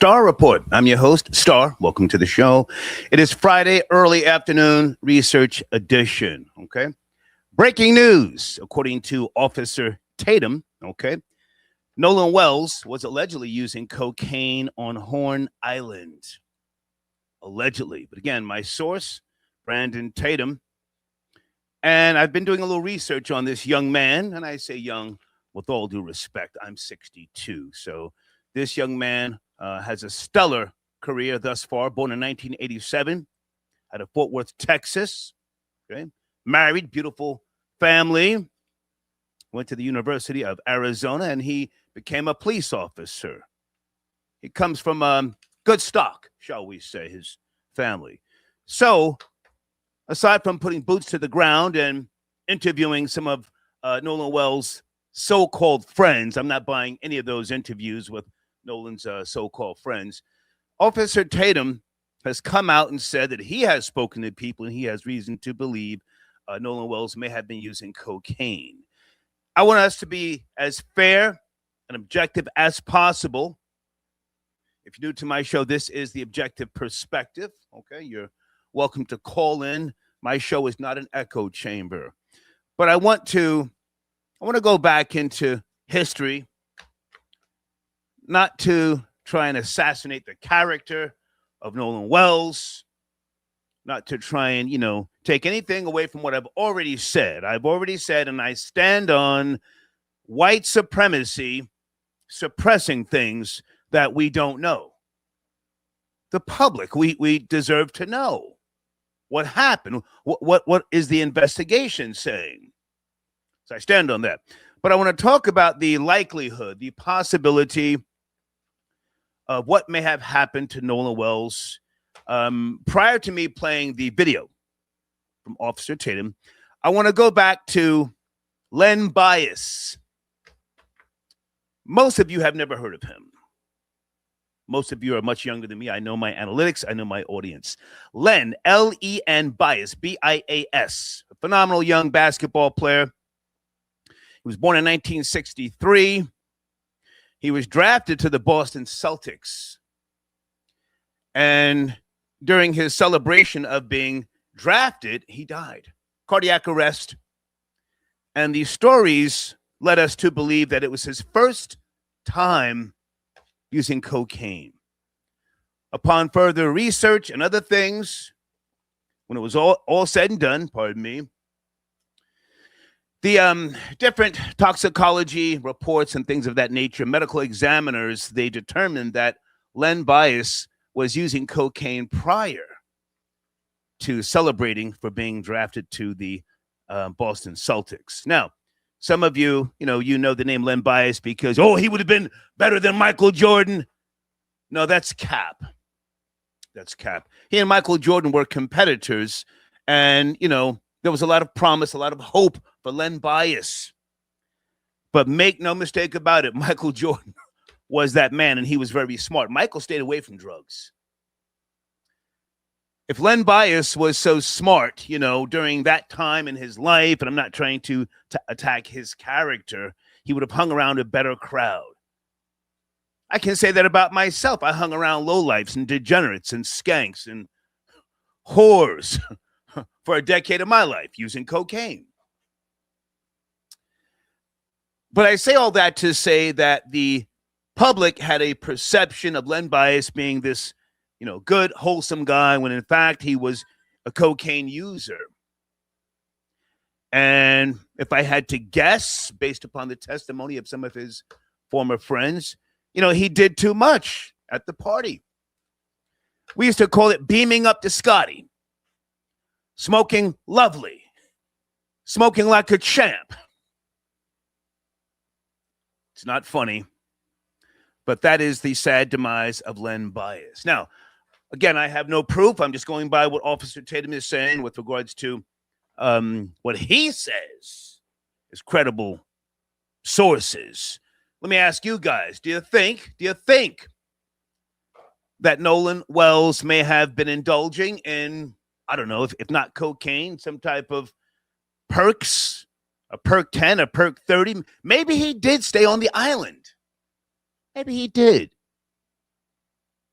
Star Report. I'm your host, Star. Welcome to the show. It is Friday, early afternoon research edition. Okay. Breaking news, according to Officer Tatum. Okay. Nolan Wells was allegedly using cocaine on Horn Island. Allegedly. But again, my source, Brandon Tatum. And I've been doing a little research on this young man. And I say young with all due respect. I'm 62. So this young man has a stellar career thus far. Born in 1987 out of Fort Worth, Texas. Okay. Married, beautiful family. Went to the University of Arizona, and he became a police officer. He comes from good stock, shall we say, his family. So, aside from putting boots to the ground and interviewing some of Nolan Wells' so-called friends, I'm not buying any of those interviews with Nolan's so-called friends. Officer Tatum has come out and said that he has spoken to people and he has reason to believe Nolan Wells may have been using cocaine. I want us to be as fair and objective as possible. If you're new to my show, this is the objective perspective. Okay, you're welcome to call in. My show is not an echo chamber. But I want to go back into history, not to try and assassinate the character of Nolan Wells, not to try and, take anything away from what I've already said. I've already said, and I stand on white supremacy suppressing things that we don't know. The public, we deserve to know what happened. What is the investigation saying? So I stand on that. But I want to talk about the likelihood, the possibility of what may have happened to Nolan Wells. Prior to me playing the video from Officer Tatum, I want to go back to Len Bias. Most of you have never heard of him. Most of you are much younger than me. I know my analytics. I know my audience. Len, L-E-N, Bias, B-I-A-S. A phenomenal young basketball player. He was born in 1963. He was drafted to the Boston Celtics. And during his celebration of being drafted, he died. Cardiac arrest. And these stories led us to believe that it was his first time using cocaine. Upon further research and other things, when it was all said and done, pardon me, the different toxicology reports and things of that nature, medical examiners, they determined that Len Bias was using cocaine prior to celebrating for being drafted to the Boston Celtics. Now, some of you, know the name Len Bias because, he would have been better than Michael Jordan. No, that's cap. That's cap. He and Michael Jordan were competitors, and, there was a lot of promise, a lot of hope for Len Bias. But make no mistake about it, Michael Jordan was that man, and he was very smart. Michael stayed away from drugs. If Len Bias was so smart, during that time in his life, and I'm not trying to attack his character, he would have hung around a better crowd. I can say that about myself. I hung around lowlifes and degenerates and skanks and whores for a decade of my life using cocaine. But I say all that to say that the public had a perception of Len Bias being this good, wholesome guy, when in fact he was a cocaine user. And if I had to guess, based upon the testimony of some of his former friends, he did too much at the party. We used to call it beaming up to Scotty. Smoking lovely. Smoking like a champ. It's not funny, but that is the sad demise of Len Bias. Now, again, I have no proof. I'm just going by what Officer Tatum is saying with regards to what he says is credible sources. Let me ask you guys, do you think that Nolan Wells may have been indulging in, I don't know, if not cocaine, some type of perks, a perk 10, a perk 30? Maybe he did stay on the island. Maybe he did.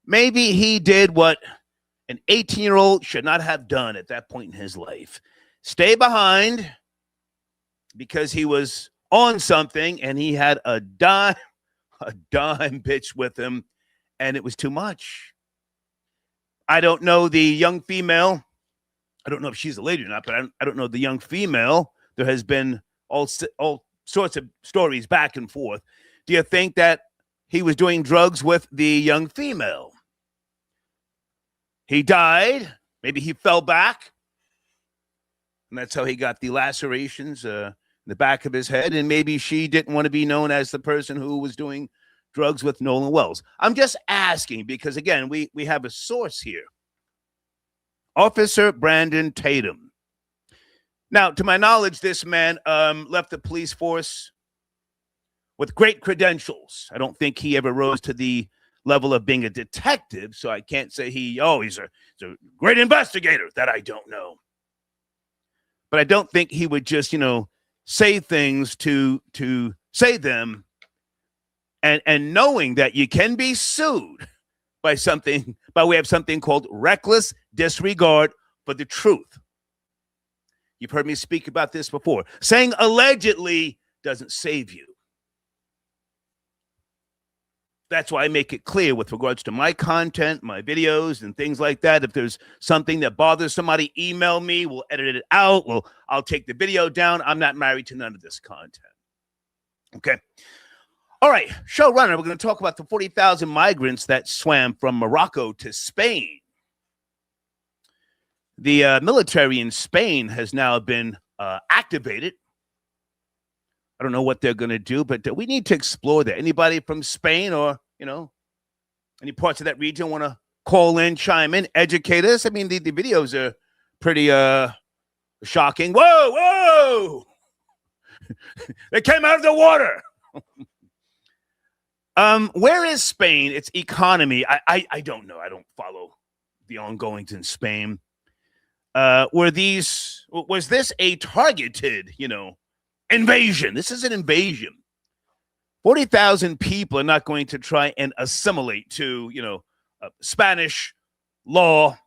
maybe he did what an 18-year-old should not have done at that point in his life. Stay behind because he was on something and he had a dime bitch with him, and it was too much. I don't know the young female. I don't know if she's a lady or not, but I don't know the young female. There has been all sorts of stories back and forth. Do you think that he was doing drugs with the young female? He died. Maybe he fell back. And that's how he got the lacerations in the back of his head. And maybe she didn't want to be known as the person who was doing drugs with Nolan Wells. I'm just asking because, again, we have a source here. Officer Brandon Tatum. Now, to my knowledge, this man left the police force with great credentials. I don't think he ever rose to the level of being a detective, so I can't say he's a great investigator. That I don't know. But I don't think he would just, say things to say them and knowing that you can be sued by way of something called reckless disregard for the truth. You've heard me speak about this before. Saying allegedly doesn't save you. That's why I make it clear with regards to my content, my videos, and things like that. If there's something that bothers somebody, email me. We'll edit it out. I'll take the video down. I'm not married to none of this content. Okay. All right. Showrunner, we're going to talk about the 40,000 migrants that swam from Morocco to Spain. The military in Spain has now been activated. I don't know what they're going to do, but we need to explore that. Anybody from Spain or, any parts of that region want to call in, chime in, educate us? I mean, the videos are pretty shocking. Whoa! They came out of the water. Where is Spain? Its economy? I don't know. I don't follow the ongoings in Spain. Was this a targeted, invasion? This is an invasion. 40,000 people are not going to try and assimilate to, Spanish law,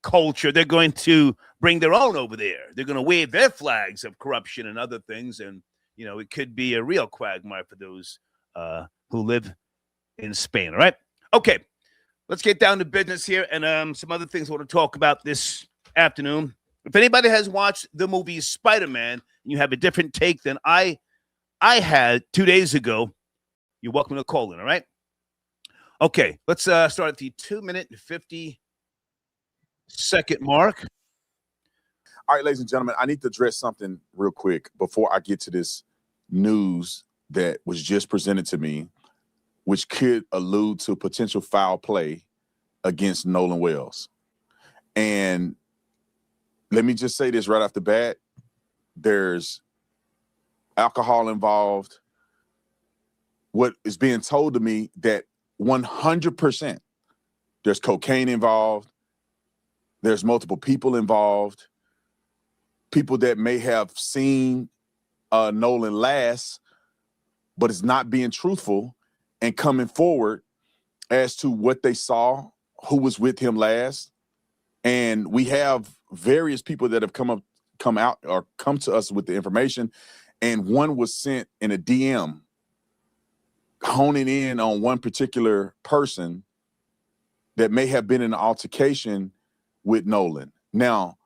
culture. They're going to bring their own over there. They're going to wave their flags of corruption and other things. And, it could be a real quagmire for those who live in Spain. All right. Okay. Let's get down to business here and some other things I want to talk about this afternoon. If anybody has watched the movie Spider-Man and you have a different take than I had 2 days ago, you're welcome to call in, all right? Okay, let's start at the 2-minute and 50-second mark. All right, ladies and gentlemen, I need to address something real quick before I get to this news that was just presented to me, which could allude to potential foul play against Nolan Wells. And let me just say this right off the bat. There's alcohol involved. What is being told to me that 100% there's cocaine involved. There's multiple people involved. People that may have seen Nolan last, but is not being truthful and coming forward as to what they saw, who was with him last. And we have various people that have come out or come to us with the information. And one was sent in a DM honing in on one particular person that may have been in an altercation with Nolan. Now,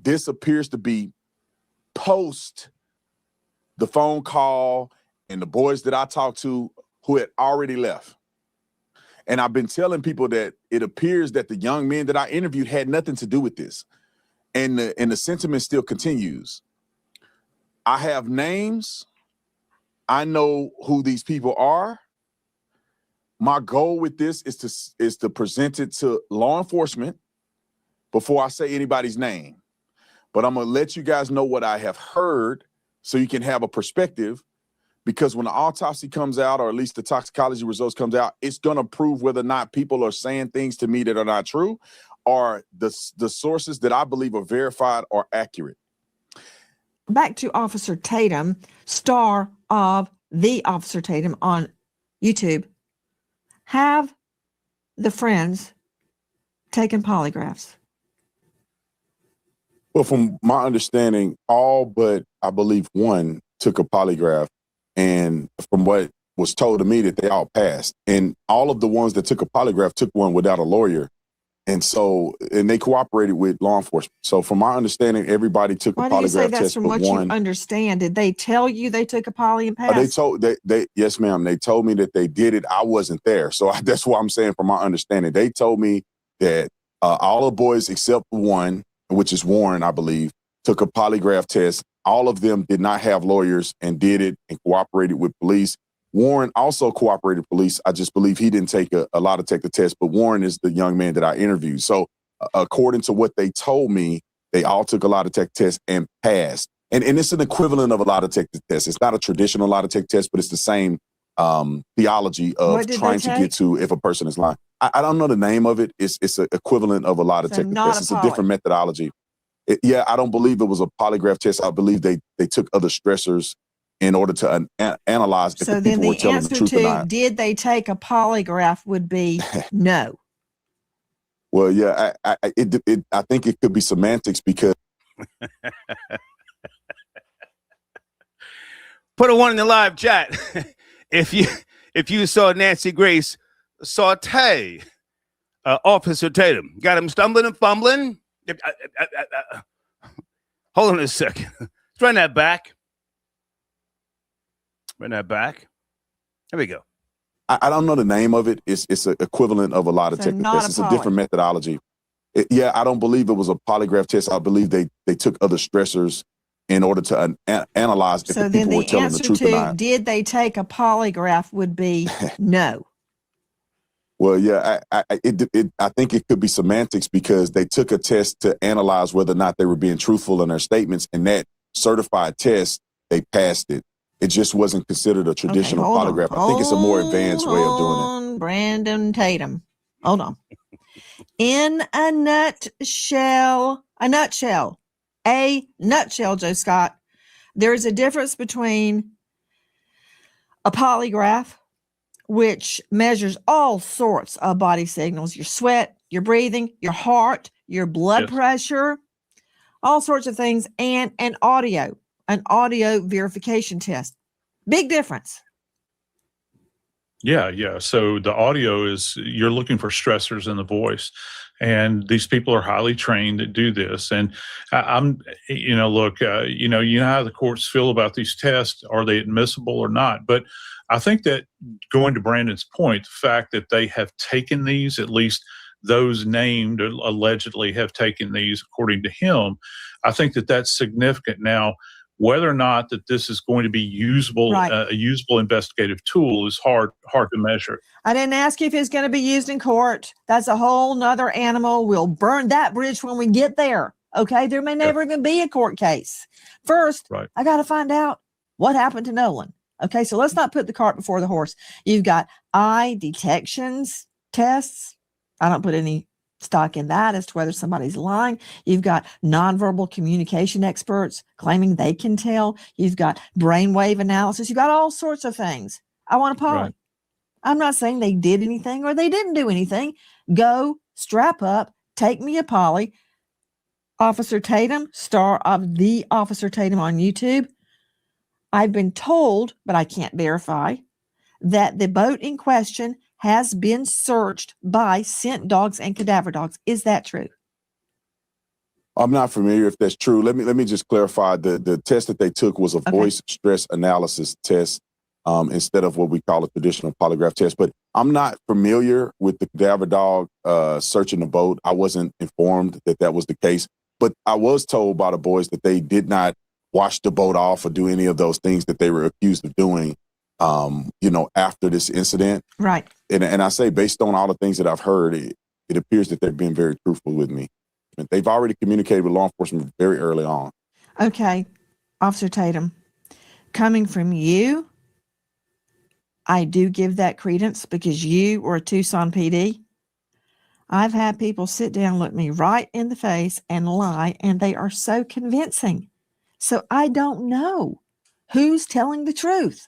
this appears to be post the phone call and the boys that I talked to who had already left. And I've been telling people that it appears that the young men that I interviewed had nothing to do with this. And the sentiment still continues. I have names. I know who these people are. My goal with this is to present it to law enforcement before I say anybody's name. But I'm going to let you guys know what I have heard so you can have a perspective, because when the autopsy comes out, or at least the toxicology results comes out, it's going to prove whether or not people are saying things to me that are not true, or the sources that I believe are verified or accurate. Back to Officer Tatum, star of The Officer Tatum on YouTube. Have the friends taken polygraphs? Well, from my understanding, all but I believe one took a polygraph, and from what was told to me, that they all passed. And all of the ones that took a polygraph took one without a lawyer. And they cooperated with law enforcement. So from my understanding, everybody took a Why do you say polygraph that's test from but what one. you understand? Did they tell you they took a poly and passed? Yes, ma'am. They told me that they did it. I wasn't there. So that's what I'm saying from my understanding. They told me that all the boys except one, which is Warren, I believe, took a polygraph test. All of them did not have lawyers and did it and cooperated with police. Warren also cooperated with police. I just believe he didn't take a lot to take the test, but Warren is the young man that I interviewed. So according to what they told me, they all took a lie detector test and passed. And it's an equivalent of a lie detector test. It's not a traditional lie detector test, but it's the same theology of trying to get to if a person is lying. I don't know the name of it. It's an equivalent of a lie detector test. It's a different methodology. I don't believe it was a polygraph test. I believe they took other stressors in order to analyze if the people were telling the truth or not. Did they take a polygraph would be no. Well, yeah, I think it could be semantics because. Put a one in the live chat if you saw Nancy Grace saute Officer Tatum. Got him stumbling and fumbling. Hold on a second. Let's run that back. There we go. I don't know the name of it. It's an equivalent of a lie detector test. It's a different methodology. I don't believe it was a polygraph test. I believe they took other stressors in order to analyze if the people were telling the truth or not. Did they take a polygraph would be no. Well, yeah, I think it could be semantics because they took a test to analyze whether or not they were being truthful in their statements, and that certified test, they passed it. It just wasn't considered a traditional polygraph. I think it's a more advanced way of doing it. Brandon Tatum. Hold on. In a nutshell, Joe Scott, there's a difference between a polygraph, which measures all sorts of body signals, your sweat, your breathing, your heart, your blood pressure, all sorts of things, and an audio verification test. Big difference. Yeah. So the audio is, you're looking for stressors in the voice, and these people are highly trained to do this. And I'm, you know how the courts feel about these tests. Are they admissible or not? But I think that, going to Brandon's point, the fact that they have taken these, at least those named allegedly have taken these, according to him, I think that that's significant. Now, whether or not that this is going to be usable, a usable investigative tool, is hard to measure. I didn't ask you if it's going to be used in court. That's a whole nother animal. We'll burn that bridge when we get there. Okay, there may never even be a court case. First, I got to find out what happened to Nolan. Okay, so let's not put the cart before the horse. You've got eye detections tests. I don't put any stock in that as to whether somebody's lying. You've got nonverbal communication experts claiming they can tell. You've got brainwave analysis. You've got all sorts of things. I want a poly. Right. I'm not saying they did anything or they didn't do anything. Go, strap up, take me a poly. Officer Tatum, star of the Officer Tatum on YouTube. I've been told, but I can't verify, that the boat in question has been searched by scent dogs and cadaver dogs. Is that true? I'm not familiar if that's true. Let me just clarify. The test that they took was a voice stress analysis test instead of what we call a traditional polygraph test. But I'm not familiar with the cadaver dog searching the boat. I wasn't informed that was the case. But I was told by the boys that they did not wash the boat off or do any of those things that they were accused of doing, after this incident. Right. And I say, based on all the things that I've heard, it appears that they're being very truthful with me. And they've already communicated with law enforcement very early on. Okay. Officer Tatum, coming from you, I do give that credence because you were a Tucson PD. I've had people sit down, look me right in the face and lie, and they are so convincing. So I don't know who's telling the truth.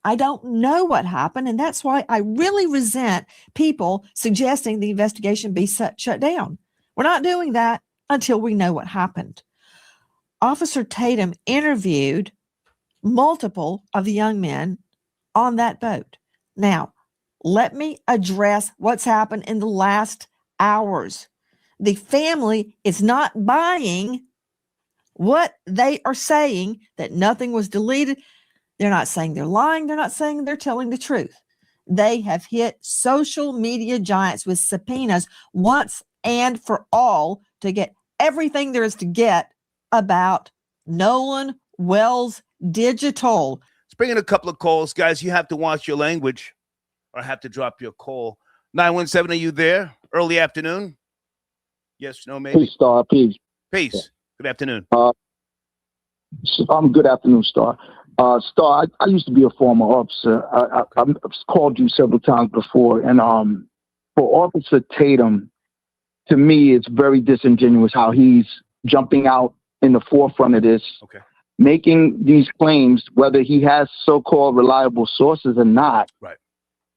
I don't know what happened. And that's why I really resent people suggesting the investigation be shut down. We're not doing that until we know what happened. Officer Tatum interviewed multiple of the young men on that boat. Now, let me address what's happened in the last hours. The family is not buying what they are saying, that nothing was deleted. They're not saying they're lying. They're not saying they're telling the truth. They have hit social media giants with subpoenas once and for all to get everything there is to get about Nolan Wells Digital. Let's bring in a couple of calls. Guys, you have to watch your language or have to drop your call. 917, are you there? Early afternoon? Yes, no, maybe? Peace, Star. Peace. Peace. Good afternoon. Good afternoon, Star. Star, I used to be a former officer. I've called you several times before. And for Officer Tatum, to me, it's very disingenuous how he's jumping out in the forefront of this, making these claims, whether he has so-called reliable sources or not. Right.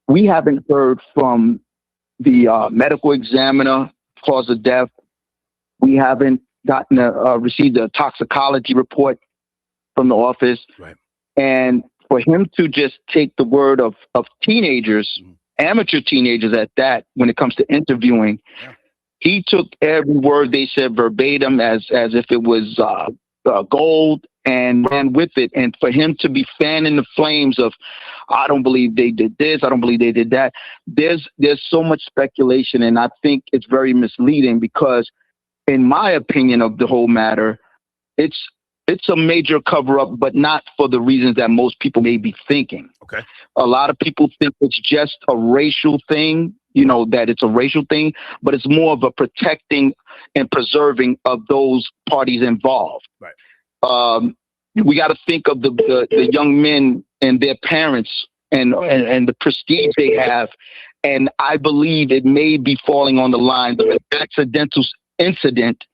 We haven't heard from the medical examiner, cause of death. We haven't received a toxicology report from the office. Right. And for him to just take the word of teenagers, amateur teenagers at that, when it comes to interviewing, he took every word they said verbatim as if it was gold and ran with it. And for him to be fanning the flames of, I don't believe they did this, I don't believe they did that. There's so much speculation, and I think it's very misleading because, in my opinion of the whole matter, it's a major cover-up, but not for the reasons that most people may be thinking. Okay. A lot of people think it's just a racial thing, that it's a racial thing, but it's more of a protecting and preserving of those parties involved. Right. We got to think of the young men and their parents and the prestige they have. And I believe it may be falling on the lines of an accidental incident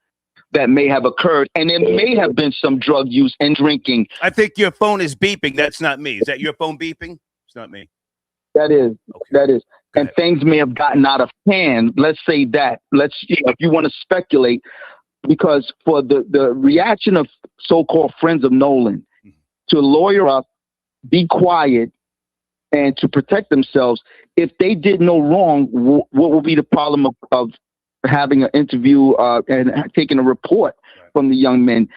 that may have occurred, and there may have been some drug use and drinking. I think your phone is beeping. That's not me. Is that your phone beeping? It's not me. That is. Okay. That is. Go and ahead. Things may have gotten out of hand. Let's say that. If you want to speculate, because for the reaction of so-called friends of Nolan to lawyer up, be quiet, and to protect themselves, if they did no wrong, what will be the problem of having an interview and taking a report from the young men?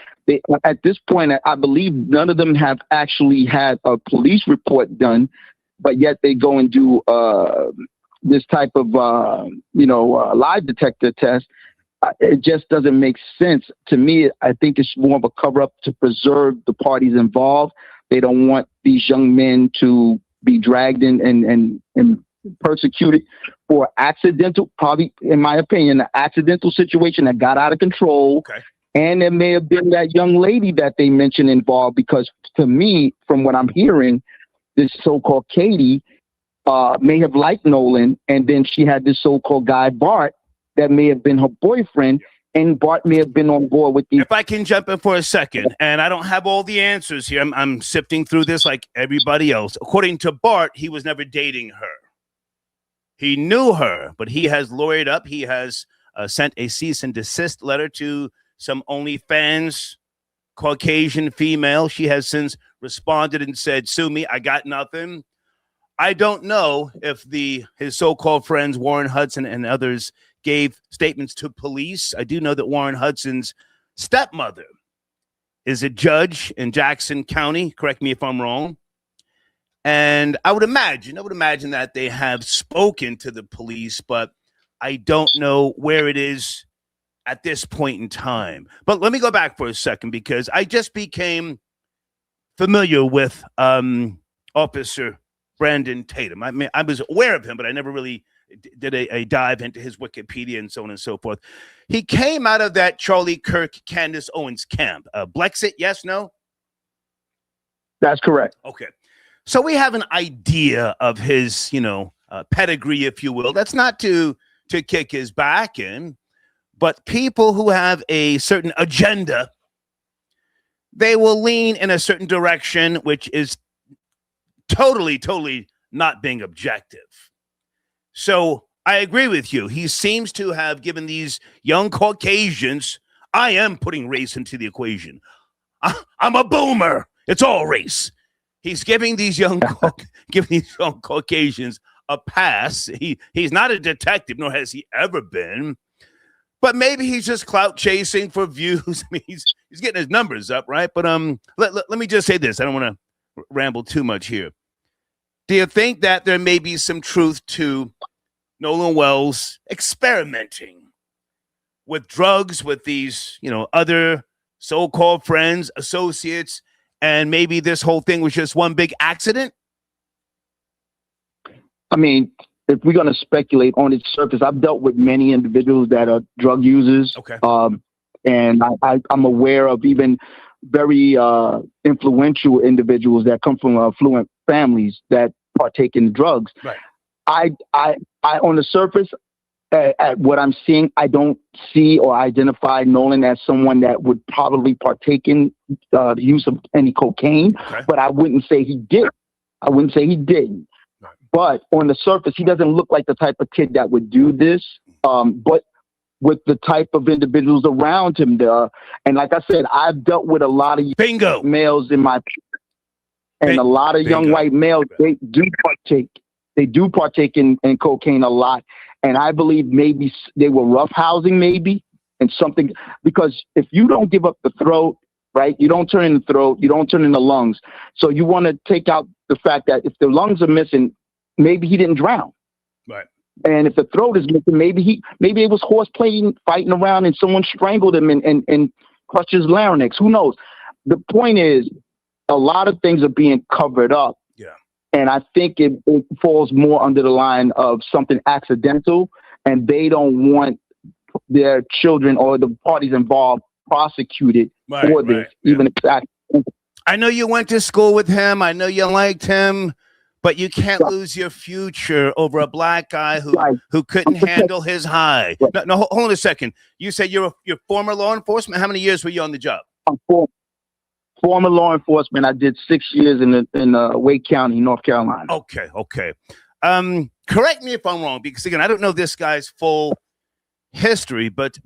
At this point, I believe none of them have actually had a police report done, but yet they go and do this type of, lie detector test. It just doesn't make sense to me. I think it's more of a cover-up to preserve the parties involved. They don't want these young men to be dragged in and persecuted for accidental, probably in my opinion, an accidental situation that got out of control. Okay. And there may have been that young lady that they mentioned involved, because to me, from what I'm hearing, this so-called Katie may have liked Nolan, and then she had this so-called guy Bart that may have been her boyfriend, and Bart may have been on board with the. If I can jump in for a second, and I don't have all the answers here. I'm sifting through this like everybody else. According to Bart, he was never dating her. He knew her, but he has lawyered up. He has sent a cease and desist letter to some OnlyFans Caucasian female. She has since responded and said, "Sue me, I got nothing." I don't know if his so-called friends, Warren Hudson and others, gave statements to police. I do know that Warren Hudson's stepmother is a judge in Jackson County. Correct me if I'm wrong. And I would imagine that they have spoken to the police, but I don't know where it is at this point in time. But let me go back for a second, because I just became familiar with Officer Brandon Tatum. I mean, I was aware of him, but I never really did a dive into his Wikipedia and so on and so forth. He came out of that Charlie Kirk, Candace Owens camp. Blexit, yes, no? That's correct. Okay. So we have an idea of his, pedigree, if you will. That's not to kick his back in, but people who have a certain agenda, they will lean in a certain direction, which is totally not being objective. So I agree with you. He seems to have given these young Caucasians, I am putting race into the equation. I'm a boomer. It's all race. He's giving these young Caucasians a pass. He's not a detective, nor has he ever been. But maybe he's just clout chasing for views. I mean, he's getting his numbers up, right? But let me just say this. I don't want to ramble too much here. Do you think that there may be some truth to Nolan Wells experimenting with drugs with these, other so-called friends, associates, and maybe this whole thing was just one big accident? I mean, if we're going to speculate on its surface, I've dealt with many individuals that are drug users. Okay. And I'm aware of even very influential individuals that come from affluent families that partake in drugs. Right. I on the surface, at what I'm seeing, I don't see or identify Nolan as someone that would probably partake in the use of any cocaine. Okay. But I wouldn't say he did. I wouldn't say he didn't. Right. But on the surface, he doesn't look like the type of kid that would do this. But with the type of individuals around him there, and like I said, I've dealt with a lot of Bingo. males in my, and a lot of young white males, they do partake. They do partake in cocaine a lot. And I believe maybe they were roughhousing maybe and something, because if you don't give up the throat, right, you don't turn in the throat, you don't turn in the lungs. So you want to take out the fact that if the lungs are missing, maybe he didn't drown. Right. And if the throat is missing, maybe it was horseplay, fighting around and someone strangled him and crushed his larynx. Who knows? The point is, a lot of things are being covered up. Yeah. And I think it falls more under the line of something accidental, and they don't want their children or the parties involved prosecuted for this, even if it's accidental. I know you went to school with him. I know you liked him, but you can't lose your future over a black guy who couldn't handle his high. No, hold on a second. You said you're former law enforcement. How many years were you on the job? I'm former law enforcement. I did 6 years in Wake County, North Carolina. Okay. Correct me if I'm wrong, because again, I don't know this guy's full history, but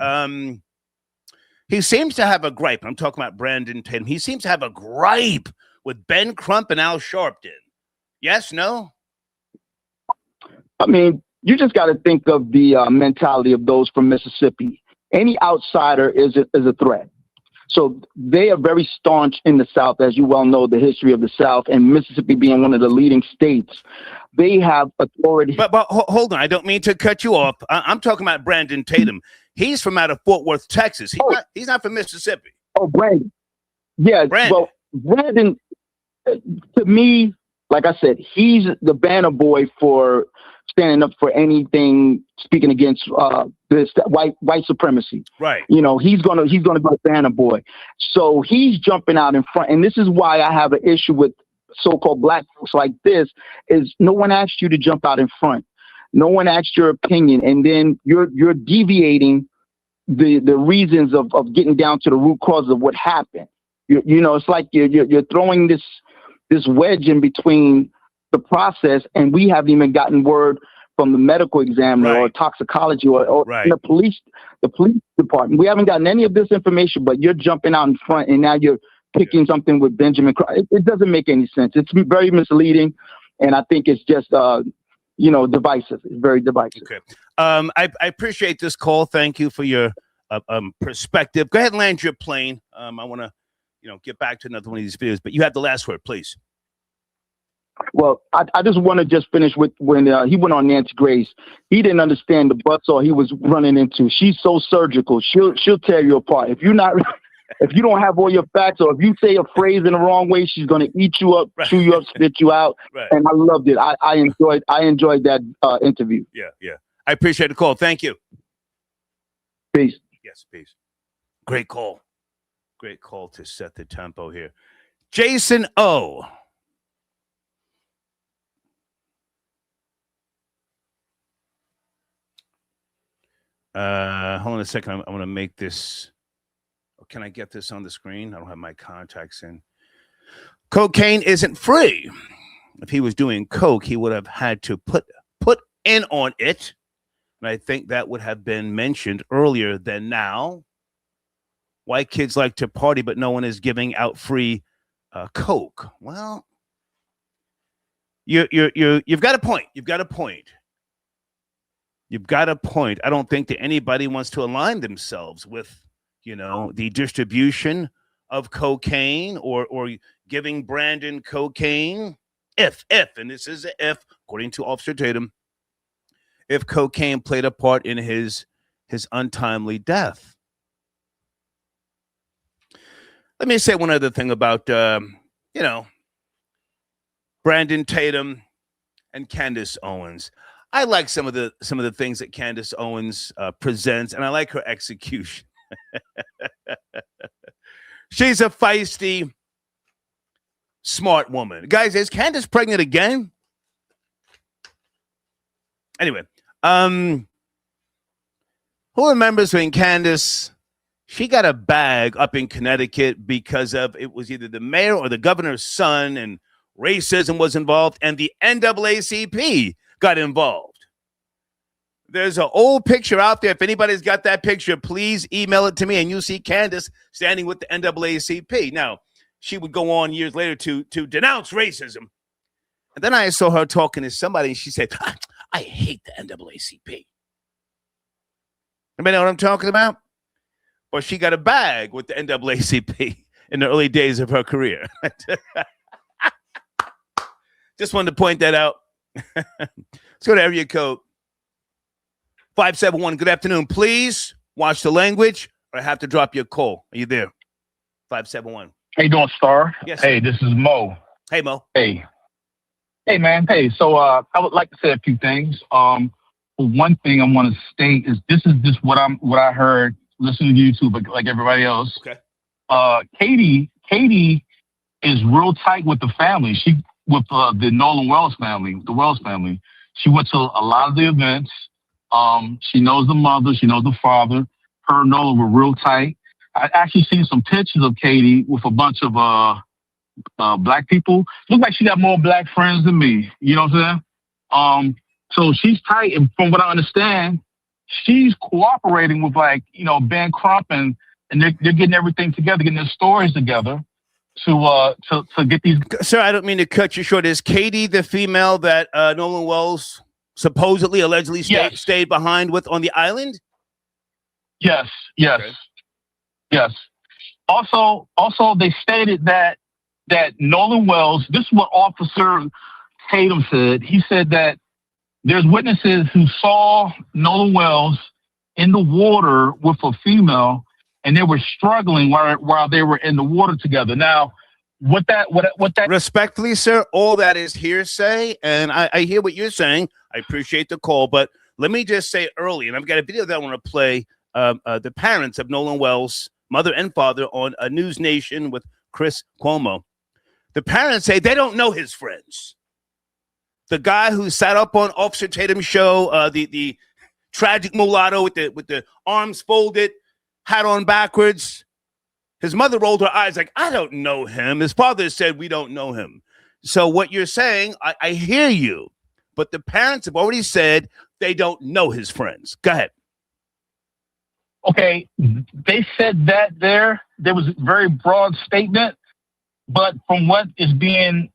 he seems to have a gripe. I'm talking about Brandon Tatum. He seems to have a gripe with Ben Crump and Al Sharpton. Yes, no? I mean, you just got to think of the mentality of those from Mississippi. Any outsider is a threat. So they are very staunch in the South, as you well know, the history of the South, and Mississippi being one of the leading states. They have authority. But hold on. I don't mean to cut you off. I'm talking about Brandon Tatum. He's from out of Fort Worth, Texas. He's not from Mississippi. Oh, Brandon. Yeah. Brandon. Well, Brandon, to me, like I said, he's the banner boy for standing up for anything, speaking against this white supremacy. Right. You know, he's gonna be a banner boy. So he's jumping out in front, and this is why I have an issue with so-called black folks like this. Is no one asked you to jump out in front. No one asked your opinion, and then you're deviating the reasons of getting down to the root cause of what happened. You know, it's like you're throwing this wedge in between the process, and we haven't even gotten word from the medical examiner or toxicology or the police department. We haven't gotten any of this information, but you're jumping out in front, and now you're picking something with Benjamin. It doesn't make any sense. It's very misleading, and I think it's just divisive. It's very divisive. Okay. I appreciate this call. Thank you for your perspective. Go ahead and land your plane. I want to get back to another one of these videos, but you have the last word, please. Well, I just want to just finish with when he went on Nancy Grace. He didn't understand the buzzsaw he was running into. She's so surgical. She'll tear you apart. If you don't have all your facts, or if you say a phrase in the wrong way, she's going to eat you up, chew you up, spit you out. Right. And I loved it. I enjoyed that interview. Yeah. I appreciate the call. Thank you. Peace. Yes, peace. Great call. Great call to set the tempo here. Jason O. Hold on a second. I want to make this. Can I get this on the screen? I don't have my contacts in. Cocaine isn't free. if he was doing coke, he would have had to put in on it. And I think that would have been mentioned earlier than now. Why kids like to party, but no one is giving out free coke. Well, you've got a point. You've got a point. You've got a point. I don't think that anybody wants to align themselves with, the distribution of cocaine or giving Brandon cocaine. If, and this is an if, according to Officer Tatum, if cocaine played a part in his untimely death. Let me say one other thing about, Brandon Tatum and Candace Owens. I like some of the things that Candace Owens presents, and I like her execution. She's a feisty, smart woman. Guys, is Candace pregnant again? Anyway, who remembers when Candace, she got a bag up in Connecticut because of, it was either the mayor or the governor's son, and racism was involved, and the NAACP got involved. There's an old picture out there. If anybody's got that picture, please email it to me, and you'll see Candace standing with the NAACP. Now, she would go on years later to denounce racism. And then I saw her talking to somebody, and she said, I hate the NAACP. Anybody know what I'm talking about? Well, she got a bag with the NAACP in the early days of her career. Just wanted to point that out. Let's go to area code 571. Good afternoon. Please watch the language, or I have to drop your call. Are you there? 571. How you doing, Star? Yes. Hey, this is Mo. Hey, Mo. Hey, man. Hey, so I would like to say a few things. One thing I want to state is this is just what I heard listening to YouTube, but like everybody else. Okay. Katie is real tight with the family. She with the Nolan Wells family, the Wells family. She went to a lot of the events. She knows the mother. She knows the father. Her and Nolan were real tight. I actually seen some pictures of Katie with a bunch of black people. Look like she got more black friends than me. You know what I'm saying? So she's tight, and from what I understand, she's cooperating with Ben Crump, and they're getting everything together, getting their stories together to get these. Sir, I don't mean to cut you short. Is Katie the female that Nolan Wells supposedly, allegedly stayed behind with on the island? Yes. Okay. Yes. Also, they stated that Nolan Wells. This is what Officer Tatum said. He said that there's witnesses who saw Nolan Wells in the water with a female, and they were struggling while they were in the water together. Now, what that respectfully, sir, all that is hearsay, and I hear what you're saying. I appreciate the call, but let me just say early, and I've got a video that I want to play. The parents of Nolan Wells, mother and father, on a News Nation with Chris Cuomo. The parents say they don't know his friends. The guy who sat up on Officer Tatum's show, the tragic mulatto with the arms folded, hat on backwards. His mother rolled her eyes like, I don't know him. His father said, we don't know him. So what you're saying, I hear you, but the parents have already said they don't know his friends. Go ahead. Okay, they said that there was a very broad statement, but from what is being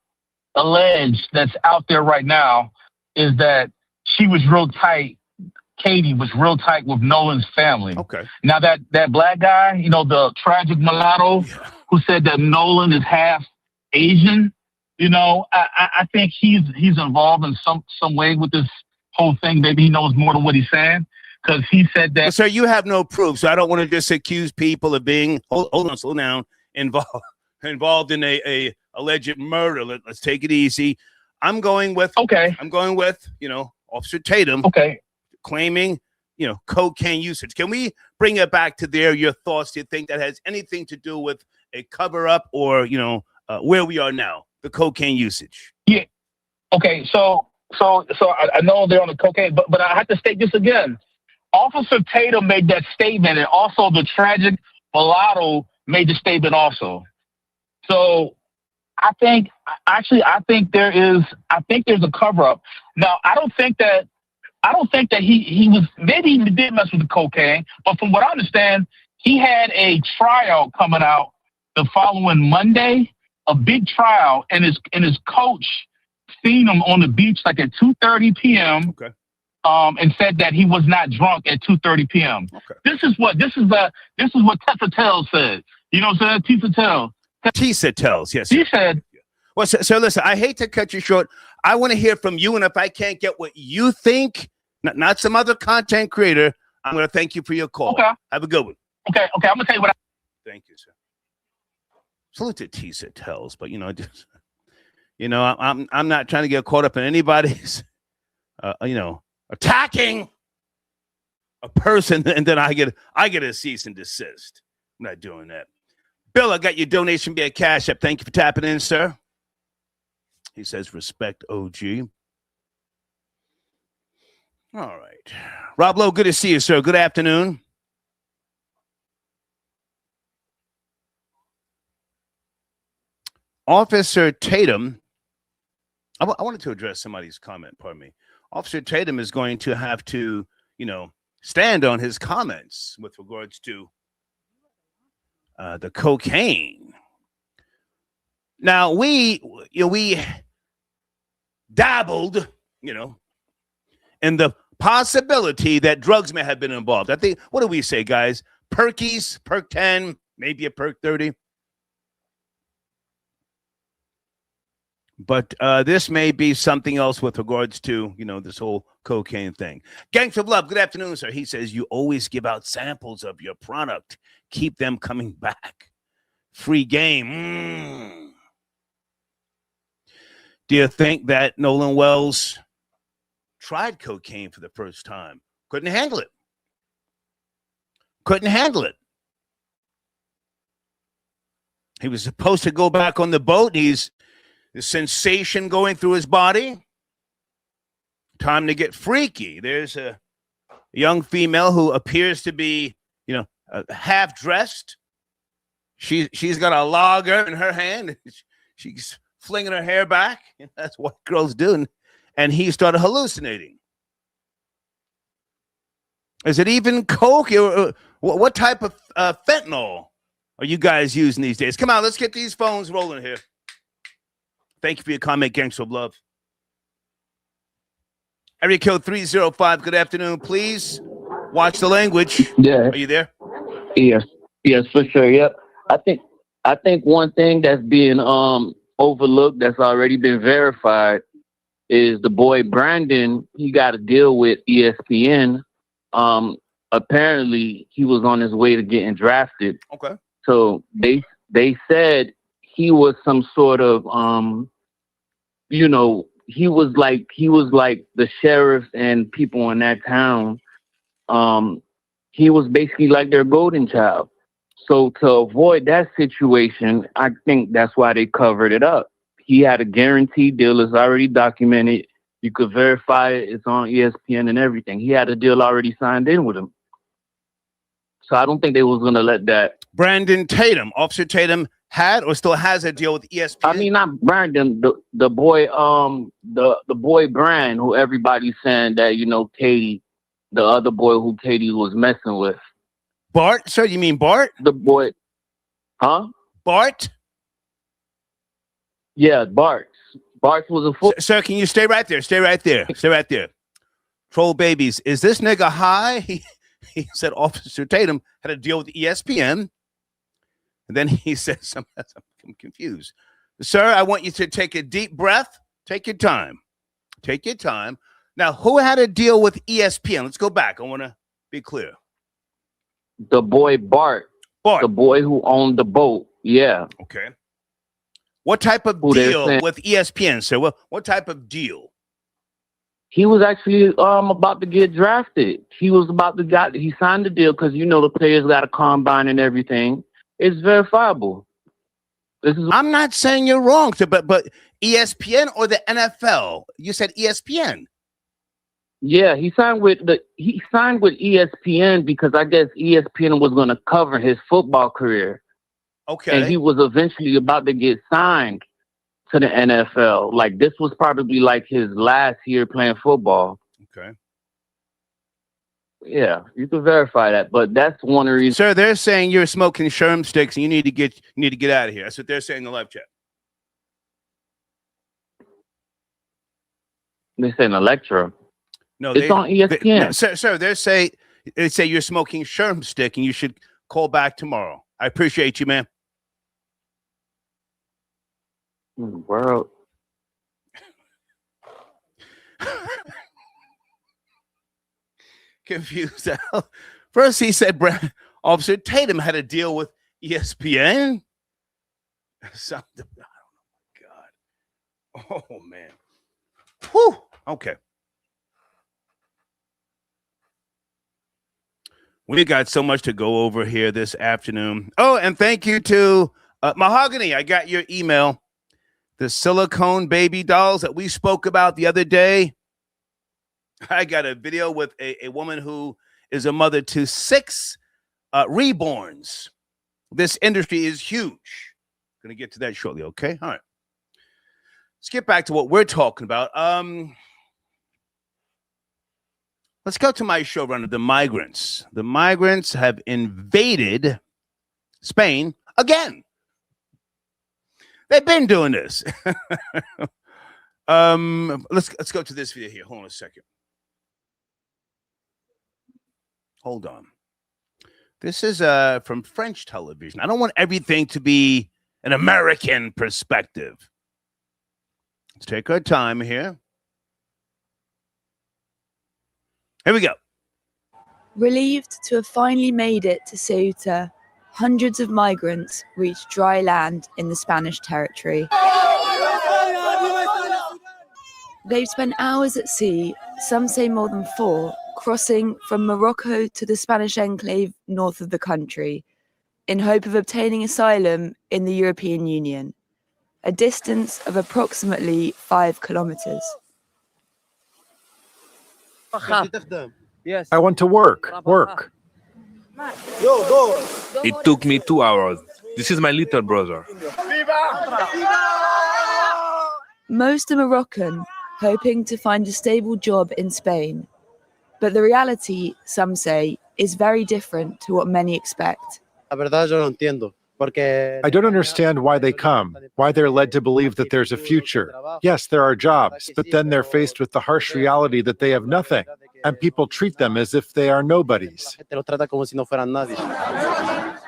alleged that's out there right now is that she was real tight. Katie was real tight with Nolan's family. Okay. Now that black guy, the tragic mulatto who said that Nolan is half Asian, I think he's involved in some way with this whole thing. Maybe he knows more than what he's saying, because he said that. Well, sir, you have no proof, so I don't want to just accuse people of being slow down, involved in a alleged murder. Let's take it easy. I'm going with Officer Tatum. Okay. Claiming, cocaine usage. Can we bring it back to your thoughts? Do you think that has anything to do with a cover up or, where we are now, the cocaine usage? Yeah. Okay. So I know they're on the cocaine, but I have to state this again. Officer Tatum made that statement, and also the tragic mulatto made the statement also. So I think there's a cover up. Now, I don't think that he was, maybe he did mess with the cocaine, but from what I understand, he had a tryout coming out the following Monday, a big trial, and his coach seen him on the beach like at 2:30 p.m. Okay. And said that he was not drunk at 2:30 p.m. Okay. This is what Tessa Tell said. You know what I'm saying? Tessa tells, yes. She said. Well, so listen, I hate to cut you short. I want to hear from you, and if I can't get what you think, not some other content creator, I'm going to thank you for your call. Okay. Have a good one. Okay. I'm going to tell you what Thank you, sir. Salute to Tessa tells, but I'm not trying to get caught up in anybody's, attacking a person, and then I get a cease and desist. I'm not doing that. Bill, I got your donation via Cash App. Thank you for tapping in, sir. He says, respect, OG. All right. Rob Lowe, good to see you, sir. Good afternoon. Officer Tatum, I wanted to address somebody's comment, pardon me. Officer Tatum is going to have to, stand on his comments with regards to the cocaine. Now, we dabbled, in the possibility that drugs may have been involved. I think, what do we say, guys? Perkies, Perk 10, maybe a Perk 30. But this may be something else with regards to, this whole cocaine thing. Gangs of Love, good afternoon, sir. He says, you always give out samples of your product. Keep them coming back. Free game. Do you think that Nolan Wells tried cocaine for the first time? Couldn't handle it. He was supposed to go back on the boat. He's the sensation going through his body. Time to get freaky. There's a young female who appears to be, half dressed. She's got a lager in her hand. She's flinging her hair back. That's what girls do. And he started hallucinating. Is it even coke? What type of fentanyl are you guys using these days? Come on, let's get these phones rolling here. Thank you for your comment, Gangs of Love. Area code 305. Good afternoon. Please watch the language. Yeah. Are you there? Yes, for sure. Yep. I think one thing that's being overlooked, that's already been verified, is the boy Brandon. He got a deal with ESPN. Apparently, he was on his way to getting drafted. Okay. So they said he was some sort of he was like the sheriff and people in that town. He was basically like their golden child. So to avoid that situation, I think that's why they covered it up. He had a guaranteed deal. It's already documented. You could verify it. It's on ESPN and everything. He had a deal already signed in with him. So I don't think they was going to let that. Brandon Tatum, Officer Tatum had or still has a deal with ESPN. I mean, not Brandon, the boy, the boy Brand, who everybody's saying that, Katie, the other boy who Katie was messing with. Bart, sir, you mean Bart? The boy, huh? Bart? Yeah, Bart. Bart was a fool. Sir, can you stay right there? Stay right there. Troll babies, is this nigga high? He said Officer Tatum had a deal with ESPN. And then he said something. I'm confused. Sir, I want you to take a deep breath. Take your time. Now, who had a deal with ESPN? Let's go back. I want to be clear. The boy Bart. The boy who owned the boat. Yeah. Okay. What type of deal with ESPN, sir? What type of deal? He was actually about to get drafted. He signed the deal because the players got a combine and everything. It's verifiable. I'm not saying you're wrong, sir, but ESPN or the NFL? You said ESPN. Yeah, he signed with ESPN because I guess ESPN was going to cover his football career. Okay. And he was eventually about to get signed. to the NFL. Like, this was probably like his last year playing football. Okay. Yeah, you can verify that, but that's one of the reasons. Sir, they're saying you're smoking sherm sticks and you need to get out of here. That's what they're saying in the live chat. They say an Electra. No, it's on ESPN. No, sir, they say you're smoking sherm stick and you should call back tomorrow. I appreciate you, man. World. Confused. First, he said Officer Tatum had a deal with ESPN. Something. Oh, God. Oh, man. Whew. Okay. We got so much to go over here this afternoon. Oh, and thank you to Mahogany. I got your email. The silicone baby dolls that we spoke about the other day. I got a video with a woman who is a mother to 6 reborns. This industry is huge. Going to get to that shortly, okay? All right. Let's get back to what we're talking about. Let's go to my showrunner, the migrants. The migrants have invaded Spain again. They've been doing this. Let's go to this video here. Hold on a second. Hold on. This is from French television. I don't want everything to be an American perspective. Let's take our time here. Here we go. Relieved to have finally made it to Ceuta, hundreds of migrants reached dry land in the Spanish territory. They've spent hours at sea, some say more than 4, crossing from Morocco to the Spanish enclave north of the country, in hope of obtaining asylum in the European Union, a distance of approximately 5 kilometers. I want to work. It took me 2 hours. This is my little brother. Most are Moroccan, hoping to find a stable job in Spain. But the reality, some say, is very different to what many expect. I don't understand why they come, why they're led to believe that there's a future. Yes, there are jobs, but then they're faced with the harsh reality that they have nothing, and people treat them as if they are nobodies.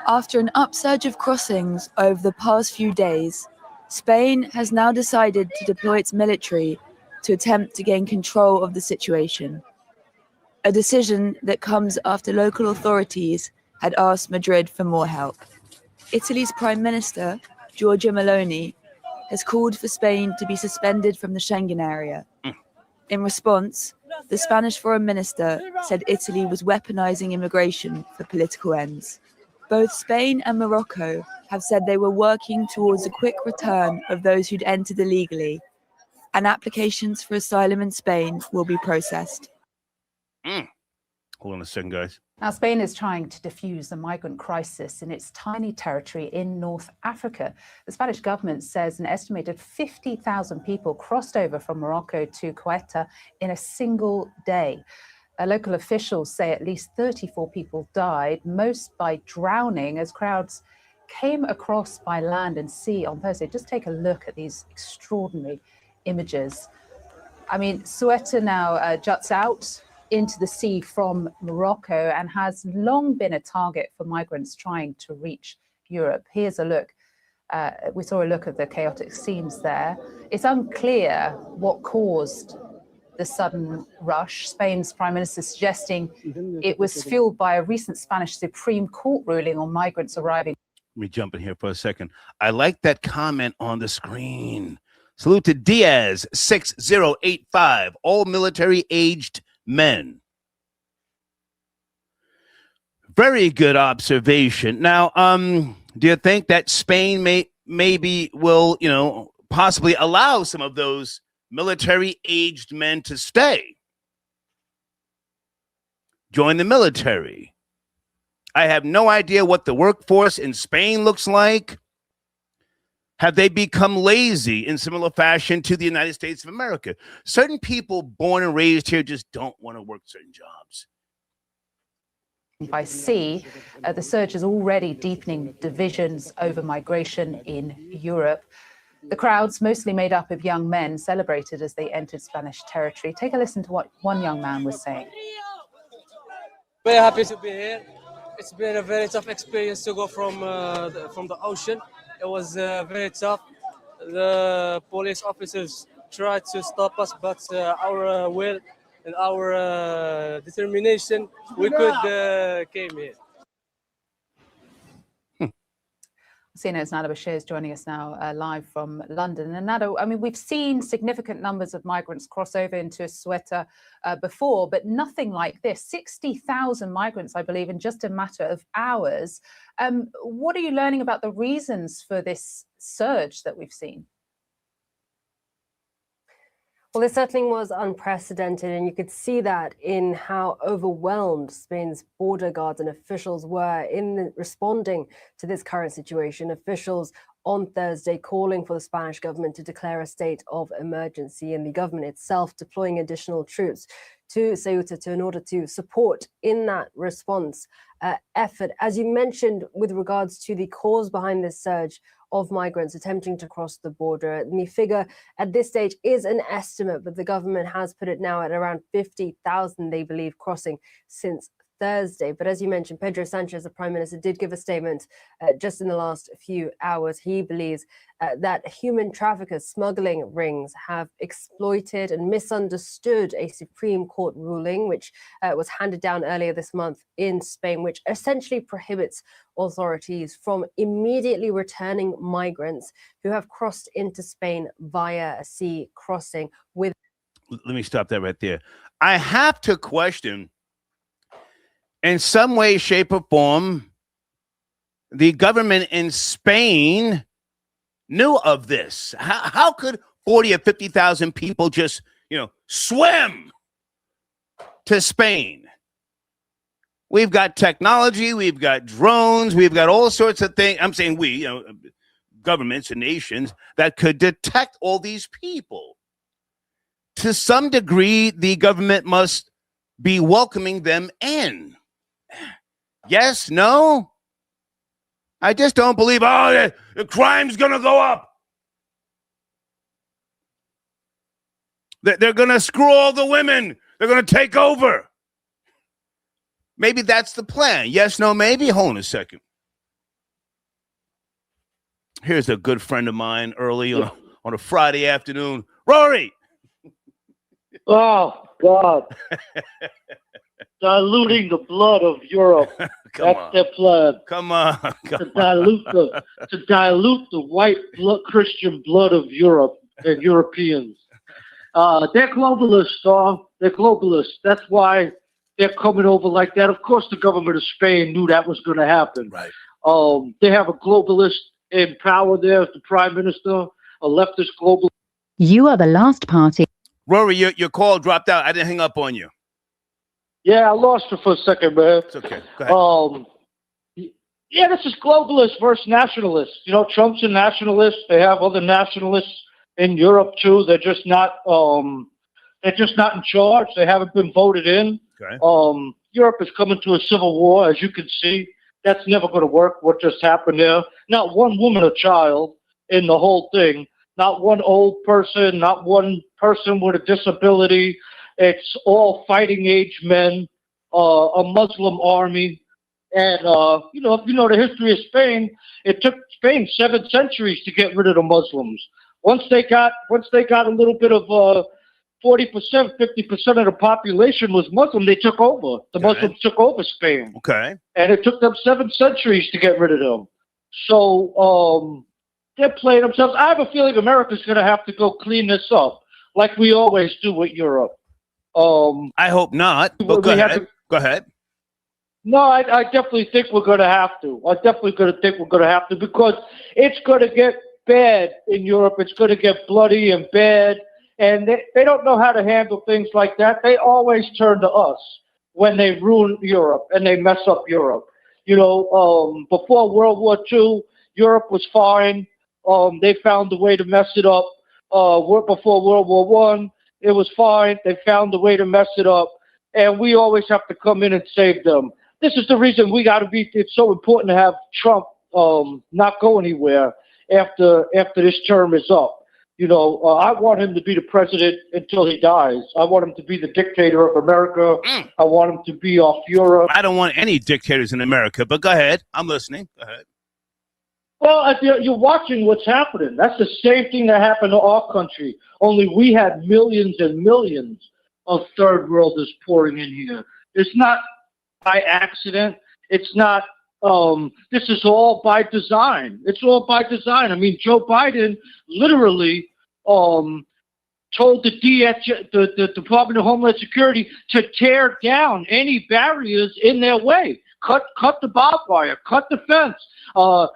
After an upsurge of crossings over the past few days, Spain has now decided to deploy its military to attempt to gain control of the situation. A decision that comes after local authorities had asked Madrid for more help. Italy's Prime Minister, Giorgia Meloni, has called for Spain to be suspended from the Schengen area. In response, the Spanish Foreign Minister said Italy was weaponizing immigration for political ends. Both Spain and Morocco have said they were working towards a quick return of those who'd entered illegally, and applications for asylum in Spain will be processed. Hold on a second, guys. Now, Spain is trying to defuse the migrant crisis in its tiny territory in North Africa. The Spanish government says an estimated 50,000 people crossed over from Morocco to Ceuta in a single day. Local officials say at least 34 people died, most by drowning, as crowds came across by land and sea on Thursday. Just take a look at these extraordinary images. I mean, Ceuta now juts out into the sea from Morocco and has long been a target for migrants trying to reach Europe. Here's a look. We saw a look at the chaotic scenes there. It's unclear what caused the sudden rush. Spain's Prime Minister suggesting it was fueled by a recent Spanish Supreme Court ruling on migrants arriving. Let me jump in here for a second. I like that comment on the screen. Salute to Diaz 6085, all military-aged men. Very good observation. Now, do you think that Spain maybe will, possibly allow some of those military-aged men to stay? Join the military. I have no idea what the workforce in Spain looks like. Have they become lazy in similar fashion to the United States of America? Certain people born and raised here just don't want to work certain jobs. By sea, the surge is already deepening divisions over migration in Europe. The crowds, mostly made up of young men, celebrated as they entered Spanish territory. Take a listen to what one young man was saying. Very happy to be here. It's been a very tough experience to go from the ocean. It was very tough. The police officers tried to stop us, but our will and our determination, we could came here. CNN's Nada Bashir is joining us now live from London. And Nada, I mean, we've seen significant numbers of migrants cross over into Ceuta before, but nothing like this. 60,000 migrants, I believe, in just a matter of hours. What are you learning about the reasons for this surge that we've seen? Well, it certainly was unprecedented, and you could see that in how overwhelmed Spain's border guards and officials were in responding to this current situation. Officials on Thursday calling for the Spanish government to declare a state of emergency, and the government itself deploying additional troops to Ceuta in order to support in that response effort. As you mentioned, with regards to the cause behind this surge of migrants attempting to cross the border, the figure at this stage is an estimate, but the government has put it now at around 50,000, they believe, crossing since Thursday. But as you mentioned, Pedro Sanchez, the Prime Minister, did give a statement just in the last few hours. He believes that human traffickers, smuggling rings have exploited and misunderstood a Supreme Court ruling, which was handed down earlier this month in Spain, which essentially prohibits authorities from immediately returning migrants who have crossed into Spain via a sea crossing with. Let me stop that right there. I have to question, in some way, shape, or form, the government in Spain knew of this. How could 40 or 50,000 people just, swim to Spain? We've got technology, we've got drones, we've got all sorts of things. I'm saying we, governments and nations that could detect all these people. To some degree, the government must be welcoming them in. Yes, no? I just don't believe, the crime's going to go up. They're going to screw all the women. They're going to take over. Maybe that's the plan. Yes, no, maybe. Hold on a second. Here's a good friend of mine early on a Friday afternoon. Rory! Oh, God. Diluting the blood of Europe. That's their plan. Come on. To dilute the white Christian blood of Europe and Europeans. They're globalists, They're globalists. That's why they're coming over like that. Of course, the government of Spain knew that was going to happen. Right. They have a globalist in power there as the prime minister, a leftist globalist. You are the last party. Rory, your call dropped out. I didn't hang up on you. Yeah, I lost you for a second, man. It's okay. Go ahead. Yeah, this is globalist versus nationalist. Trump's a nationalist. They have other nationalists in Europe too. They're just not in charge. They haven't been voted in. Okay. Europe is coming to a civil war, as you can see. That's never going to work. What just happened there? Not one woman or child in the whole thing. Not one old person. Not one person with a disability. It's all fighting age men, a Muslim army. And, if you know the history of Spain, it took Spain 7 centuries to get rid of the Muslims. Once they got a little bit of 40%, 50% of the population was Muslim, they took over. The Muslims took over Spain. Okay. And it took them 7 centuries to get rid of them. So they're playing themselves. I have a feeling America's going to have to go clean this up, like we always do with Europe. I hope not, but go ahead. Go ahead. No, I definitely think we're going to have to. I definitely think we're going to have to, because it's going to get bad in Europe. It's going to get bloody and bad, and they don't know how to handle things like that. They always turn to us when they ruin Europe and they mess up Europe. Before World War II, Europe was fine. They found a way to mess it up. Before World War One, it was fine. They found a way to mess it up, and we always have to come in and save them. This is the reason we got to be. It's so important to have Trump not go anywhere after this term is up. You know, I want him to be the president until he dies. I want him to be the dictator of America. I want him to be our Führer. I don't want any dictators in America, but go ahead. I'm listening. Go ahead. Well, you're watching what's happening. That's the same thing that happened to our country. Only we had millions and millions of third worlders pouring in here. It's not by accident. It's not. This is all by design. It's all by design. I mean, Joe Biden literally told the Department of Homeland Security to tear down any barriers in their way. Cut the barbed wire. Cut the fence.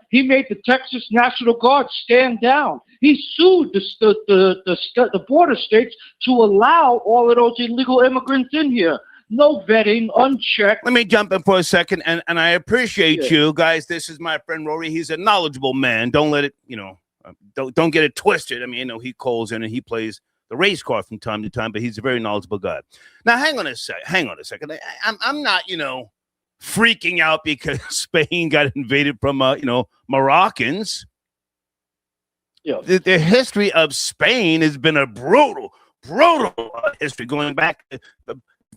He made the Texas National Guard stand down. He sued the border states to allow all of those illegal immigrants in here. No vetting, unchecked. Let me jump in for a second, and I appreciate you guys. This is my friend Rory. He's a knowledgeable man. Don't let it, don't get it twisted. I mean, he calls in and he plays the race card from time to time, but he's a very knowledgeable guy. Now, hang on a second. I'm not, freaking out because Spain got invaded from, Moroccans. Yeah. The history of Spain has been a brutal history going back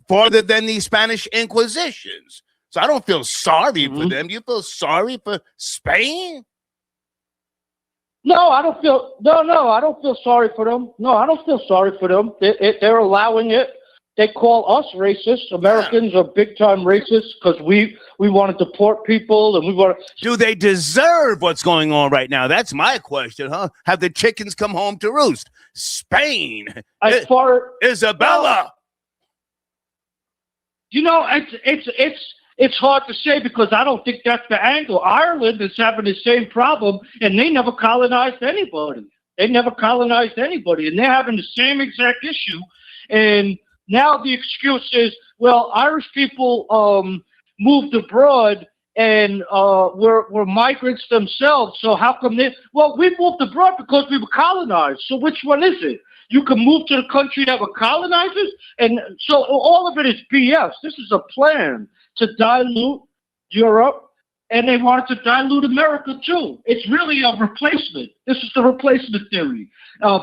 farther than the Spanish Inquisitions. So I don't feel sorry for them. Do you feel sorry for Spain? No, I don't feel. No, I don't feel sorry for them. No, I don't feel sorry for them. They're allowing it. They call us racist. Americans are big time racist because we want to deport people and we want to. Do they deserve what's going on right now? That's my question, huh? Have the chickens come home to roost? Spain. As far Isabella. It's hard to say because I don't think that's the angle. Ireland is having the same problem, and they never colonized anybody. And they're having the same exact issue. And now the excuse is, well, Irish people moved abroad and were migrants themselves. So how come they? Well, we moved abroad because we were colonized. So which one is it? You can move to the country that were colonizers, and so all of it is BS. This is a plan to dilute Europe, and they wanted to dilute America too. It's really a replacement. This is the replacement theory.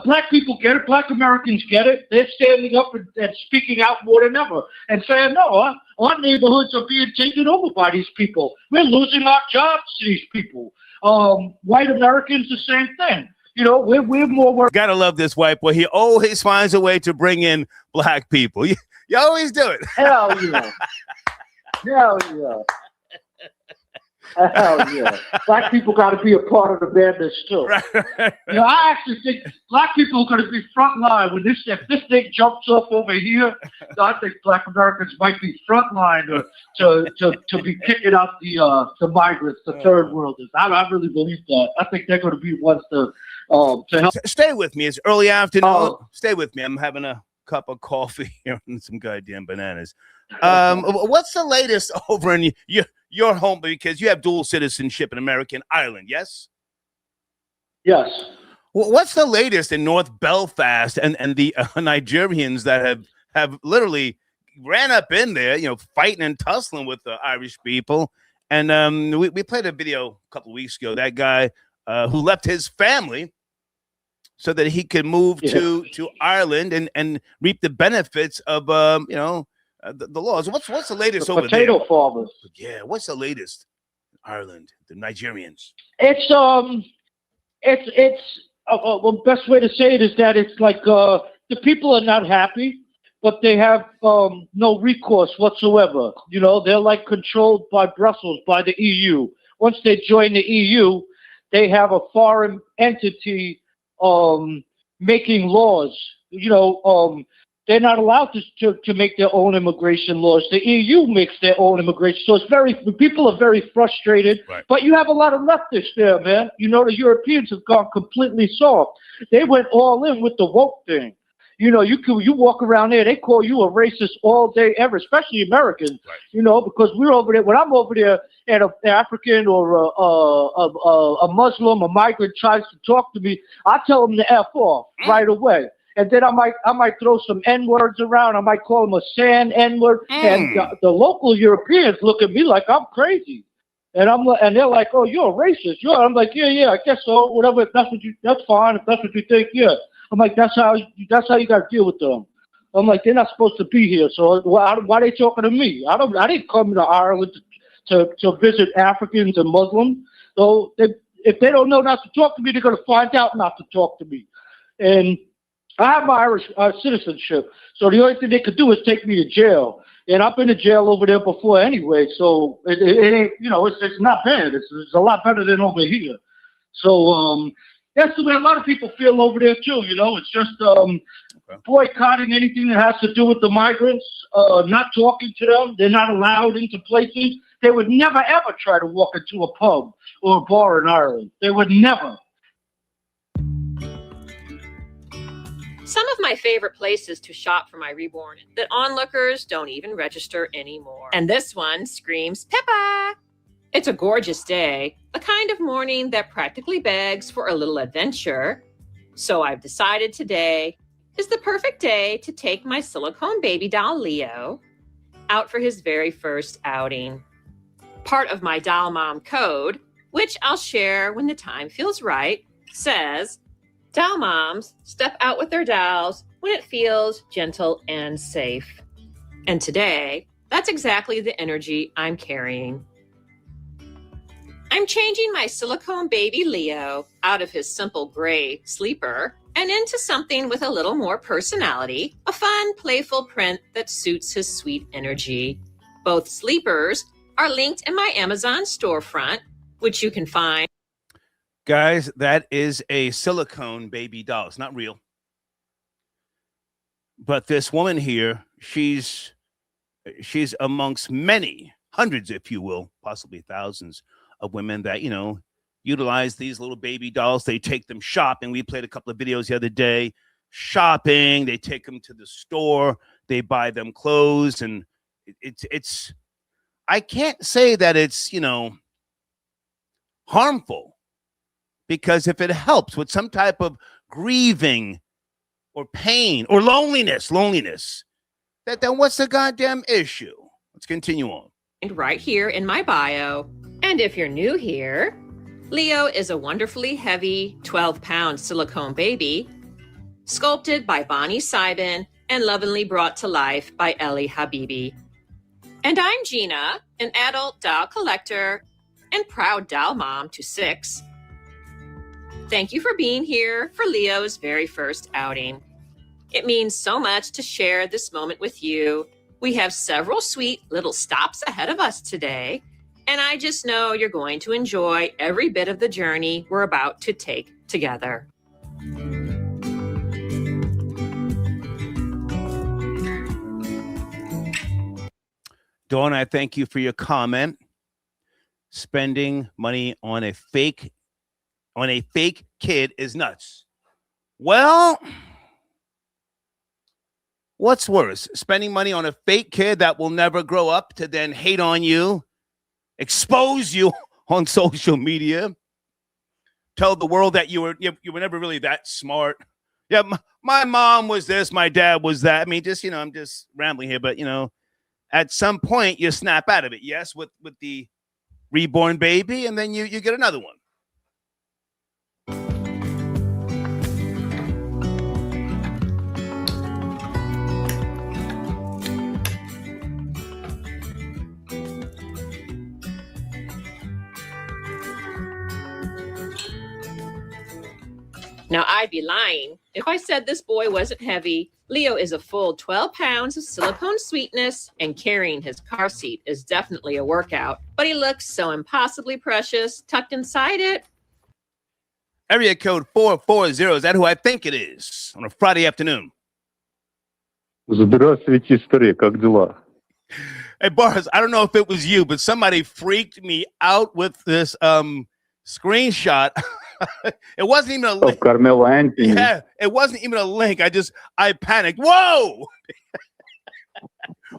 Black people get it. Black Americans get it. They're standing up and speaking out more than ever and saying, no, our neighborhoods are being taken over by these people. We're losing our jobs to these people. White Americans, the same thing. We're more work. Gotta love this white boy. He always finds a way to bring in black people. You always do it. Hell yeah. Hell yeah. Hell yeah. Black people got to be a part of the madness too. Right. I actually think black people are going to be front line when if this thing jumps up over here. I think black Americans might be front line to be kicking out the migrants, the third worlders. I really believe that. I think they're going to be ones to help. Stay with me. It's early afternoon. Stay with me. I'm having a cup of coffee here and some goddamn bananas. What's the latest over in your home, because you have dual citizenship in America and Ireland, yes? Yes. What's the latest in North Belfast and the Nigerians that have literally ran up in there, fighting and tussling with the Irish people? And we played a video a couple of weeks ago. That guy who left his family so that he could move to Ireland and reap the benefits of the laws. What's the latest over there? Potato farmers. Yeah, what's the latest? Ireland, the Nigerians. It's the best way to say it is that it's like the people are not happy, but they have no recourse whatsoever. They're like controlled by Brussels, by the EU. Once they join the EU, they have a foreign entity making laws. They're not allowed to make their own immigration laws. The EU makes their own immigration. So people are very frustrated. Right. But you have a lot of leftists there, man. The Europeans have gone completely soft. They went all in with the woke thing. You know, you walk around there, they call you a racist all day ever, especially Americans. Right. You know, because we're over there. When I'm over there, and an African or a Muslim, a migrant tries to talk to me, I tell them to F off right away. And then I might throw some N-words around. I might call them a sand N-word. And the local Europeans look at me like I'm crazy. And they're like, "Oh, you're a racist." I'm like, "Yeah, I guess so. Whatever. If that's fine. If that's what you think, yeah." I'm like, "That's how you got to deal with them." I'm like, "They're not supposed to be here. So why are they talking to me? I didn't come to Ireland to visit Africans and Muslims. So if they don't know not to talk to me, they're going to find out not to talk to me." And I have my Irish citizenship, so the only thing they could do is take me to jail. And I've been to jail over there before anyway, so it ain't, you know, it's not bad. It's a lot better than over here. So that's the way a lot of people feel over there too. You know, it's just boycotting anything that has to do with the migrants, not talking to them. They're not allowed into places. They would never ever try to walk into a pub or a bar in Ireland. They would never. Some of my favorite places to shop for my reborn that onlookers don't even register anymore. And this one screams Pippa! It's a gorgeous day, the kind of morning that practically begs for a little adventure. So I've decided today is the perfect day to take my silicone baby doll Leo out for his very first outing. Part of my doll mom code, which I'll share when the time feels right, says, doll moms step out with their dolls when it feels gentle and safe. And today, that's exactly the energy I'm carrying. I'm changing my silicone baby Leo out of his simple gray sleeper and into something with a little more personality, a fun, playful print that suits his sweet energy. Both sleepers are linked in my Amazon storefront, which you can find. Guys, that is a silicone baby doll. It's not real. But this woman here, she's amongst many, hundreds, if you will, possibly thousands of women that, you know, utilize these little baby dolls. They take them shopping. We played a couple of videos the other day. Shopping. They take them to the store. They buy them clothes. And it's I can't say that it's, you know, harmful. Because if it helps with some type of grieving or pain or loneliness, then what's the goddamn issue? Let's continue on. Right here in my bio. And if you're new here, Leo is a wonderfully heavy 12-pound silicone baby, sculpted by Bonnie Sibin and lovingly brought to life by Ellie Habibi. And I'm Gina, an adult doll collector and proud doll mom to 6. Thank you for being here for Leo's very first outing. It means so much to share this moment with you. We have several sweet little stops ahead of us today, and I just know you're going to enjoy every bit of the journey we're about to take together. Dawn, I thank you for your comment. Spending money on a fake kid is nuts. Well, what's worse? Spending money on a fake kid that will never grow up to then hate on you, expose you on social media, tell the world that you were never really that smart. Yeah, my mom was this, my dad was that. I mean, just, you know, I'm just rambling here, but, you know, at some point you snap out of it. Yes, with the reborn baby, and then you get another one. Now, I'd be lying if I said this boy wasn't heavy. Leo is a full 12 pounds of silicone sweetness, and carrying his car seat is definitely a workout. But he looks so impossibly precious tucked inside it. Area code 440, is that who I think it is on a Friday afternoon? Здравствуйте, старик, как дела? Hey, Boris, I don't know if it was you, but somebody freaked me out with this screenshot. It wasn't even a link. Carmelo Anthony. Yeah, it wasn't even a link. I panicked. Whoa!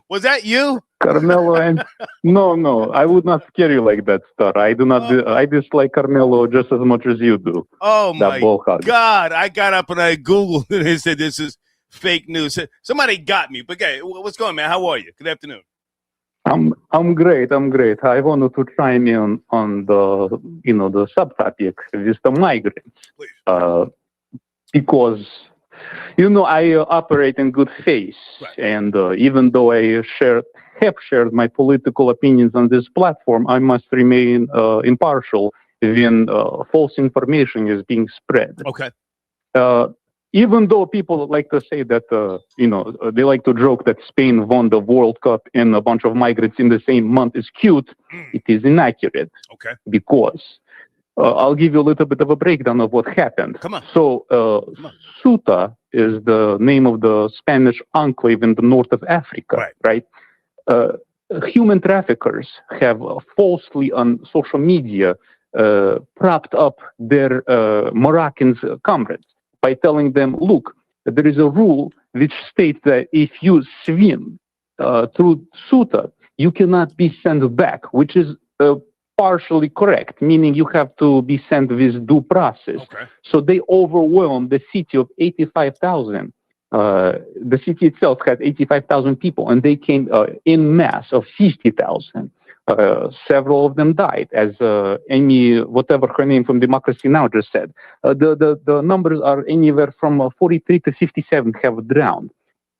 Was that you? Carmelo and no, I would not scare you like that, Star. I do not. I dislike Carmelo just as much as you do. Oh that my God! I got up and I Googled and they said this is fake news. Somebody got me. But okay, what's going on, man? How are you? Good afternoon. I'm great. I wanted to chime in on the the subtopic with the migrants, because I operate in good faith, and even though I have shared my political opinions on this platform, I must remain impartial when false information is being spread. Okay. Even though people like to say that, they like to joke that Spain won the World Cup and a bunch of migrants in the same month is cute, it is inaccurate. Okay. Because I'll give you a little bit of a breakdown of what happened. Come on. So, Ceuta is the name of the Spanish enclave in the north of Africa, right? Human traffickers have falsely on social media propped up their Moroccan comrades by telling them, look, there is a rule which states that if you swim through Ceuta, you cannot be sent back, which is partially correct, meaning you have to be sent with due process. Okay. So they overwhelmed the city of 85,000. The city itself had 85,000 people, and they came in mass of 50,000. Several of them died, as Amy, whatever her name from Democracy Now! Just said. The numbers are anywhere from 43 to 57 have drowned.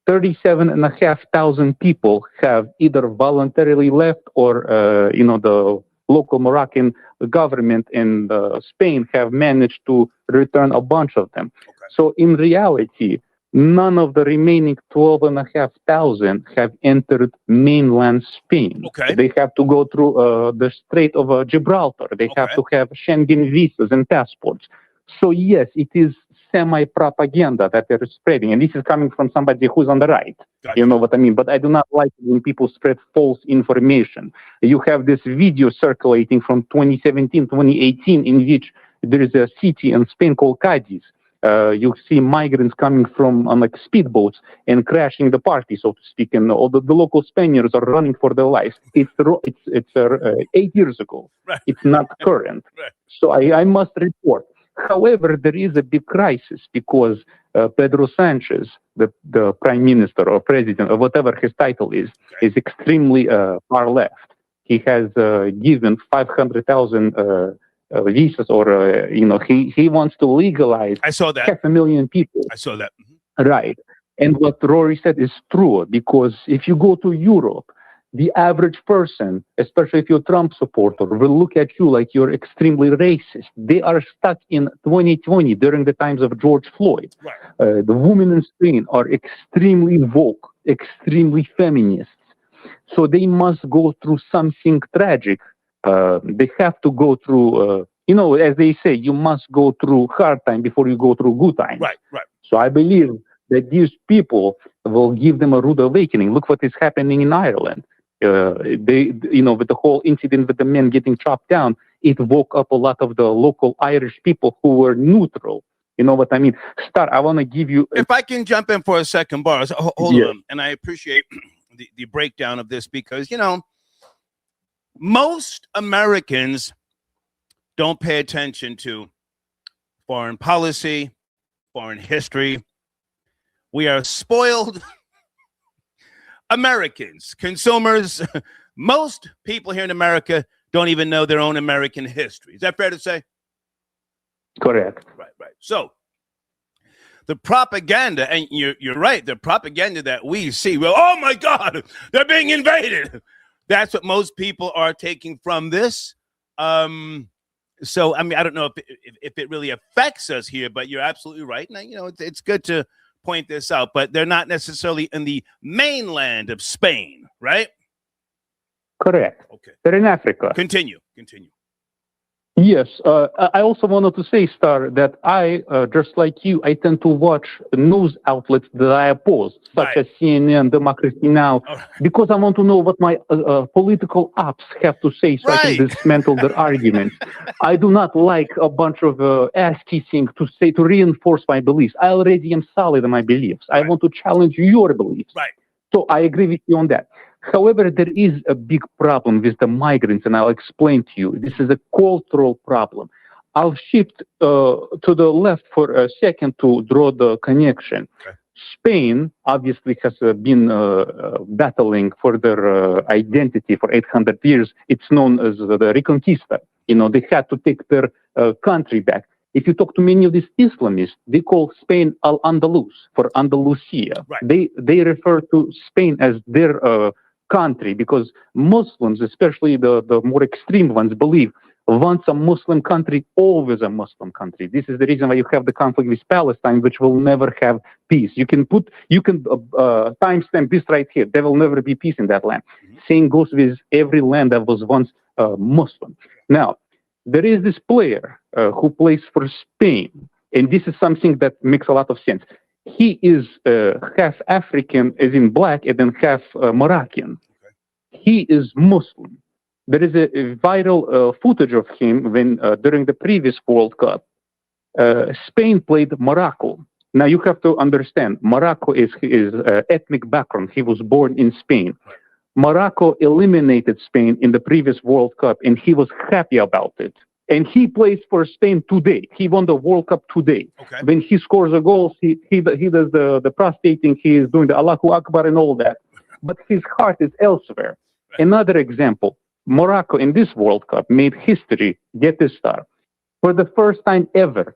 37,500 people have either voluntarily left or, the local Moroccan government in Spain have managed to return a bunch of them. Okay. So in reality, none of the remaining 12,500 have entered mainland Spain. Okay. They have to go through the Strait of Gibraltar. They have to have Schengen visas and passports. So yes, it is semi-propaganda that they're spreading. And this is coming from somebody who's on the right. Gotcha. You know what I mean? But I do not like when people spread false information. You have this video circulating from 2017, 2018, in which there is a city in Spain called Cadiz. You see migrants coming from on speedboats and crashing the party, so to speak, and all the local Spaniards are running for their lives. It's 8 years ago. Right. It's not current. Right. So I must report. However, there is a big crisis because Pedro Sanchez, the prime minister or president or whatever his title is extremely far left. He has given 500,000 visas, or he wants to legalize. I saw that. 500,000 people. I saw that. Right. And what Rory said is true, because if you go to Europe, the average person, especially if you're a Trump supporter, will look at you like you're extremely racist. They are stuck in 2020 during the times of George Floyd. Right. The women in Spain are extremely woke, extremely feminist. So they must go through something tragic. They have to go through, as they say, you must go through hard time before you go through good time. Right, right. So I believe that these people will give them a rude awakening. Look what is happening in Ireland. With the whole incident with the men getting chopped down, it woke up a lot of the local Irish people who were neutral. You know what I mean? Star, I want to give you... If I can jump in for a second, Boris, hold on. And I appreciate the breakdown of this because, most Americans don't pay attention to foreign policy, foreign history. We are spoiled Americans, consumers. Most people here in America don't even know their own American history. Is that fair to say? Correct. Right. So the propaganda, and you're right, the propaganda that we see, well, oh my God, they're being invaded. That's what most people are taking from this. So, I mean, I don't know if it really affects us here, but you're absolutely right. Now, it's good to point this out, but they're not necessarily in the mainland of Spain, right? Correct. Okay. They're in Africa. Continue. Yes, I also wanted to say, Star, that I, just like you, I tend to watch news outlets that I oppose, such as CNN, Democracy Now, because I want to know what my political ops have to say so I can dismantle their arguments. I do not like a bunch of ass-kissing to reinforce my beliefs. I already am solid in my beliefs. I want to challenge your beliefs. So I agree with you on that. However, there is a big problem with the migrants, and I'll explain to you. This is a cultural problem. I'll shift to the left for a second to draw the connection. Spain obviously has been battling for their identity for 800 years. It's known as the Reconquista. They had to take their country back. If you talk to many of these Islamists, they call Spain Al-Andalus for Andalusia. They refer to Spain as their country because Muslims, especially the more extreme ones, believe once a Muslim country, always a Muslim country. This is the reason why you have the conflict with Palestine, which will never have peace. You can timestamp this right here. There will never be peace in that land. Same goes with every land that was once Muslim. Now, there is this player who plays for Spain, and this is something that makes a lot of sense. He is half African, as in black, and then half Moroccan. He is Muslim. There is a viral footage of him when during the previous World Cup, Spain played Morocco. Now you have to understand, Morocco is his ethnic background. He was born in Spain. Morocco eliminated Spain in the previous World Cup, and he was happy about it. And he plays for Spain today. He won the World Cup today. When he scores a goal, he does the prostrating, he is doing the Allahu Akbar and all that. But his heart is elsewhere. Another example, Morocco in this World Cup made history. Get this, Star. For the first time ever,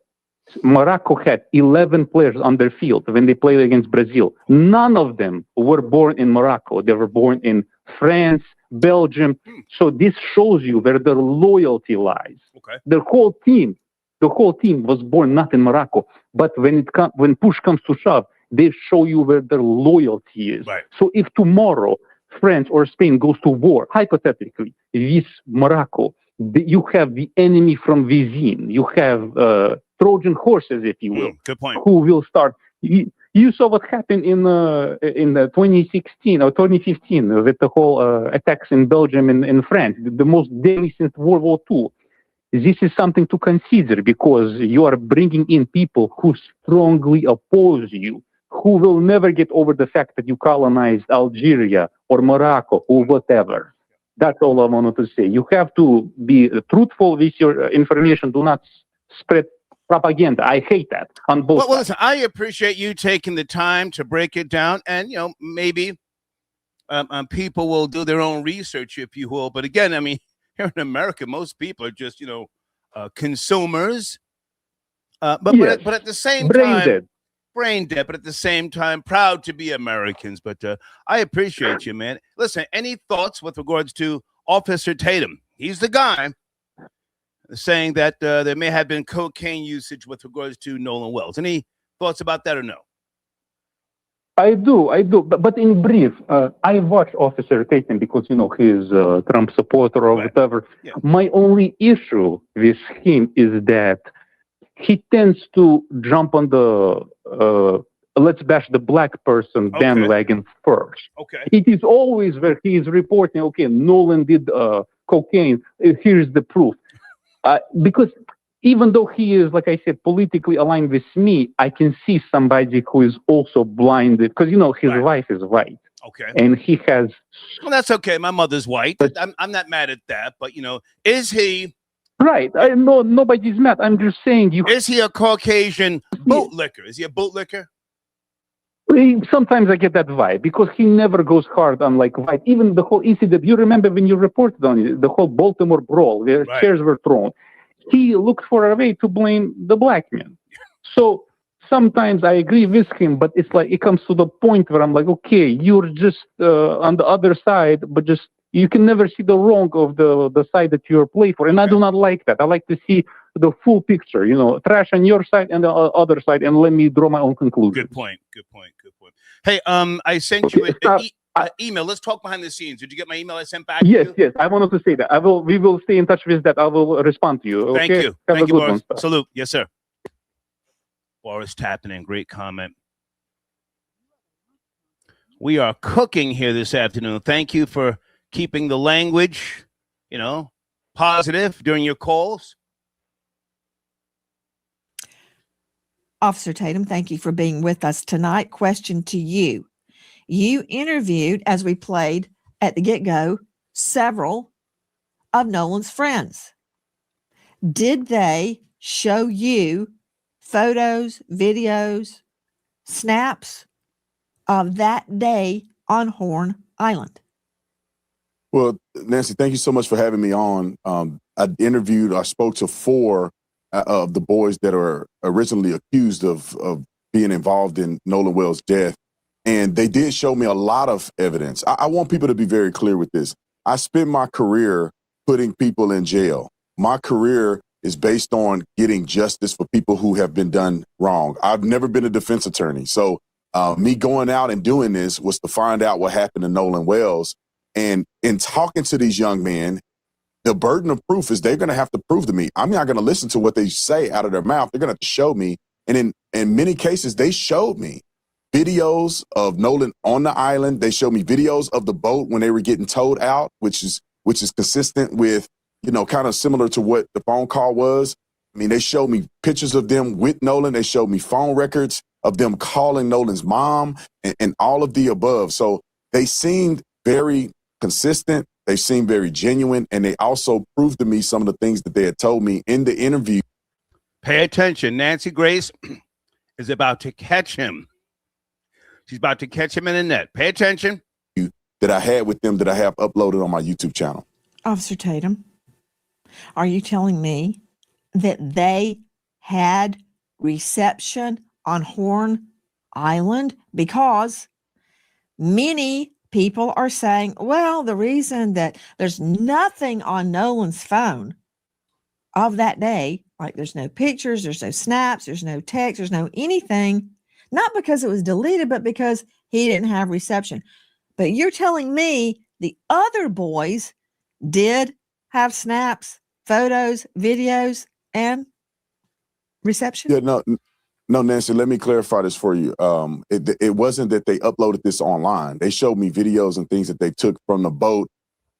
Morocco had 11 players on their field when they played against Brazil. None of them were born in Morocco. They were born in France, Belgium. So this shows you where their loyalty lies. The whole team was born not in Morocco, but when push comes to shove, they show you where their loyalty is. So if tomorrow France or Spain goes to war, hypothetically, with Morocco, you have the enemy from within. You have Trojan horses, if you will, good point. Who will start. You saw what happened in 2016 or 2015 with the whole attacks in Belgium and in France, the most deadly since World War II. This is something to consider because you are bringing in people who strongly oppose you, who will never get over the fact that you colonized Algeria or Morocco or whatever. That's all I wanted to say. You have to be truthful with your information. Do not spread propaganda. I hate that on both sides. Well, listen, I appreciate you taking the time to break it down, and maybe people will do their own research, if you will. But again, I mean, here in America, most people are just consumers. But at the same time, brain dead. But at the same time, proud to be Americans. But I appreciate you, man. Listen, any thoughts with regards to Officer Tatum? He's the guy saying that there may have been cocaine usage with regards to Nolan Wells. Any thoughts about that or no? I do. But in brief, I watch Officer Tatum because, he's a Trump supporter or whatever. Yeah. My only issue with him is that he tends to jump on the let's bash the black person bandwagon first. It is always where he is reporting, Nolan did cocaine. Here's the proof. Because even though he is, like I said, politically aligned with me, I can see somebody who is also blinded because, his wife is white. And he has... Well, that's okay. My mother's white. I'm not mad at that. But, is he... Right. I know nobody's mad. I'm just saying... Is he a Caucasian bootlicker? Is he a bootlicker? Sometimes I get that vibe because he never goes hard on white. Even the whole incident, you remember when you reported on it, the whole Baltimore brawl where chairs were thrown. He looked for a way to blame the black man. So sometimes I agree with him, but it's like it comes to the point where I'm like, okay, you're just on the other side, but just you can never see the wrong of the side that you're playing for. And I do not like that. I like to see the full picture, trash on your side and the other side, and let me draw my own conclusion. Good point. Hey, I sent you email. Let's talk behind the scenes. Did you get my email I sent back? Yes, to you? yes. I wanted to say that. We will stay in touch with that. I will respond to you. Okay? Thank you. Have Thank a you, good Boris. one. Salute. Yes, sir. Boris tapping in. Great comment. We are cooking here this afternoon. Thank you for keeping the language, positive during your calls. Officer Tatum, thank you for being with us tonight. Question to you. You interviewed, as we played at the get-go, several of Nolan's friends. Did they show you photos, videos, snaps of that day on Horn Island? Well, Nancy, thank you so much for having me on. I spoke to 4 of the boys that are originally accused of being involved in Nolan Wells' death. And they did show me a lot of evidence. I want people to be very clear with this. I spent my career putting people in jail. My career is based on getting justice for people who have been done wrong. I've never been a defense attorney. So me going out and doing this was to find out what happened to Nolan Wells. And in talking to these young men, the burden of proof is they're going to have to prove to me. I'm not going to listen to what they say out of their mouth. They're going to have to show me. And in many cases, they showed me videos of Nolan on the island. They showed me videos of the boat when they were getting towed out, which is consistent with, kind of similar to what the phone call was. I mean, they showed me pictures of them with Nolan. They showed me phone records of them calling Nolan's mom and all of the above. So they seemed very consistent. They seemed very genuine. And they also proved to me some of the things that they had told me in the interview. Pay attention. Nancy Grace is about to catch him. She's about to catch him in the net. Pay attention. That I had with them that I have uploaded on my YouTube channel. Officer Tatum, are you telling me that they had reception on Horn Island? Because many people are saying, well, the reason that there's nothing on Nolan's phone of that day, like there's no pictures, there's no snaps, there's no text, there's no anything, not because it was deleted, but because he didn't have reception. But you're telling me the other boys did have snaps, photos, videos, and reception? Yeah, no, Nancy, let me clarify this for you. It wasn't that they uploaded this online. They showed me videos and things that they took from the boat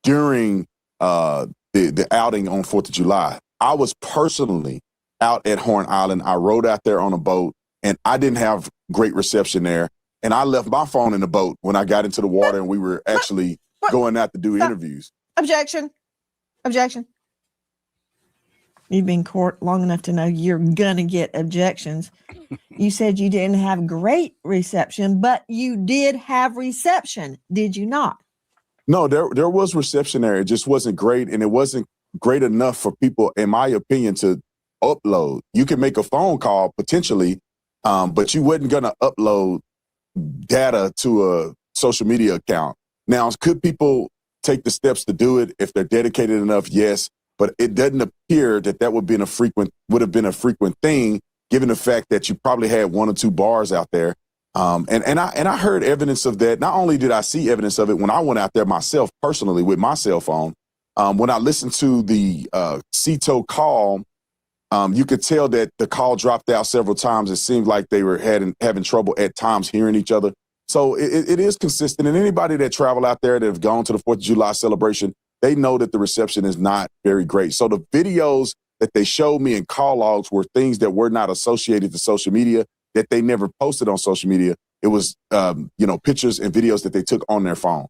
during the outing on 4th of July. I was personally out at Horn Island. I rode out there on a boat, and I didn't have great reception there. And I left my phone in the boat when I got into the water and we were actually going out to do interviews. Objection. You've been in court long enough to know you're going to get objections. You said you didn't have great reception, but you did have reception, did you not? No, there was reception there. It just wasn't great, and it wasn't great enough for people, in my opinion, to upload. You can make a phone call potentially, but you wasn't going to upload data to a social media account. Now, could people take the steps to do it if they're dedicated enough? Yes, but it doesn't appear that would have been a frequent thing, given the fact that you probably had 1 or 2 bars out there. And I heard evidence of that. Not only did I see evidence of it when I went out there myself personally with my cell phone, when I listened to the CETO call, you could tell that the call dropped out several times. It seemed like they were having trouble at times hearing each other. So it is consistent. And anybody that travel out there that have gone to the 4th of July celebration, they know that the reception is not very great. So the videos that they showed me in call logs were things that were not associated to social media, that they never posted on social media. It was, pictures and videos that they took on their phone.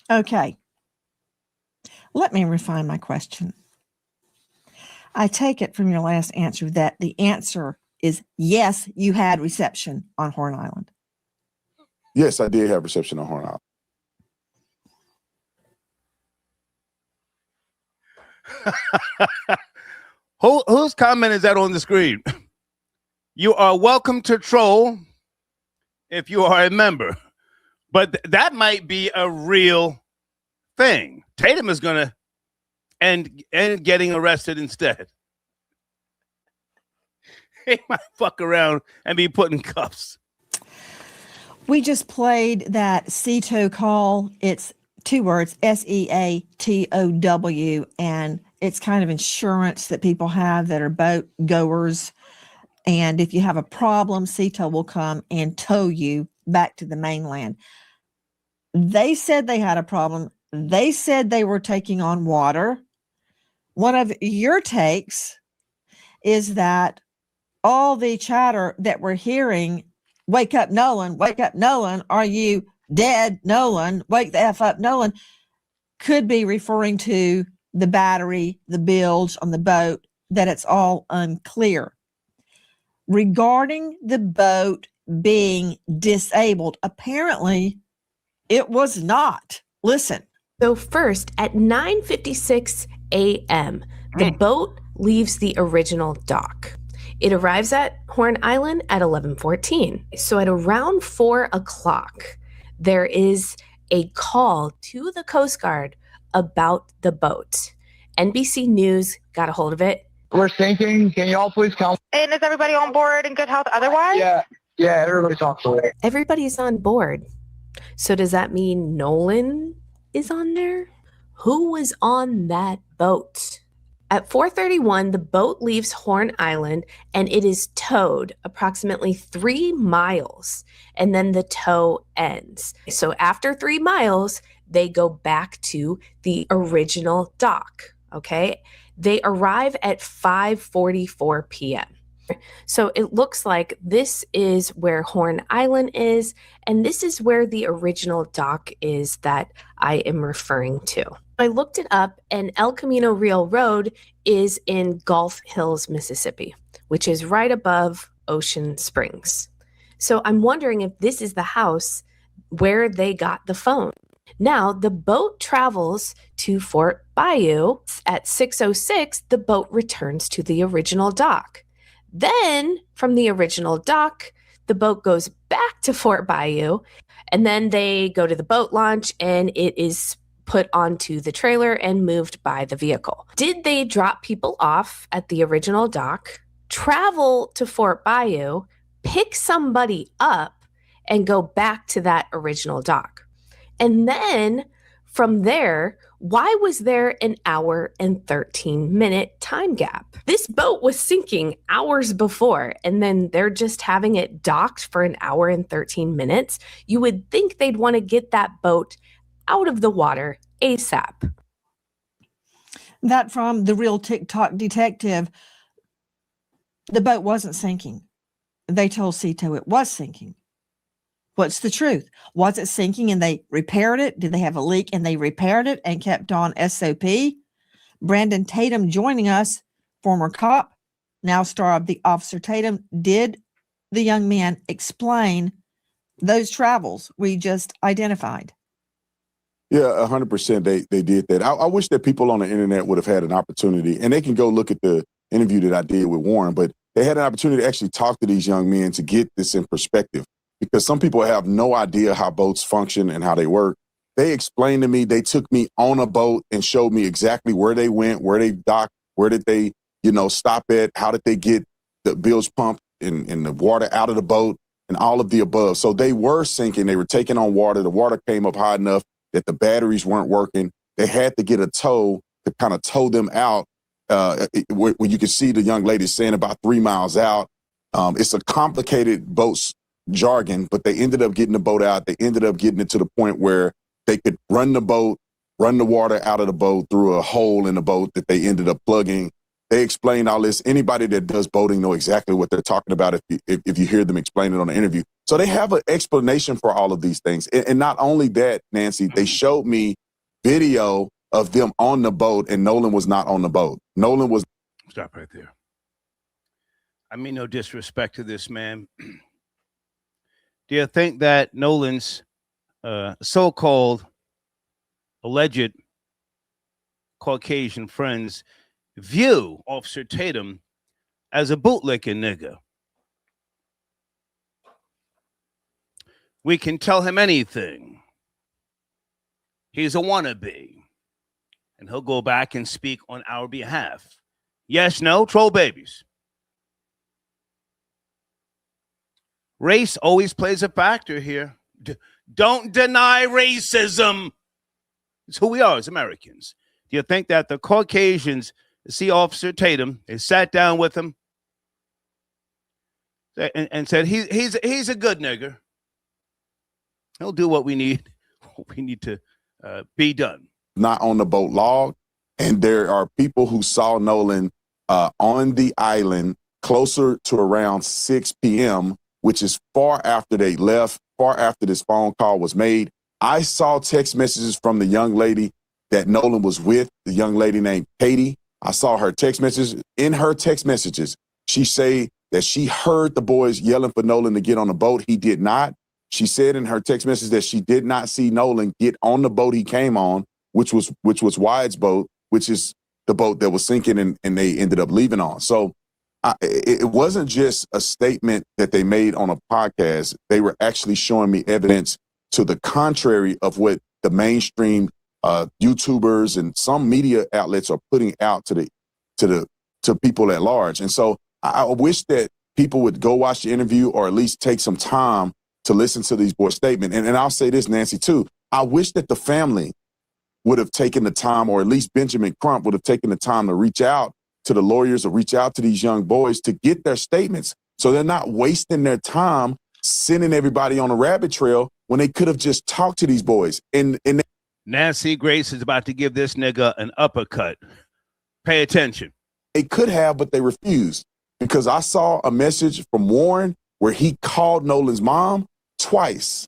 Okay. Let me refine my question. I take it from your last answer that the answer is yes, you had reception on Horn Island. Yes, I did have reception on Horn Island. Whose comment is that on the screen? You are welcome to troll if you are a member, but that might be a real thing. Tatum is going to end getting arrested instead. He might fuck around and be put in cuffs. We just played that SEATOW call. It's 2 words, SEATOW, and it's kind of insurance that people have that are boat goers. And if you have a problem, SEATOW will come and tow you back to the mainland. They said they had a problem. They said they were taking on water. One of your takes is that all the chatter that we're hearing, wake up, Nolan, are you dead, Nolan, wake the F up, Nolan, could be referring to the battery, the bilge on the boat, that it's all unclear. Regarding the boat being disabled, apparently it was not. Listen. So first, at 9:56 a.m., the boat leaves the original dock. It arrives at Horn Island at 11:14. So at around 4 o'clock, there is a call to the Coast Guard about the boat. NBC News got a hold of it. We're sinking. Can y'all please come? And is everybody on board in good health otherwise? Yeah, everybody's on board. Everybody's on board. So does that mean Nolan is on there? Who was on that boat? At 4:31, the boat leaves Horn Island and it is towed approximately 3 miles, and then the tow ends. So after 3 miles, they go back to the original dock, okay? They arrive at 5:44 p.m. So it looks like this is where Horn Island is, and this is where the original dock is that I am referring to. I looked it up, and El Camino Real Road is in Gulf Hills, Mississippi, which is right above Ocean Springs. So I'm wondering if this is the house where they got the phone. Now, the boat travels to Fort Bayou. At 6:06, the boat returns to the original dock. Then, from the original dock, the boat goes back to Fort Bayou, and then they go to the boat launch, and it is put onto the trailer and moved by the vehicle. Did they drop people off at the original dock, travel to Fort Bayou, pick somebody up, and go back to that original dock? And then from there, why was there an hour and 13-minute time gap? This boat was sinking hours before, and then they're just having it docked for an hour and 13 minutes. You would think they'd want to get that boat out of the water ASAP. That from the real TikTok detective, the boat wasn't sinking. They told SEATOW it was sinking. What's the truth? Was it sinking and they repaired it? Did they have a leak and they repaired it and kept on SOP? Brandon Tatum joining us, former cop, now star of The Officer Tatum. Did the young man explain those travels we just identified? Yeah, 100% they did that. I wish that people on the internet would have had an opportunity, and they can go look at the interview that I did with Warren, but they had an opportunity to actually talk to these young men to get this in perspective. Because some people have no idea how boats function and how they work. They explained to me, they took me on a boat and showed me exactly where they went, where they docked, where did they, stop at, how did they get the bilge pump and the water out of the boat and all of the above. So they were sinking, they were taking on water. The water came up high enough that the batteries weren't working. They had to get a tow to kind of tow them out. Where you can see the young lady saying about 3 miles out. It's a complicated boat jargon, but they ended up getting the boat out. They ended up getting it to the point where they could run the water out of the boat through a hole in the boat that they ended up plugging. They explained all this. Anybody that does boating know exactly what they're talking about if you hear them explain it on the interview. So they have an explanation for all of these things. And not only that, Nancy, they showed me video of them on the boat, and Nolan was not on the boat. Nolan was... Stop right there. I mean, no disrespect to this man. Do you think that Nolan's so-called alleged Caucasian friends view Officer Tatum as a bootlicking nigga? We can tell him anything. He's a wannabe. And he'll go back and speak on our behalf. Yes, no, troll babies. Race always plays a factor here. Don't deny racism. It's who we are as Americans. Do you think that the Caucasians see Officer Tatum, they sat down with him and said, he's a good nigger. He'll do what we need to be done. Not on the boat log. And there are people who saw Nolan on the island closer to around 6 p.m., which is far after they left, far after this phone call was made. I saw text messages from the young lady that Nolan was with, the young lady named Katie. I saw her text messages. In her text messages, she said that she heard the boys yelling for Nolan to get on the boat. He did not. She said in her text message that she did not see Nolan get on the boat he came on, which was Wyatt's boat, which is the boat that was sinking and they ended up leaving on. So it wasn't just a statement that they made on a podcast. They were actually showing me evidence to the contrary of what the mainstream YouTubers and some media outlets are putting out to people at large. And so I wish that people would go watch the interview or at least take some time to listen to these boys' statement. And I'll say this, Nancy, too. I wish that the family would have taken the time, or at least Benjamin Crump would have taken the time to reach out to the lawyers or reach out to these young boys to get their statements so they're not wasting their time sending everybody on a rabbit trail when they could have just talked to these boys. And Nancy Grace is about to give this nigga an uppercut. Pay attention. They could have, but they refused, because I saw a message from Warren where he called Nolan's mom twice.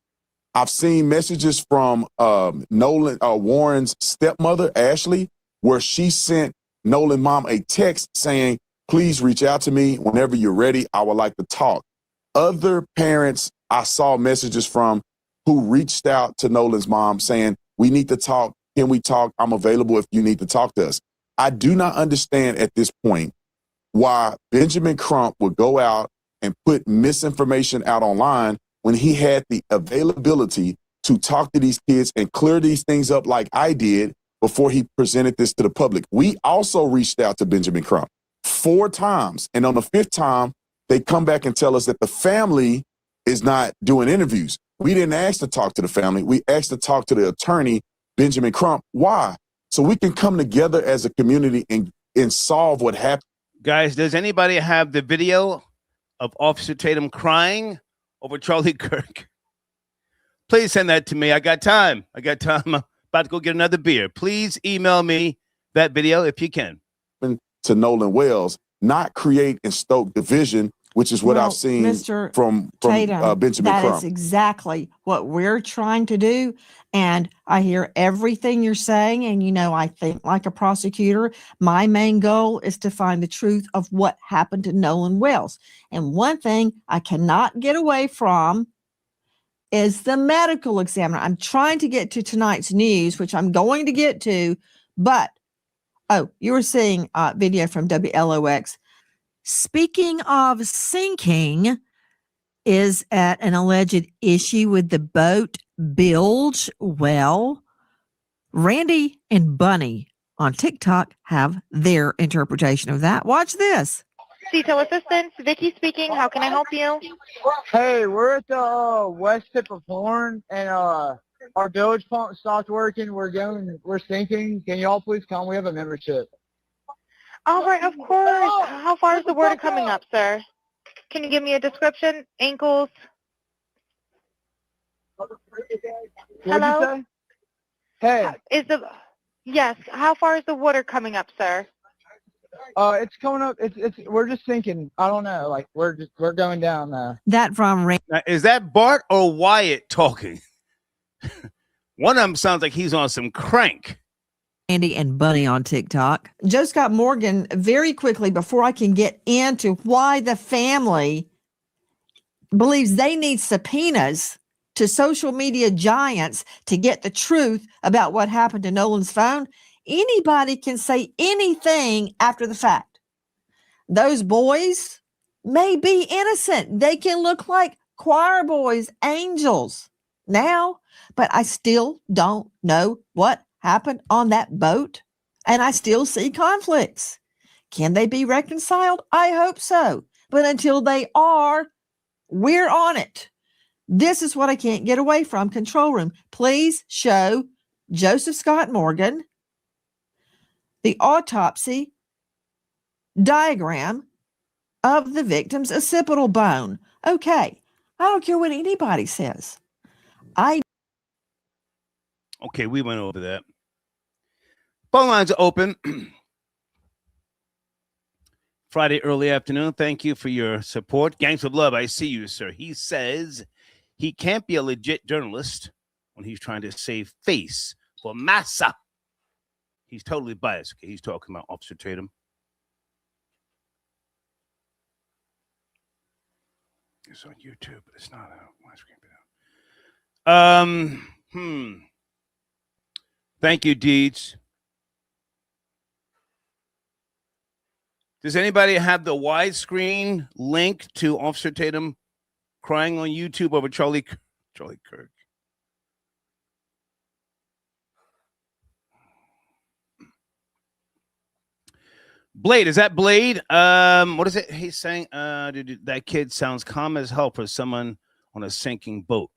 I've seen messages from Warren's stepmother, Ashley, where she sent Nolan's mom a text saying, please reach out to me whenever you're ready. I would like to talk. Other parents I saw messages from who reached out to Nolan's mom saying, we need to talk. Can we talk? I'm available if you need to talk to us. I do not understand at this point why Benjamin Crump would go out and put misinformation out online when he had the availability to talk to these kids and clear these things up like I did before he presented this to the public. We also reached out to Benjamin Crump 4 times. And on the 5th time, they come back and tell us that the family is not doing interviews. We didn't ask to talk to the family. We asked to talk to the attorney, Benjamin Crump. Why? So we can come together as a community and solve what happened. Guys, does anybody have the video of Officer Tatum crying over Charlie Kirk? Please send that to me. I got time. I'm about to go get another beer. Please email me that video if you can. To Nolan Wells, not create and stoke division, which is what I've seen Mr. from Tatum, Benjamin that Crump. is exactly what we're trying to do. And I hear everything you're saying. And, I think like a prosecutor, my main goal is to find the truth of what happened to Nolan Wells. And one thing I cannot get away from is the medical examiner. I'm trying to get to tonight's news, which I'm going to get to, but you were seeing a video from WLOX. Speaking of sinking, is at an alleged issue with the boat bilge. Well, Randy and Bunny on TikTok have their interpretation of that. Watch this. Detail assistance, Vicky speaking. How can I help you? Hey, we're at the west tip of Horn, and our bilge pump stopped working. We're sinking. Can y'all please come? We have a membership. All right, of course. How far is the water coming up, sir? Can you give me a description? Ankles? Hello? Hey. Yes. How far is the water coming up, sir? It's coming up. We're just sinking. I don't know. Like we're going down now. That from Randy. Now, is that Bart or Wyatt talking? One of them sounds like he's on some crank. Andy and Bunny on TikTok. Joe Scott Morgan, very quickly, before I can get into why the family believes they need subpoenas to social media giants to get the truth about what happened to Nolan's phone. Anybody can say anything after the fact. Those boys may be innocent. They can look like choir boys, angels now, but I still don't know what happened on that boat, and I still see conflicts. Can they be reconciled? I hope so. But until they are, we're on it. This is what I can't get away from. Control room, please show Joseph Scott Morgan the autopsy diagram of the victim's occipital bone. Okay, I don't care what anybody says. Okay, we went over that. Phone lines are open. Friday early afternoon. Thank you for your support. Gangs of love, I see you, sir. He says he can't be a legit journalist when he's trying to save face for massa. He's totally biased. Okay, he's talking about Officer Tatum. It's on YouTube, but it's not a widescreen video. Thank you, Deeds. Does anybody have the widescreen link to Officer Tatum crying on YouTube over Charlie Kirk? Blade, is that Blade? What is it he's saying? That kid sounds calm as hell for someone on a sinking boat.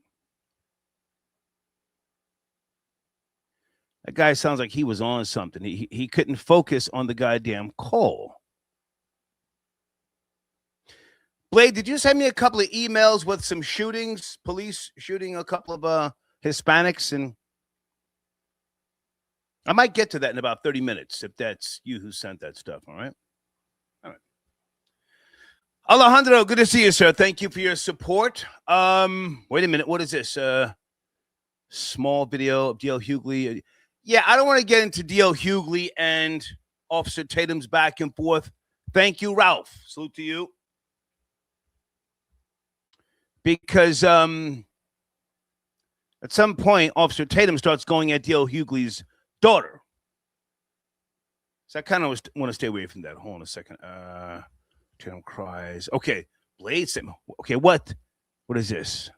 That guy sounds like he was on something. He couldn't focus on the goddamn call. Blade, did you send me a couple of emails with some shootings, police shooting a couple of Hispanics? And I might get to that in about 30 minutes if that's you who sent that stuff, all right? All right. Alejandro, good to see you, sir. Thank you for your support. Wait a minute. What is this? Small video of D.L. Hughley. Yeah, I don't want to get into D.L. Hughley and Officer Tatum's back and forth. Thank you, Ralph. Salute to you. Because at some point, Officer Tatum starts going at D.L. Hughley's daughter. So I kind of want to stay away from that. Hold on a second. Tatum cries. Okay, Blade. Okay, what? What is this?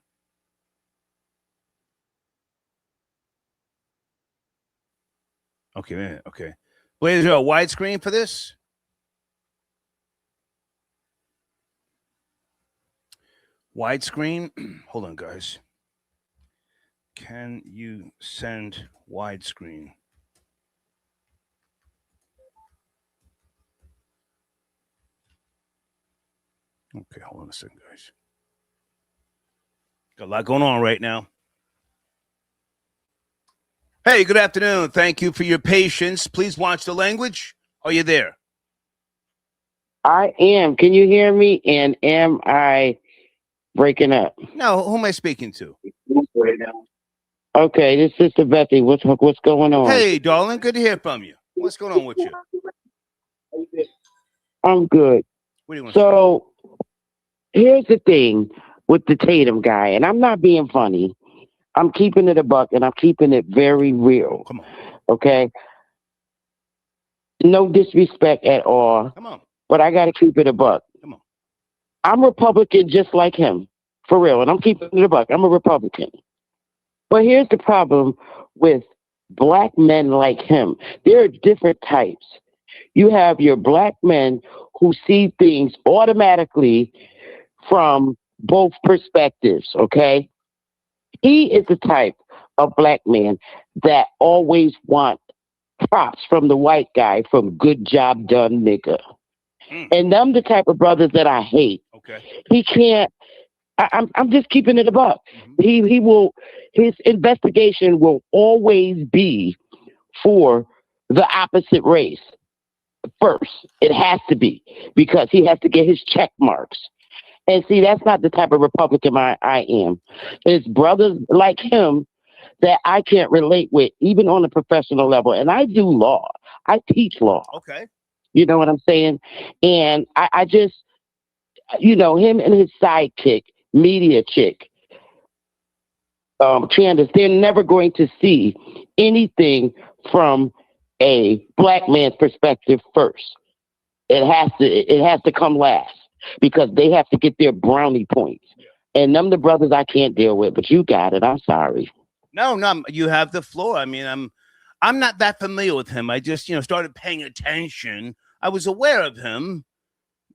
Okay, man. Okay. Blade, is there a widescreen for this? Widescreen? Hold on, guys. Can you send widescreen? Okay, hold on a second, guys. Got a lot going on right now. Hey, good afternoon. Thank you for your patience. Please watch the language. Are you there? I am. Can you hear me? And am I breaking up? No, who am I speaking to? Okay, this is Sister Bethy. What's going on? Hey, darling, good to hear from you. What's going on with you? I'm good. What do you want So here's the thing with the Tatum guy, and I'm not being funny. I'm keeping it a buck, and I'm keeping it very real. Come on. Okay? No disrespect at all. Come on. But I got to keep it a buck. Come on. I'm Republican just like him. For real. And I'm keeping it a buck. I'm a Republican. But here's the problem with black men like him. There are different types. You have your black men who see things automatically from both perspectives, okay? He is the type of black man that always want props from the white guy from good job done nigga. And I'm the type of brothers that I hate. Okay. He can't. I'm just keeping it a buck. He will. His investigation will always be for the opposite race first. It has to be because he has to get his check marks. And see, that's not the type of Republican I am. It's brothers like him that I can't relate with, even on a professional level. And I do law. I teach law. Okay. You know what I'm saying? And I just, him and his sidekick, media chick, Candace, they're never going to see anything from a black man's perspective first. It has to come last because they have to get their brownie points. And them the brothers I can't deal with, but you got it. I'm sorry. No, you have the floor. I mean, I'm not that familiar with him. I just, started paying attention. I was aware of him,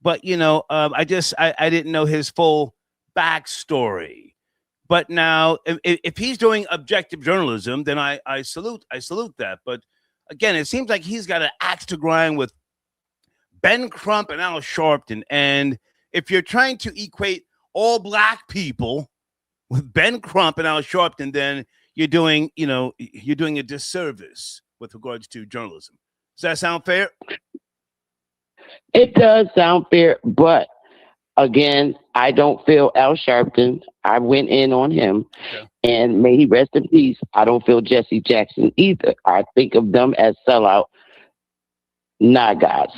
but I didn't know his full backstory. But now, if he's doing objective journalism, then I salute that. But again, it seems like he's got an axe to grind with Ben Crump and Al Sharpton. And if you're trying to equate all black people with Ben Crump and Al Sharpton, then you're doing a disservice with regards to journalism. Does that sound fair? It does sound fair, but again, I don't feel Al Sharpton. I went in on him, and may he rest in peace. I don't feel Jesse Jackson either. I think of them as sellout nagas.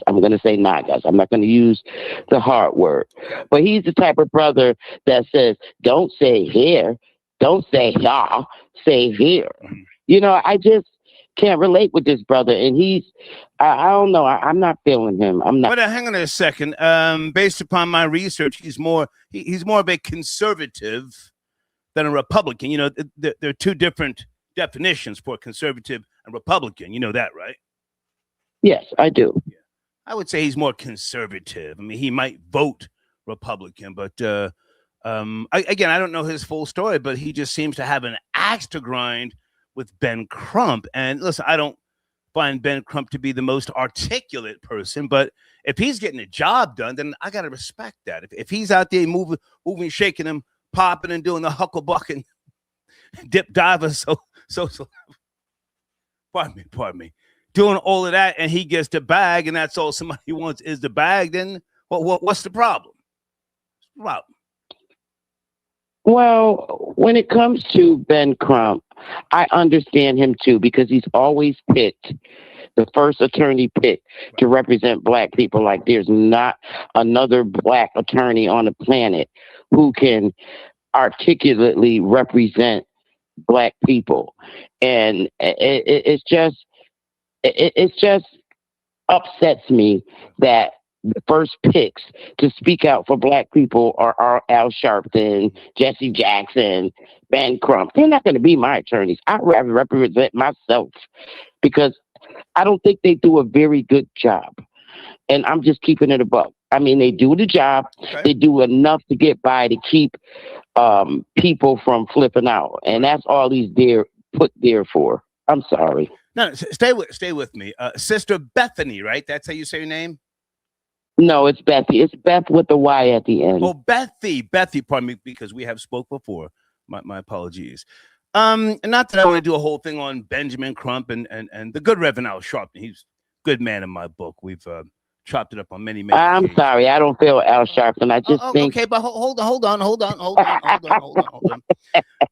I'm going to say nagas. I'm not going to use the hard word. But he's the type of brother that says, don't say here, don't say y'all, say here. You know, I just can't relate with this brother, and I don't know. I'm not feeling him. I'm not. But hang on a second. Based upon my research, he's more of a conservative than a Republican. You know, there are two different definitions for conservative and Republican. You know that, right? Yes, I do. Yeah. I would say he's more conservative. I mean, he might vote Republican, but again, I don't know his full story, but he just seems to have an axe to grind with Ben Crump. And listen, I don't find Ben Crump to be the most articulate person, but if he's getting a job done, then I got to respect that. If he's out there moving, shaking him, popping and doing the hucklebuck and dip diver, so pardon me, doing all of that, and he gets the bag, and that's all somebody wants is the bag, then what's the problem? What's the problem? Well, when it comes to Ben Crump, I understand him too, because he's always picked the first attorney picked to represent black people. Like there's not another black attorney on the planet who can articulately represent black people. And it just upsets me that the first picks to speak out for black people are Al Sharpton, Jesse Jackson, Ben Crump. They're not going to be my attorneys. I'd rather represent myself because I don't think they do a very good job. And I'm just keeping it above. I mean, they do the job. Okay. They do enough to get by to keep people from flipping out. And that's all he's put there for. I'm sorry. No, stay with me. Sister Bethany, right? That's how you say your name? No, it's Bethy. It's Beth with the Y at the end. Oh, Bethy, pardon me, because we have spoke before. My apologies. Not that I want to do a whole thing on Benjamin Crump and the good Reverend Al Sharpton. He's a good man in my book. We've chopped it up on many I'm occasions. Sorry, I don't feel Al Sharpton. I just think. Okay, but hold on.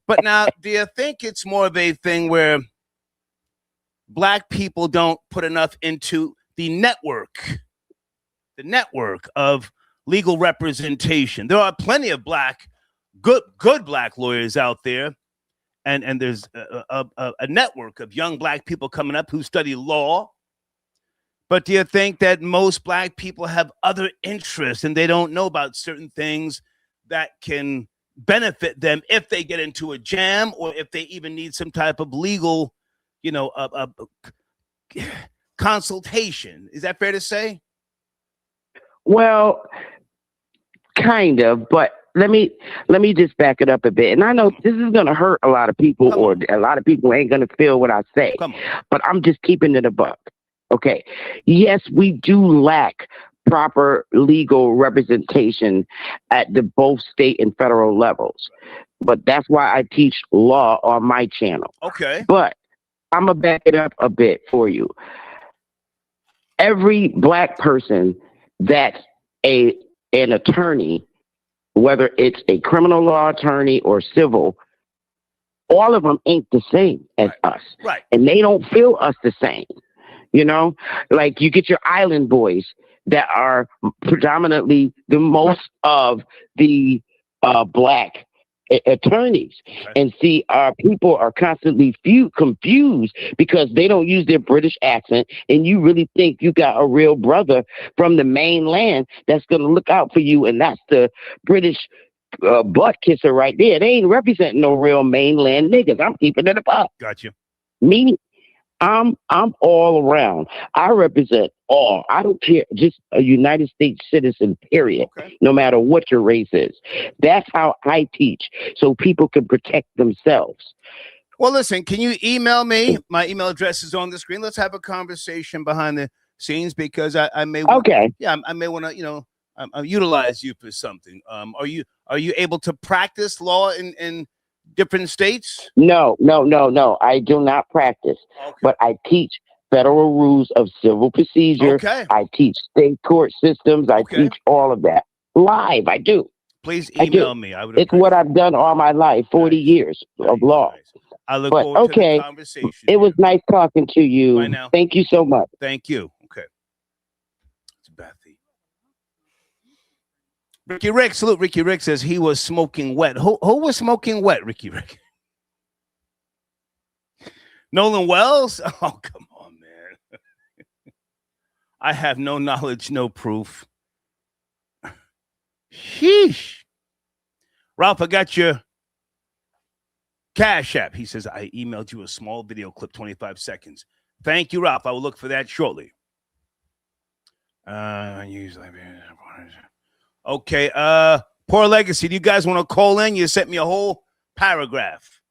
But now, do you think it's more of a thing where black people don't put enough into the network of legal representation? There are plenty of good black lawyers out there, and there's a network of young black people coming up who study law. But do you think that most black people have other interests and they don't know about certain things that can benefit them if they get into a jam or if they even need some type of legal, consultation? Is that fair to say? Well, kind of, but let me just back it up a bit. And I know this is going to hurt a lot of people, or a lot of people ain't going to feel what I say, but I'm just keeping it a buck. Okay. Yes, we do lack proper legal representation at both state and federal levels, but that's why I teach law on my channel. Okay. But I'm going to back it up a bit for you. Every black person that's an attorney, whether it's a criminal law attorney or civil, all of them ain't the same as us. Right. And they don't feel us the same. You know, like you get your island boys that are predominantly the most of the black attorneys. Okay. And see, our people are constantly confused because they don't use their British accent, and you really think you got a real brother from the mainland that's going to look out for you, and that's the British butt kisser right there. They ain't representing no real mainland niggas. I'm keeping it above. Got you. Me, I'm all around. I represent all. I don't care. Just a United States citizen, period. Okay. No matter what your race is. That's how I teach, so people can protect themselves. Well, listen, can you email me? My email address is on the screen. Let's have a conversation behind the scenes, because I may want, Okay. yeah, I may want to, utilize you for something. Are you able to practice law in different states? No. I do not practice, but I teach federal rules of civil procedure. Okay. I teach state court systems. I teach all of that live. I do. Please I do. email me. I would. It's what I've done all my life, 40 years of law. I look But forward to the okay, conversation. it was nice talking to you. Bye now. Thank you so much. Thank you. Okay. It's Bethy. Ricky Rick, salute. Ricky Rick says he was smoking wet. Who was smoking wet, Ricky Rick? Nolan Wells? Oh, come on, man. I have no knowledge, no proof. Sheesh. Ralph, I got your Cash App. He says, I emailed you a small video clip, 25 seconds. Thank you, Ralph. I will look for that shortly. Okay. Poor Legacy. Do you guys want to call in? You sent me a whole paragraph.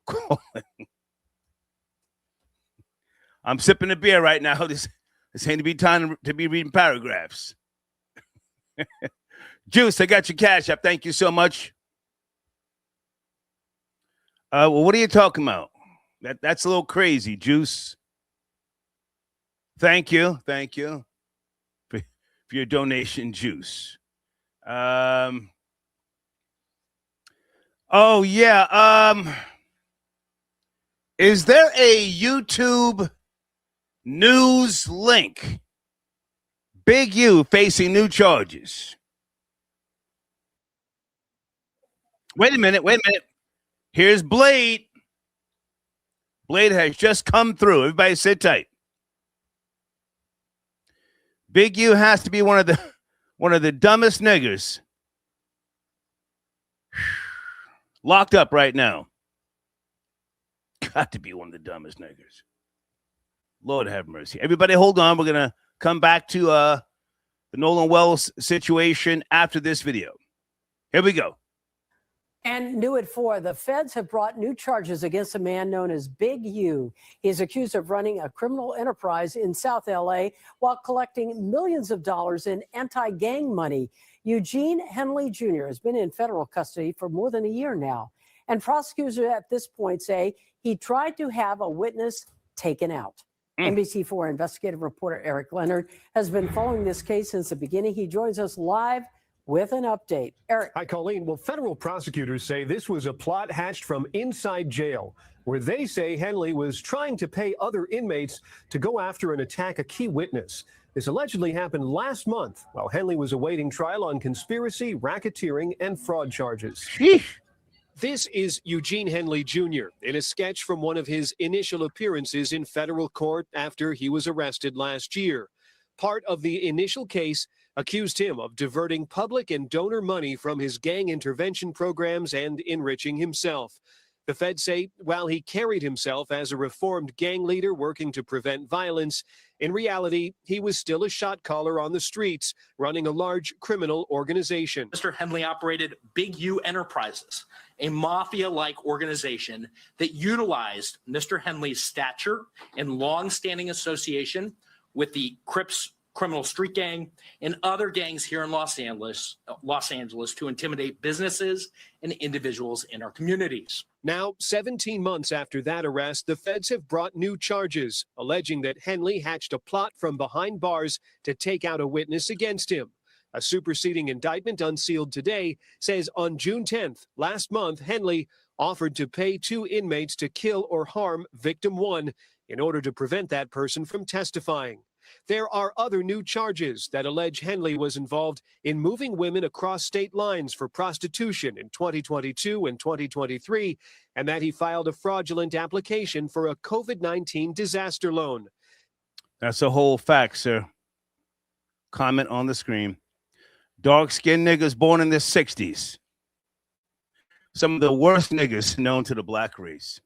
Call in. I'm sipping a beer right now. This ain't to be time to be reading paragraphs. Juice, I got your Cash App. Thank you so much. Well, what are you talking about? That's a little crazy, Juice. Thank you for your donation, Juice. Oh yeah. Is there a YouTube news link? Big U facing new charges. Wait a minute. Here's Blade. Blade has just come through. Everybody sit tight. Big U has to be one of the dumbest niggers locked up right now. Got to be one of the dumbest niggers. Lord have mercy. Everybody hold on. We're going to come back to the Nolan Wells situation after this video. Here we go. And new at 4, the feds have brought new charges against a man known as Big U. He is accused of running a criminal enterprise in South LA while collecting millions of dollars in anti-gang money. Eugene Henley Jr. has been in federal custody for more than a year now. And prosecutors at this point say he tried to have a witness taken out. NBC4 investigative reporter Eric Leonard has been following this case since the beginning. He joins us live with an update. Eric. Hi, Colleen. Well, federal prosecutors say this was a plot hatched from inside jail, where they say Henley was trying to pay other inmates to go after and attack a key witness. This allegedly happened last month while Henley was awaiting trial on conspiracy, racketeering, and fraud charges. This is Eugene Henley Jr. in a sketch from one of his initial appearances in federal court after he was arrested last year. Part of the initial case accused him of diverting public and donor money from his gang intervention programs and enriching himself. The feds say while he carried himself as a reformed gang leader working to prevent violence, in reality, he was still a shot caller on the streets, running a large criminal organization. Mr. Henley operated Big U Enterprises, a mafia-like organization that utilized Mr. Henley's stature and long-standing association with the Crips criminal street gang and other gangs here in Los Angeles to intimidate businesses and individuals in our communities. Now, 17 months after that arrest, the feds have brought new charges, alleging that Henley hatched a plot from behind bars to take out a witness against him. A superseding indictment unsealed today says on June 10th, last month, Henley offered to pay 2 inmates to kill or harm victim 1 in order to prevent that person from testifying. There are other new charges that allege Henley was involved in moving women across state lines for prostitution in 2022 and 2023, and that he filed a fraudulent application for a COVID-19 disaster loan. That's a whole fact, sir. Comment on the screen. Dark-skinned niggas born in the 60s. Some of the worst niggas known to the black race.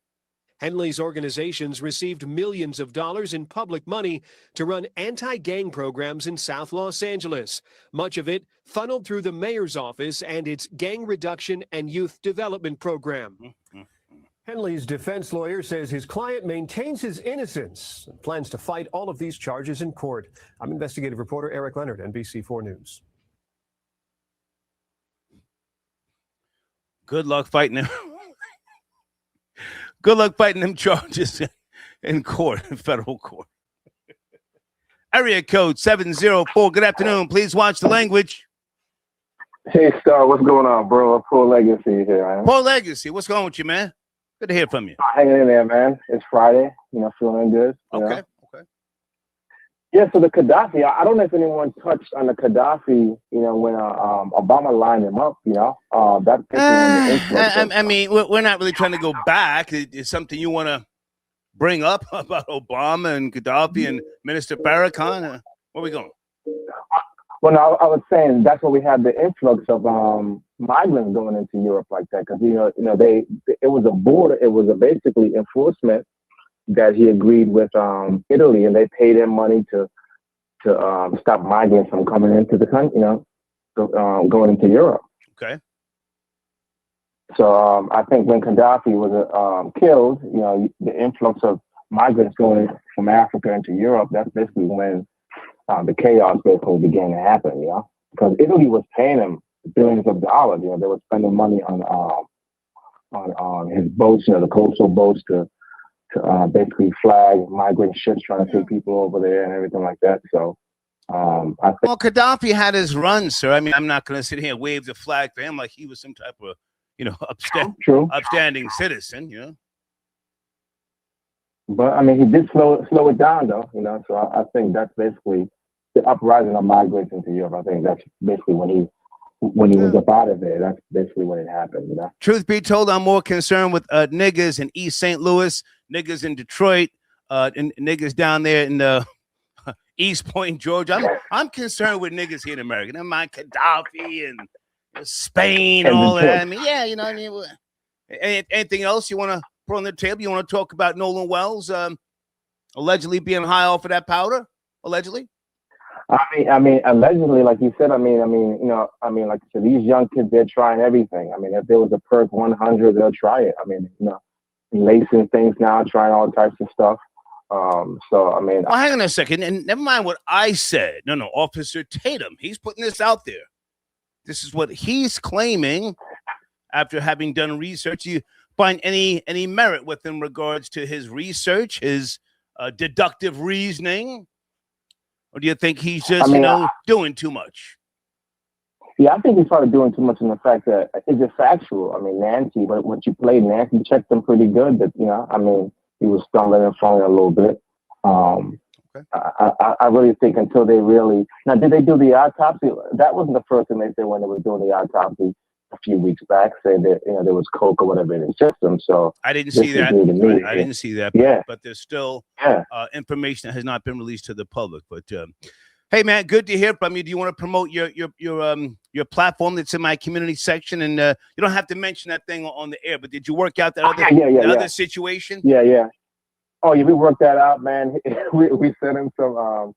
Henley's organizations received millions of dollars in public money to run anti-gang programs in South Los Angeles, much of it funneled through the mayor's office and its gang reduction and youth development program. Henley's defense lawyer says his client maintains his innocence and plans to fight all of these charges in court. I'm investigative reporter Eric Leonard, NBC4 News. Good luck fighting him. Good luck fighting them charges in court, in federal court. Area code 704. Good afternoon. Please watch the language. Hey, Star. What's going on, bro? Poor Legacy here, man. Poor Legacy. What's going on with you, man? Good to hear from you. Hanging in there, man. It's Friday. Feeling good. Okay. Yeah, so the Gaddafi, I don't know if anyone touched on the Gaddafi, when Obama lined him up, that I mean, we're not really trying to go back. It's something you want to bring up about Obama and Gaddafi and Minister Farrakhan. Where are we going? Well, no, I was saying that's where we had the influx of migrants going into Europe like that, because it was a border, it was a basically enforcement that he agreed with Italy, and they paid him money to stop migrants from coming into the country, going into Europe. Okay. So I think when Gaddafi was killed, the influx of migrants going from Africa into Europe, that's basically when the chaos basically began to happen, because Italy was paying him billions of dollars. They were spending money on his boats, the coastal boats to basically flag migrant ships trying to take people over there and everything like that. So I think Gaddafi had his run, sir. I mean, I'm not going to sit here and wave the flag for him like he was some type of, upstanding citizen, But I mean, he did slow it down, though. So I think that's basically the uprising of migrants into Europe. I think that's basically when he was up out of there. That's basically when it happened. Truth be told, I'm more concerned with niggas in East St. Louis, niggas in Detroit, and niggas down there in East Point, Georgia. I'm concerned with niggas here in America. Never mind Gaddafi and Spain and all that. I mean, anything else you want to put on the table? You want to talk about Nolan Wells allegedly being high off of that powder? Allegedly? I mean, allegedly, like you said, like you said, these young kids, they're trying everything. I mean, if there was a perk 100, they'll try it. I mean, lacing things now, trying all types of stuff. So, I mean. Well, hang on a second, and never mind what I said. No, Officer Tatum, he's putting this out there. This is what he's claiming after having done research. You find any merit with in regards to his research, his deductive reasoning? Or do you think he's just, doing too much? Yeah, I think he's probably doing too much in the fact that it's just factual. I mean, Nancy, but when you played Nancy, checked them pretty good. That he was stumbling and falling a little bit. I really think until they really now, did they do the autopsy? That wasn't the first thing they said when they were doing the autopsy a few weeks back, saying that there was coke or whatever in his system. So I didn't see that. I didn't see that. But there's still information that has not been released to the public. But hey, man, good to hear from you. Do you want to promote your platform that's in my community section? And you don't have to mention that thing on the air. But did you work out that other situation? Yeah. Oh yeah, we worked that out, man. we sent him some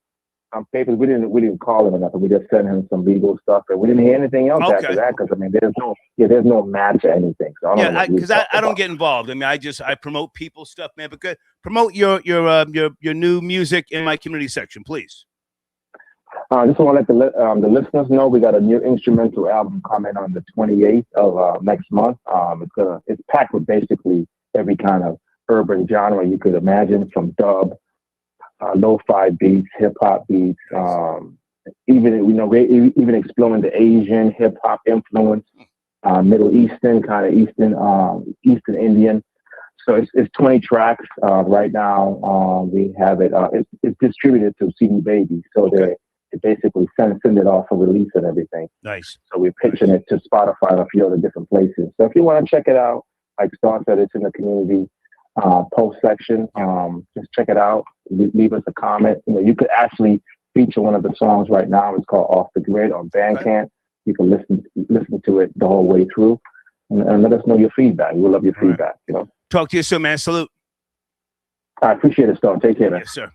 papers. We didn't call him or nothing. We just sent him some legal stuff, and we didn't hear anything else after that. Because I mean, there's no match or anything. So because I don't get involved. I mean, I promote people's stuff, man. But good, promote your new music in my community section, please. I just want to let the listeners know we got a new instrumental album coming on the 28th of next month. It's packed with basically every kind of urban genre you could imagine, from dub, lo-fi beats, hip hop beats, even exploring the Asian hip hop influence, Middle Eastern kind of Eastern Indian. So it's 20 tracks right now. We have it. It's distributed to CD Baby, so they basically send it off for release and everything. Nice. So we're pitching it to Spotify and a few other different places. So if you want to check it out, like Star said, it's in the community post section. Just check it out. Leave us a comment. You could actually feature one of the songs right now. It's called Off the Grid on Bandcamp. You can listen to it the whole way through, and let us know your feedback. We love your feedback. Talk to you soon, man. Salute. I appreciate it, Storm. Take care, man. Yes, sir.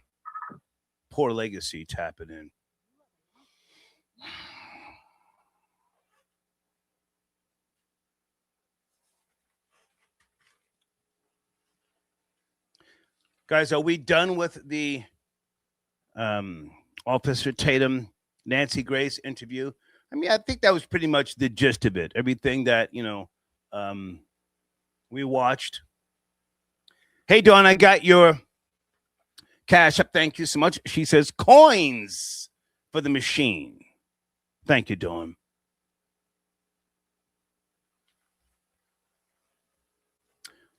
Poor Legacy tapping in. Guys, are we done with the Officer Tatum, Nancy Grace interview? I mean, I think that was pretty much the gist of it. Everything that, we watched. Hey, Dawn, I got your cash up. Thank you so much. She says coins for the machine. Thank you, Dawn.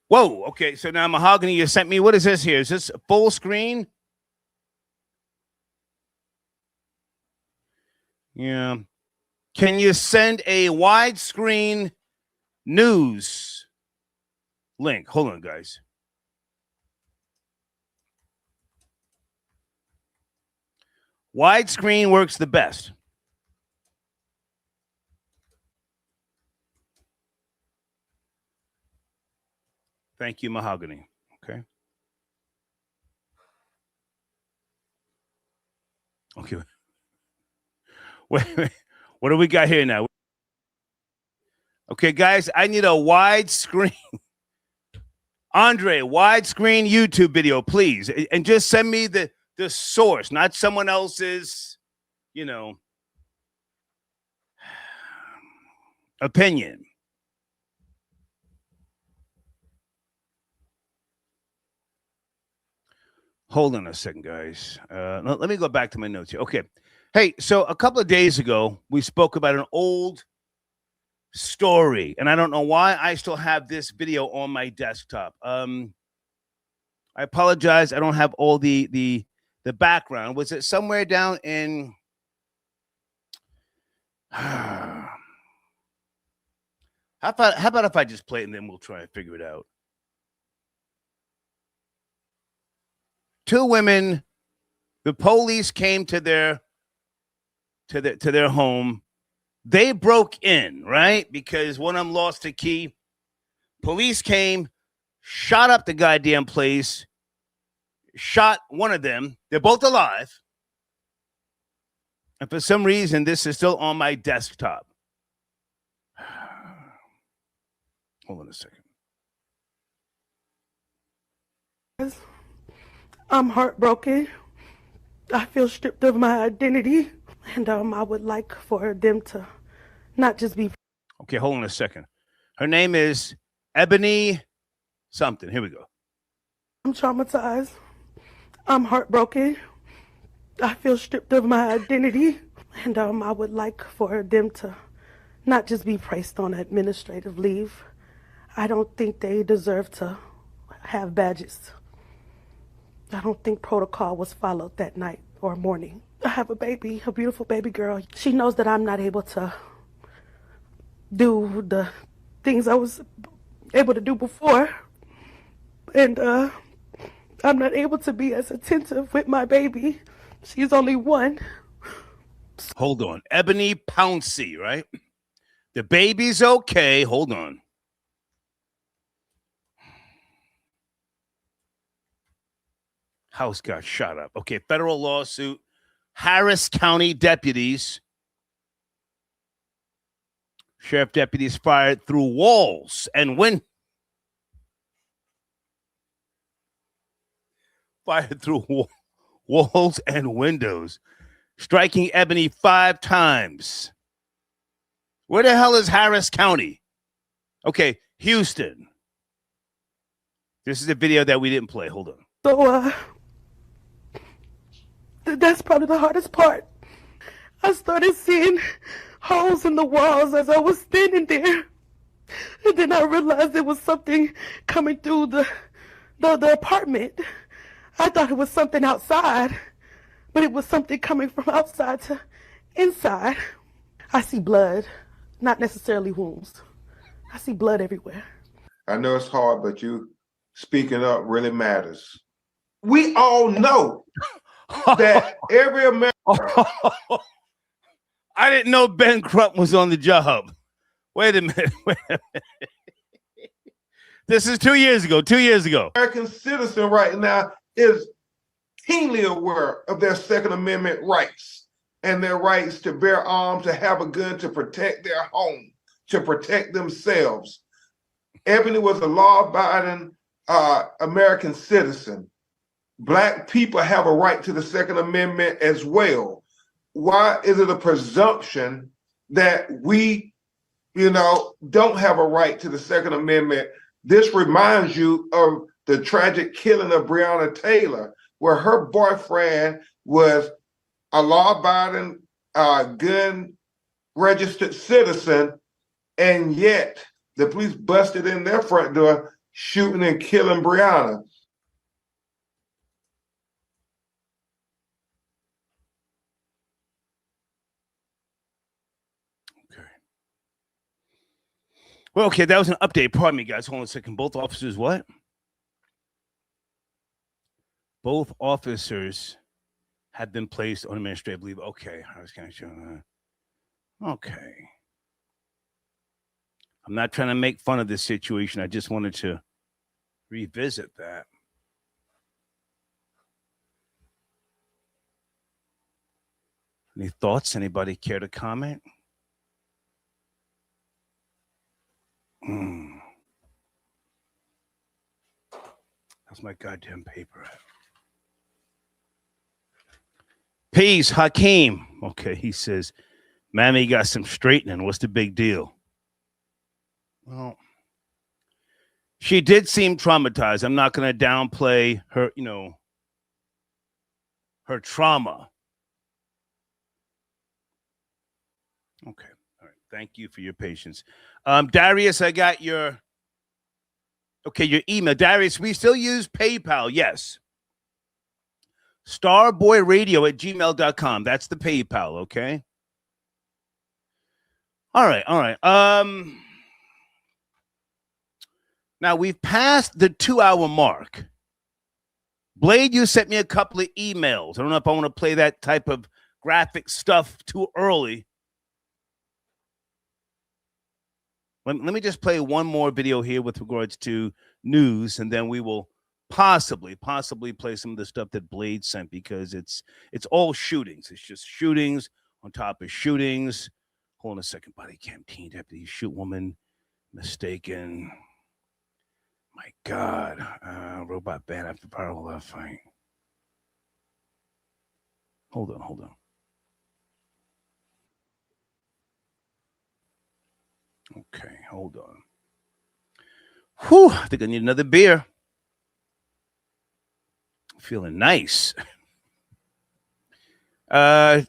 Whoa. Okay. So now Mahogany, you sent me. What is this here? Is this full screen? Yeah. Can you send a widescreen news link? Hold on, guys. Widescreen works the best. Thank you, Mahogany. Okay. Okay. Wait. What do we got here now? Okay, guys, I need a widescreen. Andre, widescreen YouTube video, please. And just send me the source, not someone else's, opinion. Hold on a second, guys. Let me go back to my notes here. Okay. Hey, so a couple of days ago, we spoke about an old story, and I don't know why I still have this video on my desktop. I apologize. I don't have all the background. Was it somewhere down in how about if I just play it and then we'll try and figure it out? Two women, the police came to their home. They broke in, right? Because one of them lost a key. Police came, shot up the goddamn place, shot one of them. They're both alive. And for some reason, this is still on my desktop. Hold on a second. I'm heartbroken. I feel stripped of my identity. And I would like for them to not just be. Okay, hold on a second. Her name is Ebony something. Here we go. I'm traumatized. I'm heartbroken. I feel stripped of my identity. And I would like for them to not just be placed on administrative leave. I don't think they deserve to have badges. I don't think protocol was followed that night or morning. I have a baby, a beautiful baby girl. She knows that I'm not able to do the things I was able to do before. And I'm not able to be as attentive with my baby. She's only one. Hold on. Ebony Pouncey, right? The baby's okay. Hold on. House got shot up. Okay, federal lawsuit. Harris County deputies. Sheriff deputies fired through walls and fired through walls and windows, striking Ebony 5 times. Where the hell is Harris County? Okay, Houston. This is a video that we didn't play. Hold on. So, that's probably the hardest part. I started seeing holes in the walls as I was standing there. And then I realized there was something coming through the apartment. I thought it was something outside, but it was something coming from outside to inside. I see blood, not necessarily wounds. I see blood everywhere. I know it's hard, but you speaking up really matters. We all know that every American. I didn't know Ben Crump was on the job. Wait a minute. This is 2 years ago. 2 years ago. American citizen right now is keenly aware of their Second Amendment rights and their rights to bear arms, to have a gun, to protect their home, to protect themselves. Ebony was a law-abiding American citizen. Black people have a right to the Second Amendment as well. Why is it a presumption that we, don't have a right to the Second Amendment? This reminds you of the tragic killing of Breonna Taylor, where her boyfriend was a law-abiding, gun-registered citizen, and yet the police busted in their front door, shooting and killing Breonna. Well, okay, that was an update. Pardon me, guys. Hold on a second. Both officers, what? Both officers have been placed on administrative leave. Okay, I was kind of showing that. Okay. I'm not trying to make fun of this situation. I just wanted to revisit that. Any thoughts? Anybody care to comment? That's my goddamn paper. Peace, Hakeem. Okay, he says, Mammy got some straightening. What's the big deal? Well, she did seem traumatized. I'm not going to downplay her, her trauma. Okay. All right. Thank you for your patience. Darius, I got your email. Darius, we still use PayPal. Yes. starboyradio@gmail.com. That's the PayPal. Okay. All right. Now we've passed the 2-hour mark. Blade, you sent me a couple of emails. I don't know if I want to play that type of graphic stuff too early. Let me just play one more video here with regards to news, and then we will possibly play some of the stuff that Blade sent, because it's all shootings. It's just shootings on top of shootings. Hold on a second. Body cam teen deputy shoot woman mistaken. My God. Robot ban after powerful left fight. Hold on. Okay, hold on. Whew, I think I need another beer. Feeling nice. Now,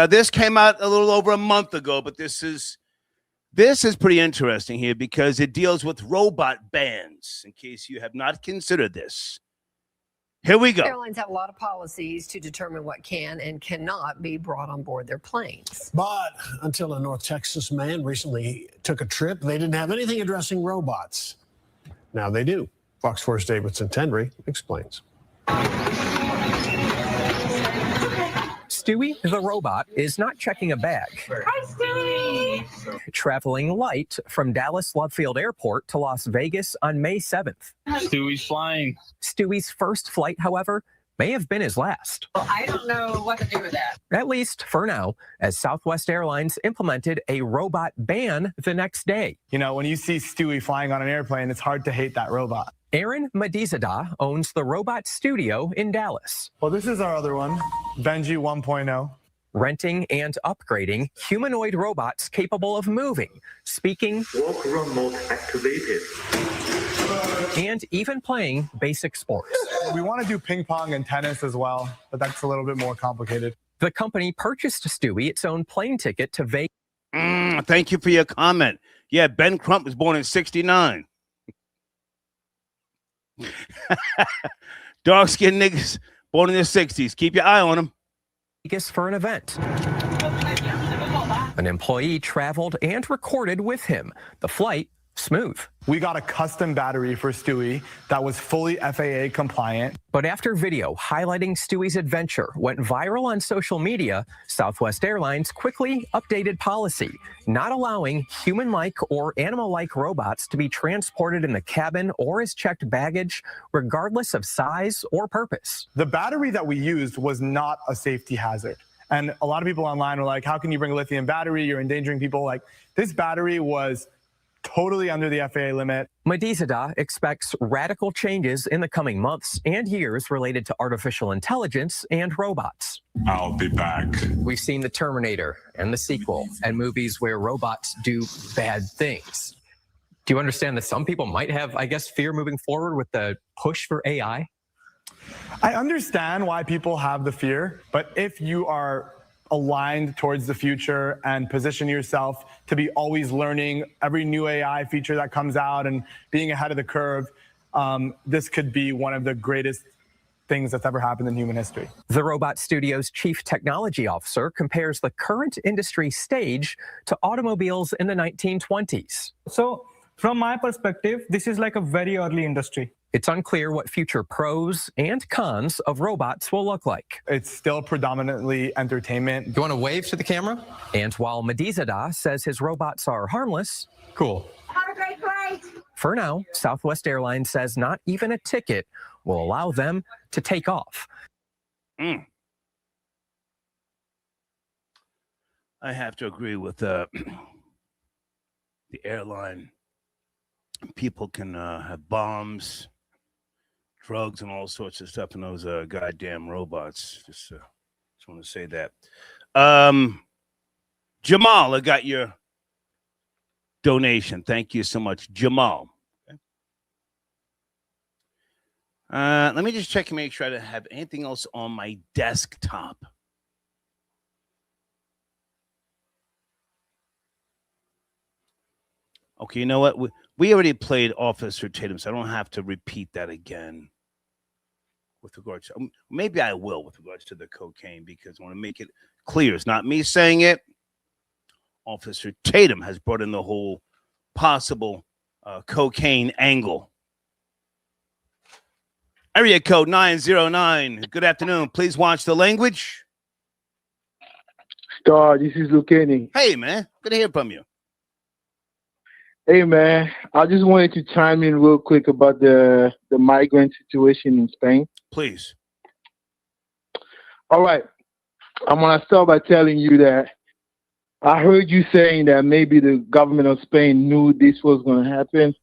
this came out a little over a month ago, but this is pretty interesting here because it deals with robot bans, in case you have not considered this. Here we go. Airlines have a lot of policies to determine what can and cannot be brought on board their planes. But until a North Texas man recently took a trip, they didn't have anything addressing robots. Now they do. Fox 4's Davidson Tendry explains. Stewie, the robot, is not checking a bag. Hi, Stewie! Traveling light from Dallas Love Field Airport to Las Vegas on May 7th. Stewie's flying. Stewie's first flight, however, may have been his last. Well, I don't know what to do with that. At least for now, as Southwest Airlines implemented a robot ban the next day. You know, when you see Stewie flying on an airplane, it's hard to hate that robot. Aaron Medizada owns the Robot Studio in Dallas. Well, this is our other one, Benji 1.0. Renting and upgrading humanoid robots capable of moving, speaking, Walk remote activated, and even playing basic sports. We want to do ping pong and tennis as well, but that's a little bit more complicated. The company purchased Stewie its own plane ticket to Vegas. Thank you for your comment. Yeah, Ben Crump was born in 1969. Dark-skinned niggas born in the 60s. Keep your eye on them. Vegas for an event. An employee traveled and recorded with him. The flight smooth. We got a custom battery for Stewie that was fully FAA compliant. But after video highlighting Stewie's adventure went viral on social media, Southwest Airlines quickly updated policy, not allowing human-like or animal-like robots to be transported in the cabin or as checked baggage, regardless of size or purpose. The battery that we used was not a safety hazard. And a lot of people online were like, how can you bring a lithium battery? You're endangering people. Like, this battery was totally under the FAA limit. Madizada expects radical changes in the coming months and years related to artificial intelligence and robots. I'll be back. We've seen The Terminator and the sequel and movies where robots do bad things. Do you understand that some people might have, I guess, fear moving forward with the push for AI? I understand why people have the fear, but if you are aligned towards the future and position yourself to be always learning every new AI feature that comes out and being ahead of the curve, this could be one of the greatest things that's ever happened in human history. The Robot Studio's chief technology officer compares the current industry stage to automobiles in the 1920s. So from my perspective, this is like a very early industry. It's unclear what future pros and cons of robots will look like. It's still predominantly entertainment. Do you want to wave to the camera? And while Madizada says his robots are harmless, cool. Have a great flight. For now, Southwest Airlines says not even a ticket will allow them to take off. I have to agree with the airline. People can have bombs, drugs, and all sorts of stuff in those goddamn robots. Just want to say that. Jamal, I got your donation. Thank you so much, Jamal. Okay. Let me just check and make sure I don't have anything else on my desktop. Okay, you know what? We already played Officer Tatum, so I don't have to repeat that again. With regards to, maybe I will with regards to the cocaine, because I want to make it clear. It's not me saying it. Officer Tatum has brought in the whole possible cocaine angle. Area code 909. Good afternoon. Please watch the language. Star, this is Lucani. Hey, man. Good to hear from you. Hey, man. I just wanted to chime in real quick about the migrant situation in Spain. Please. All right. I'm going to start by telling you that I heard you saying that maybe the government of Spain knew this was going to happen.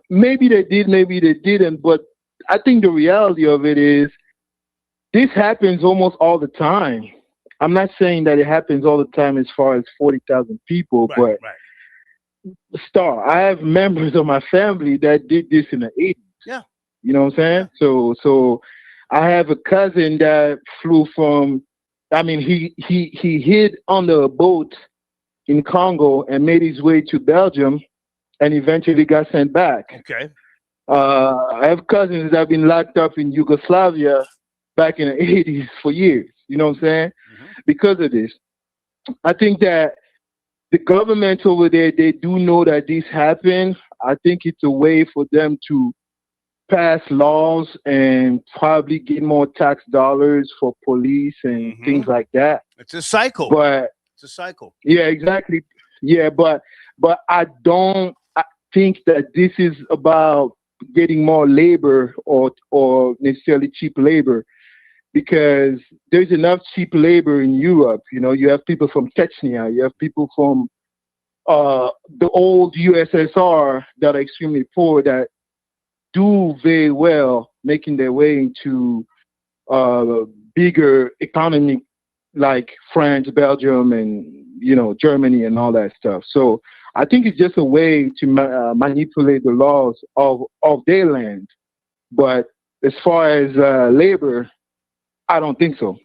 Maybe they did, maybe they didn't. But I think the reality of it is this happens almost all the time. I'm not saying that it happens all the time as far as 40,000 people, but Star, I have members of my family that did this in the 80s. Yeah. You know what I'm saying? So I have a cousin that flew from, I mean, he hid under a boat in Congo and made his way to Belgium and eventually got sent back. Okay. I have cousins that have been locked up in Yugoslavia back in the 80s for years. You know what I'm saying? Because of this. I think that the government over there, they do know that this happened. I think it's a way for them to pass laws and probably get more tax dollars for police and things like that. It's a cycle. But it's a cycle. Yeah, exactly. Yeah, but I think that this is about getting more labor or necessarily cheap labor, because there's enough cheap labor in Europe. You know, you have people from Chechnya, you have people from the old USSR that are extremely poor that do very well making their way into bigger economy like France, Belgium, and, you know, Germany and all that stuff. So I think it's just a way to manipulate the laws of their land. But as far as labor, I don't think so.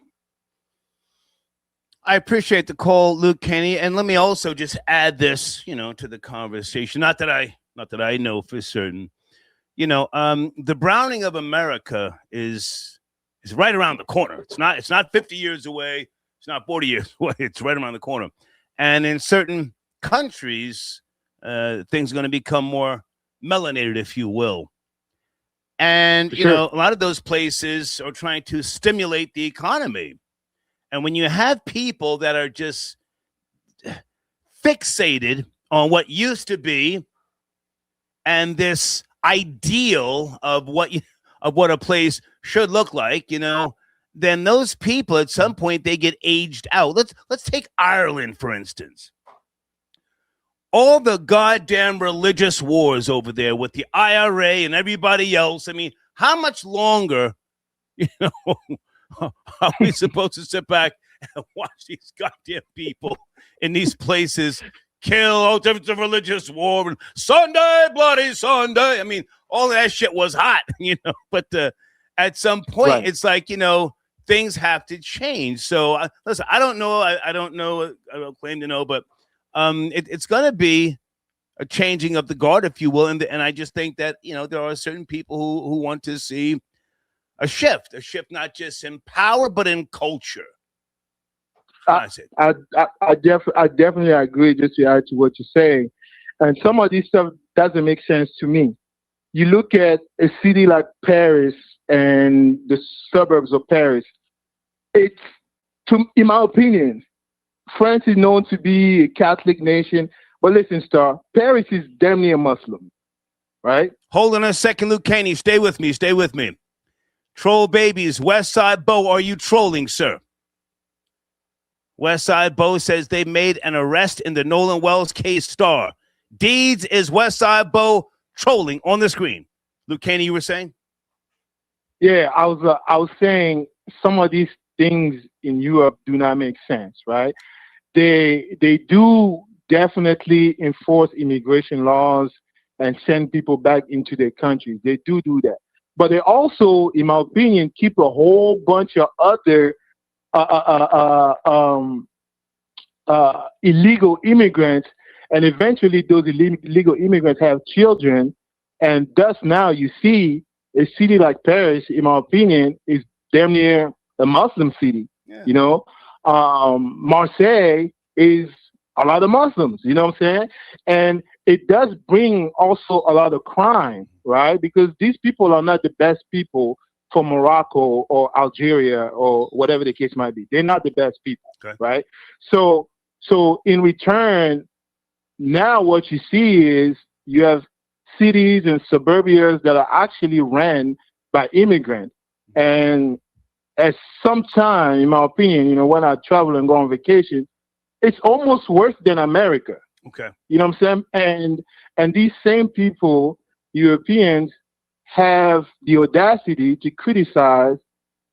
I appreciate the call, Luke Kenny, and let me also just add this, you know, to the conversation. Not that I know for certain. You know, the browning of America is right around the corner. It's not 50 years away. It's not 40 years away. It's right around the corner. And in certain countries, things are going to become more melanated, if you will. And, Sure. a lot of those places are trying to stimulate the economy. And when you have people that are just fixated on what used to be and this ideal of what a place should look like, then those people at some point they get aged out. Let's take Ireland, for instance. All the goddamn religious wars over there with the IRA and everybody else. I mean, how much longer, are we supposed to sit back and watch these goddamn people in these places kill all different religious war and Sunday, bloody Sunday? I mean, all that shit was hot, but at some point, Right. it's like, things have to change. So listen, I don't know. I don't know. I don't claim to know, but it's going to be a changing of the guard, if you will. And I just think that, there are certain people who want to see a shift not just in power, but in culture. I definitely agree, just to add to what you're saying. And some of this stuff doesn't make sense to me. You look at a city like Paris and the suburbs of Paris. In my opinion, France is known to be a Catholic nation. But listen, Star, Paris is damn near Muslim, right? Hold on a second, Luke Caney. Stay with me. Troll babies, West Side Bo, are you trolling, sir? West Side Bo says they made an arrest in the Nolan Wells case. Star. Deeds is West Side Bo trolling on the screen. Luke Caney, you were saying? Yeah, I was saying some of these things in Europe do not make sense, right? They do definitely enforce immigration laws and send people back into their countries. They do that. But they also, in my opinion, keep a whole bunch of other illegal immigrants, and eventually those illegal immigrants have children, and thus now you see a city like Paris, in my opinion, is damn near a Muslim city. Yeah. Marseille is a lot of Muslims, you know what I'm saying? And it does bring also a lot of crime, right? Because these people are not the best people for Morocco or Algeria or whatever the case might be. They're not the best people, right? So in return, now what you see is you have cities and suburbias that are actually ran by immigrants. And at some time, in my opinion, when I travel and go on vacation, it's almost worse than America. Okay. You know what I'm saying? And these same people, Europeans, have the audacity to criticize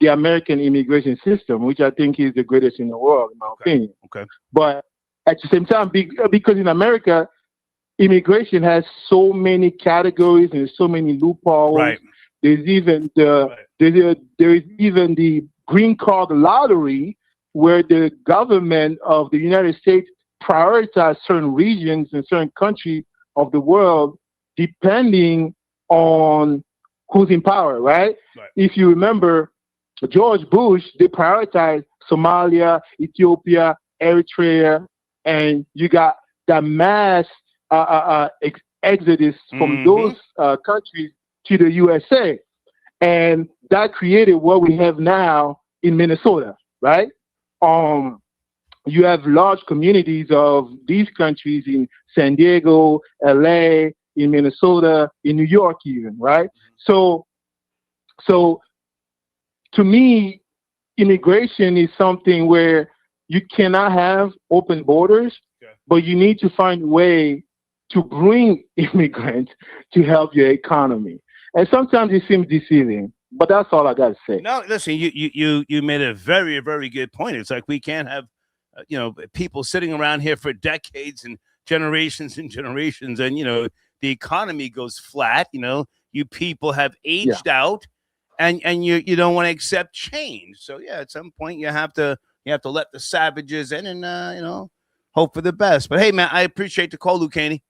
the American immigration system, which I think is the greatest in the world, in my opinion. Okay. But at the same time, because in America, immigration has so many categories and so many loopholes. Right. There's even there is even the green card lottery, where the government of the United States prioritize certain regions and certain countries of the world depending on who's in power, right? If you remember, George Bush, they prioritized Somalia, Ethiopia, Eritrea, and you got the mass exodus from those countries to the USA. And that created what we have now in Minnesota, right? You have large communities of these countries in San Diego, LA, in Minnesota, in New York even, right? So to me, immigration is something where you cannot have open borders, but you need to find a way to bring immigrants to help your economy. And sometimes it seems deceiving, but that's all I got to say. No, listen, you made a very, very good point. It's like we can't have, people sitting around here for decades and generations, and, the economy goes flat. You people have aged out, and you don't want to accept change. So yeah, at some point you have to let the savages in and hope for the best. But hey, man, I appreciate the call, Luke Caney.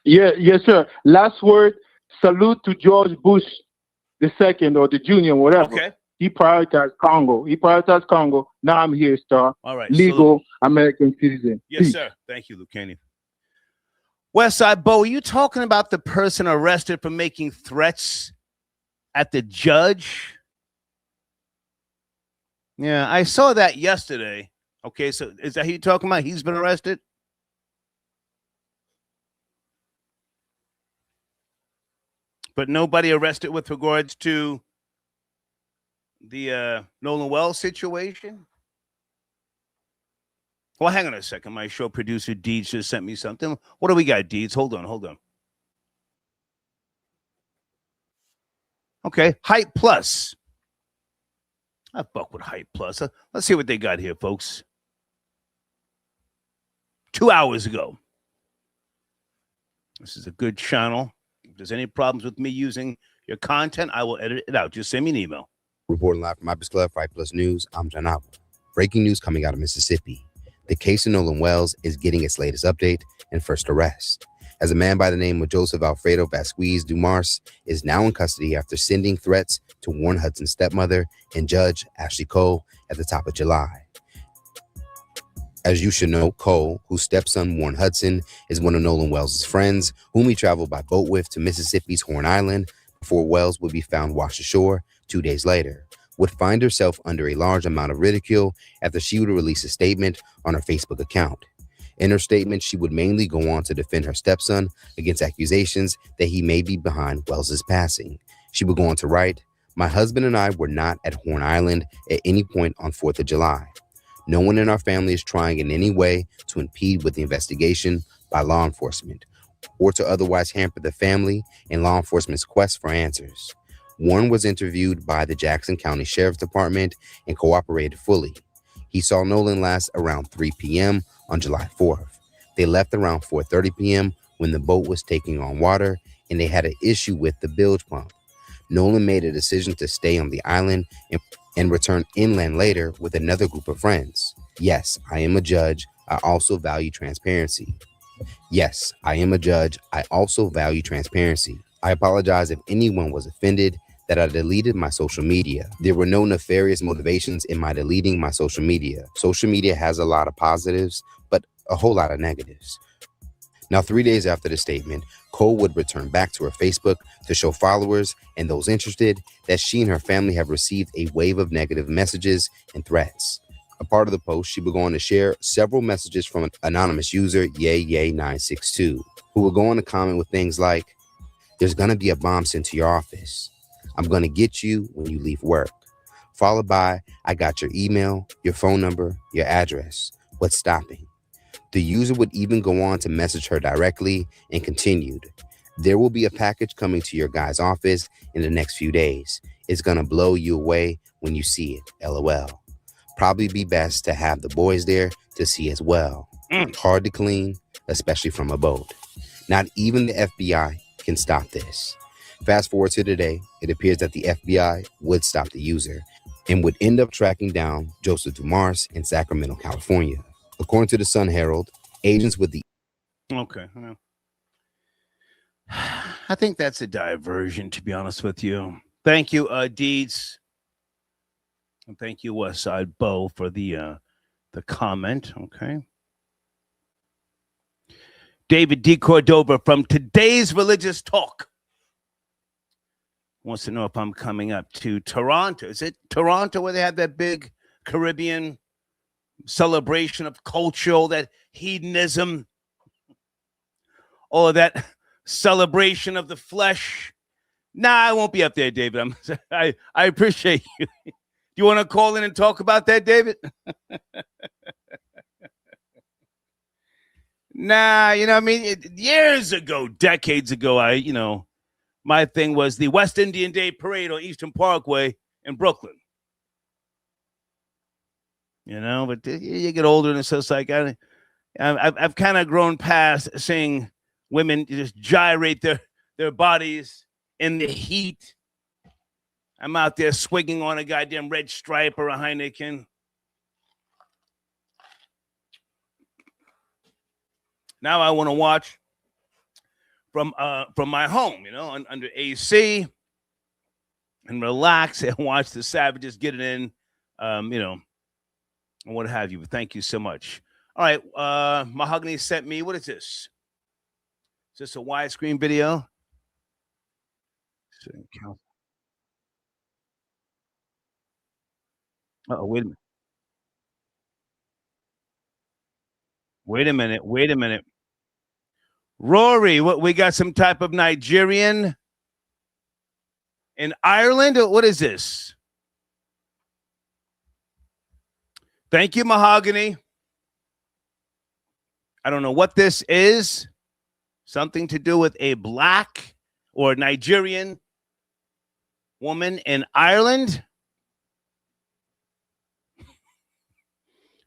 Yeah, yes, sir. Last word. Salute to George Bush II or the Junior, whatever. Okay. He prioritized Congo. Now I'm here, Star. All right. Legal American citizen. Yes, sir. Thank you, Luke Caney. Westside Bo, are you talking about the person arrested for making threats at the judge? Yeah, I saw that yesterday. Okay, so is that who you're talking about? He's been arrested? But nobody arrested with regards to the Nolan Wells situation? Well, hang on a second. My show producer, Deeds, just sent me something. What do we got, Deeds? Hold on. Okay, Hype Plus. I fuck with Hype Plus. Let's see what they got here, folks. 2 hours ago. This is a good channel. If there's any problems with me using your content, I will edit it out. Just send me an email. Reporting live from Hype Club, Hype Plus News, I'm John Alva. Breaking news coming out of Mississippi. The case of Nolan Wells is getting its latest update and first arrest, as a man by the name of Joseph Alfredo Vasquez Dumars is now in custody after sending threats to Warren Hudson's stepmother and Judge Ashley Cole at the top of July. As you should know, Cole, whose stepson Warren Hudson is one of Nolan Wells' friends, whom he traveled by boat with to Mississippi's Horn Island before Wells would be found washed ashore 2 days later, would find herself under a large amount of ridicule after she would release a statement on her Facebook account. In her statement, she would mainly go on to defend her stepson against accusations that he may be behind Wells' passing. She would go on to write, "My husband and I were not at Horn Island at any point on 4th of July. No one in our family is trying in any way to impede with the investigation by law enforcement or to otherwise hamper the family and law enforcement's quest for answers." Warren was interviewed by the Jackson County Sheriff's Department and cooperated fully. He saw Nolan last around 3 p.m. on July 4th. They left around 4:30 p.m. when the boat was taking on water and they had an issue with the bilge pump. Nolan made a decision to stay on the island and return inland later with another group of friends. Yes, I am a judge. I also value transparency. Yes, I am a judge. I also value transparency. I apologize if anyone was offended that I deleted my social media. There were no nefarious motivations in my deleting my social media. Social media has a lot of positives, but a whole lot of negatives. Now, 3 days after the statement, Cole would return back to her Facebook to show followers and those interested that she and her family have received a wave of negative messages and threats. A part of the post, she would go on to share several messages from an anonymous user, Yay962, who would go on to comment with things like, "There's going to be a bomb sent to your office. I'm going to get you when you leave work." Followed by, "I got your email, your phone number, your address. What's stopping?" The user would even go on to message her directly and continued, "There will be a package coming to your guy's office in the next few days. It's going to blow you away when you see it, LOL. Probably be best to have the boys there to see as well. Hard to clean, especially from a boat. Not even the FBI can stop this." Fast forward to today, it appears that the FBI would stop the user and would end up tracking down Joseph Dumars in Sacramento, California. According to the Sun Herald, agents with the... Okay. Well, I think that's a diversion, to be honest with you. Thank you, Deeds. And thank you, Westside Bo, for the comment. Okay. David D. Cordova from Today's Religious Talk wants to know if I'm coming up to Toronto. Is it Toronto where they have that big Caribbean celebration of culture, all that hedonism, all of that celebration of the flesh? Nah, I won't be up there, David. I appreciate you. You want to call in and talk about that, David? Nah, I mean, years ago, decades ago, my thing was the West Indian Day Parade on Eastern Parkway in Brooklyn. But you get older and it's just like I've kind of grown past seeing women just gyrate their bodies in the heat. I'm out there swigging on a goddamn Red Stripe or a Heineken. Now I want to watch from my home, under AC and relax and watch the Savages get it in, and what have you. But thank you so much. All right, Mahogany sent me, what is this? Is this a widescreen video? Oh, wait a minute. Wait a minute. Wait a minute. Rory, what, we got some type of Nigerian in Ireland? What is this? Thank you, Mahogany. I don't know what this is. Something to do with a black or Nigerian woman in Ireland.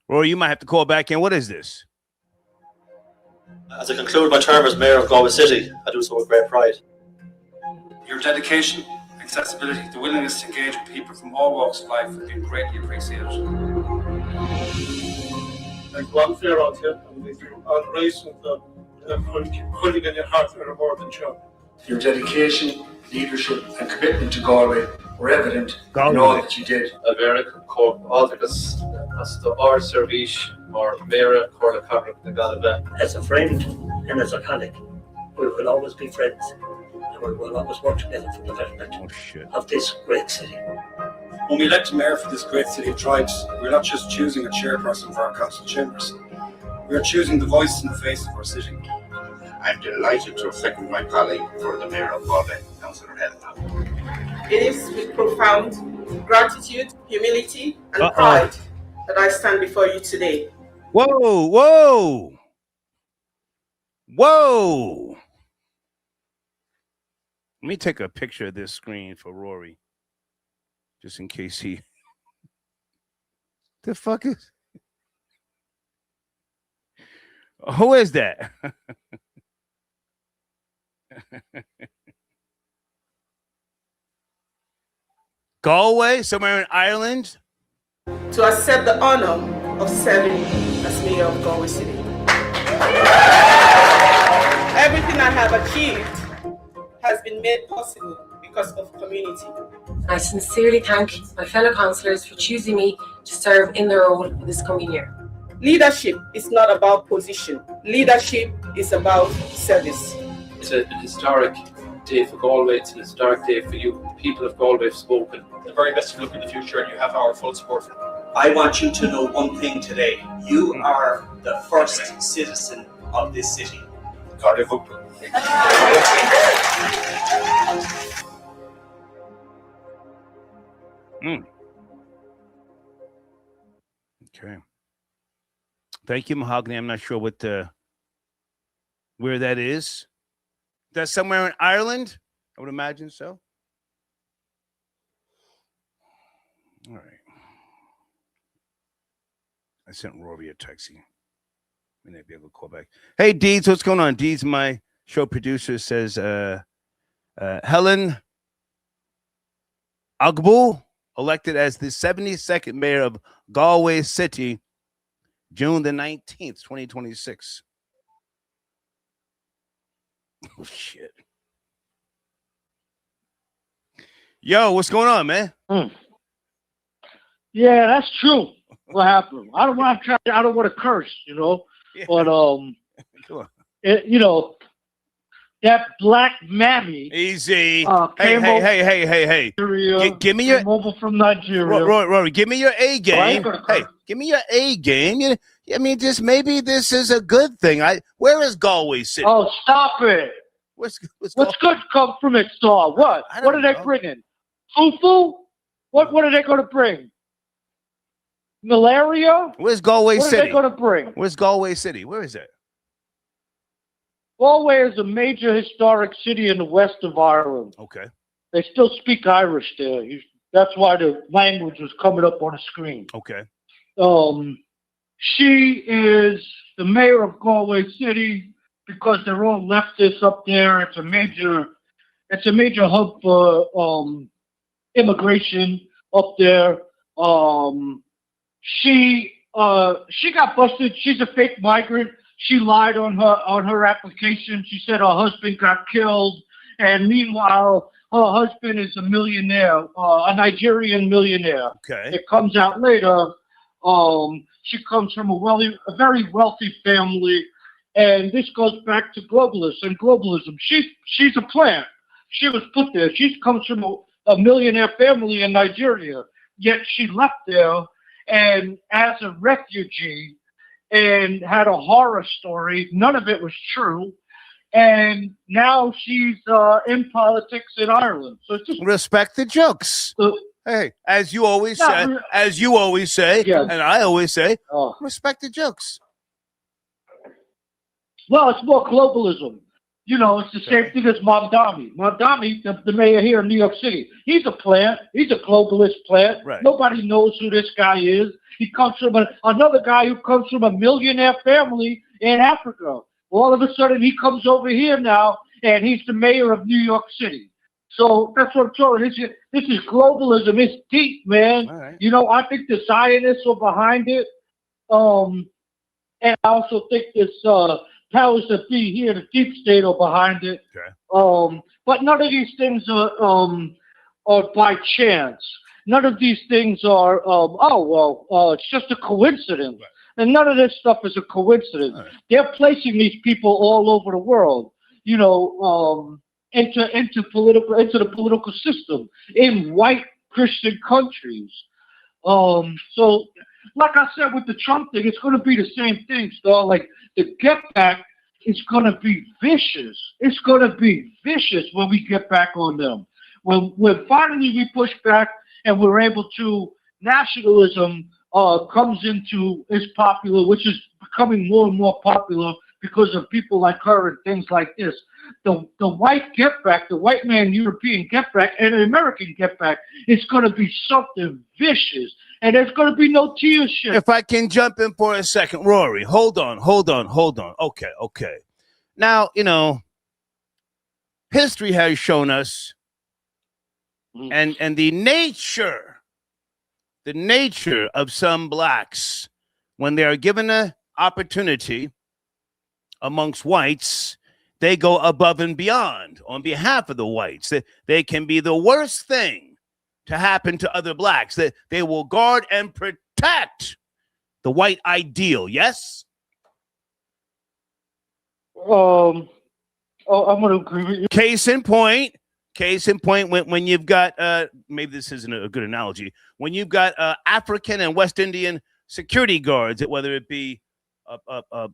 Rory, you might have to call back in. What is this? As I conclude my term as Mayor of Galway City, I do so with great pride. Your dedication, accessibility, the willingness to engage with people from all walks of life have been greatly appreciated. And one fair out here, and with you on raising the putting in your heart for a more than job. Your dedication, leadership, and commitment to Galway were evident in all that you did. American Corp Aldergus, as the R Service, or Mera Corla Cabric, the Galway. As a friend and as a colleague, we will always be friends, and we will always work together for the betterment of this great city. When we elect a mayor for this great city of tribes, we're not just choosing a chairperson for our council chambers. We are choosing the voice and the face of our city. I'm delighted to second my colleague for the Mayor of Galway, Councillor Helen. It is with profound gratitude, humility, and pride that I stand before you today. Whoa, whoa, whoa. Let me take a picture of this screen for Rory, just in case he... The fuck is... Who is that? Galway, somewhere in Ireland? To accept the honor of serving as Mayor of Galway City. Everything I have achieved has been made possible because of community. I sincerely thank my fellow councillors for choosing me to serve in their role this coming year. Leadership is not about position. Leadership is about service. It's a historic day for Galway. It's an historic day for you. The people of Galway have spoken. The very best of luck in the future, and you have our full support. I want you to know one thing today. You are the first citizen of this city. Okay. Thank you, Mahogany. I'm not sure what where that is. That's somewhere in Ireland? I would imagine so. All right. I sent Rory a text. We may be able to call back. Hey, Deeds, what's going on? Deeds, my show producer, says Helen Agbu, elected as the 72nd mayor of Galway City, June the 19th, 2026. Oh, shit. Yo, what's going on, man? Yeah, that's true. What happened? I don't want to curse, you know. Yeah. But that black mammy. Easy. Hey. Give me your over from Nigeria. Rory, give me your A game. Hey, give me your A game. I mean, just maybe this is a good thing. Where is Galway City? Oh, stop it. What's good come from it, Star? What? What are they bringing? Fufu? What are they going to bring? Malaria? Where's Galway City? What are they going to bring? Where's Galway City? Where is it? Galway is a major historic city in the west of Ireland. Okay. They still speak Irish there. That's why the language was coming up on the screen. Okay. She is the mayor of Galway City because they're all leftists up there. It's a major hub for immigration up there. She got busted. She's a fake migrant. She lied on her application. She said her husband got killed, and meanwhile, her husband is a millionaire, a Nigerian millionaire. Okay. It comes out later. She comes from a very wealthy family, And this goes back to globalists and globalism. She's a plant. She was put there. She comes from a millionaire family in Nigeria, yet she left there and as a refugee and had a horror story. None of it was true. And now she's in politics in Ireland. So it's just respect the jokes. Hey, as you always say, yes. and I always say, respect the jokes. Well, it's more globalism. You know, it's the same thing as Mamdani. Mamdani, the mayor here in New York City, he's a plant. He's a globalist plant. Right. Nobody knows who this guy is. He comes from another guy who comes from a millionaire family in Africa. All of a sudden, he comes over here now, and he's the mayor of New York City. So that's what I'm saying. This is globalism. It's deep, man. Right. You know, I think the Zionists are behind it. And I also think this powers that be here, the deep state, are behind it. Okay. But none of these things are by chance. None of these things are, it's just a coincidence. Right. And none of this stuff is a coincidence. Right. They're placing these people all over the world, you know, into the political system in white Christian countries. So, like I said with the Trump thing, it's going to be the same thing. So, like the Get Back is going to be vicious. It's going to be vicious when we get back on them. When finally we push back and we're able to, nationalism comes into is popular, which is becoming more and more popular because of people like her and things like this. The white Get Back, the white man European Get Back, and an American Get Back is going to be something vicious, and there's going to be no tears shed. If I can jump in for a second, Rory, hold on. Okay. Now, you know, history has shown us, and the nature of some blacks when they are given an opportunity amongst whites, they go above and beyond on behalf of the whites. They can be the worst thing to happen to other blacks. They will guard and protect the white ideal. Yes? I'm going to agree with you. Case in point, when you've got, maybe this isn't a good analogy, when you've got African and West Indian security guards, whether it be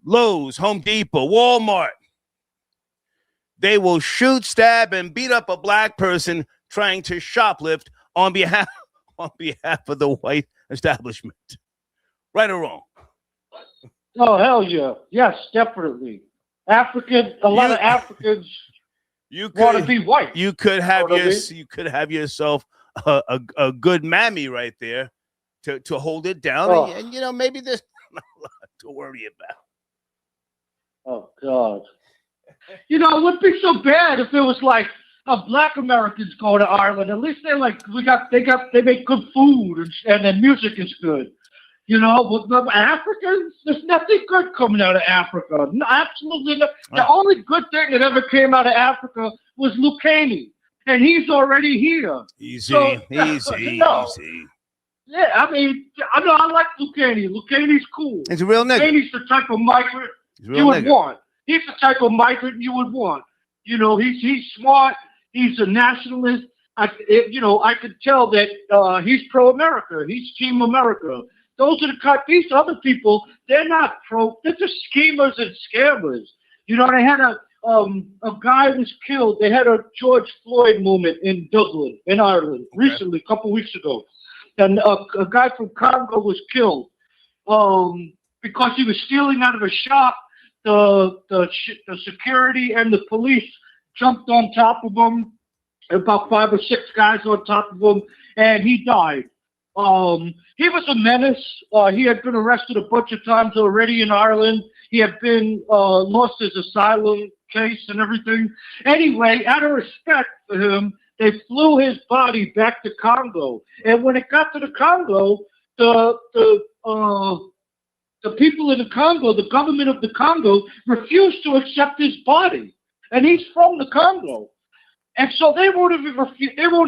Lowe's, Home Depot, Walmart, they will shoot, stab, and beat up a black person trying to shoplift on behalf of the white establishment. Right or wrong? Oh, hell yeah. Yes, definitely. A lot of Africans want to be white. You could have yourself a good mammy right there to hold it down, and you know, maybe there's not a lot to worry about. Oh God. You know, it wouldn't be so bad if it was like black Americans go to Ireland. At least they make good food and their music is good. You know, with the Africans, there's nothing good coming out of Africa. No, absolutely not. The only good thing that ever came out of Africa was Luke Haney, and he's already here. Easy. Yeah, I mean, I like Luke Haney. Luke Haney's cool. He's a real nigga. Haney's the type of migrant you would want. He's the type of migrant you would want. You know, he's smart. He's a nationalist. I could tell that he's pro-America. He's Team America. Those are the kind. These other people, they're not pro. They're just schemers and scammers. You know, they had a guy was killed. They had a George Floyd movement in Dublin, in Ireland, recently, a couple weeks ago, and a guy from Congo was killed because he was stealing out of a shop. The security and the police jumped on top of him, about 5 or 6 guys on top of him, and he died. He was a menace. He had been arrested a bunch of times already in Ireland. He had been lost his asylum case and everything. Anyway, out of respect for him, they flew his body back to Congo. And when it got to the Congo, the people in the Congo, the government of the Congo, refused to accept his body. And he's from the Congo. And so they won't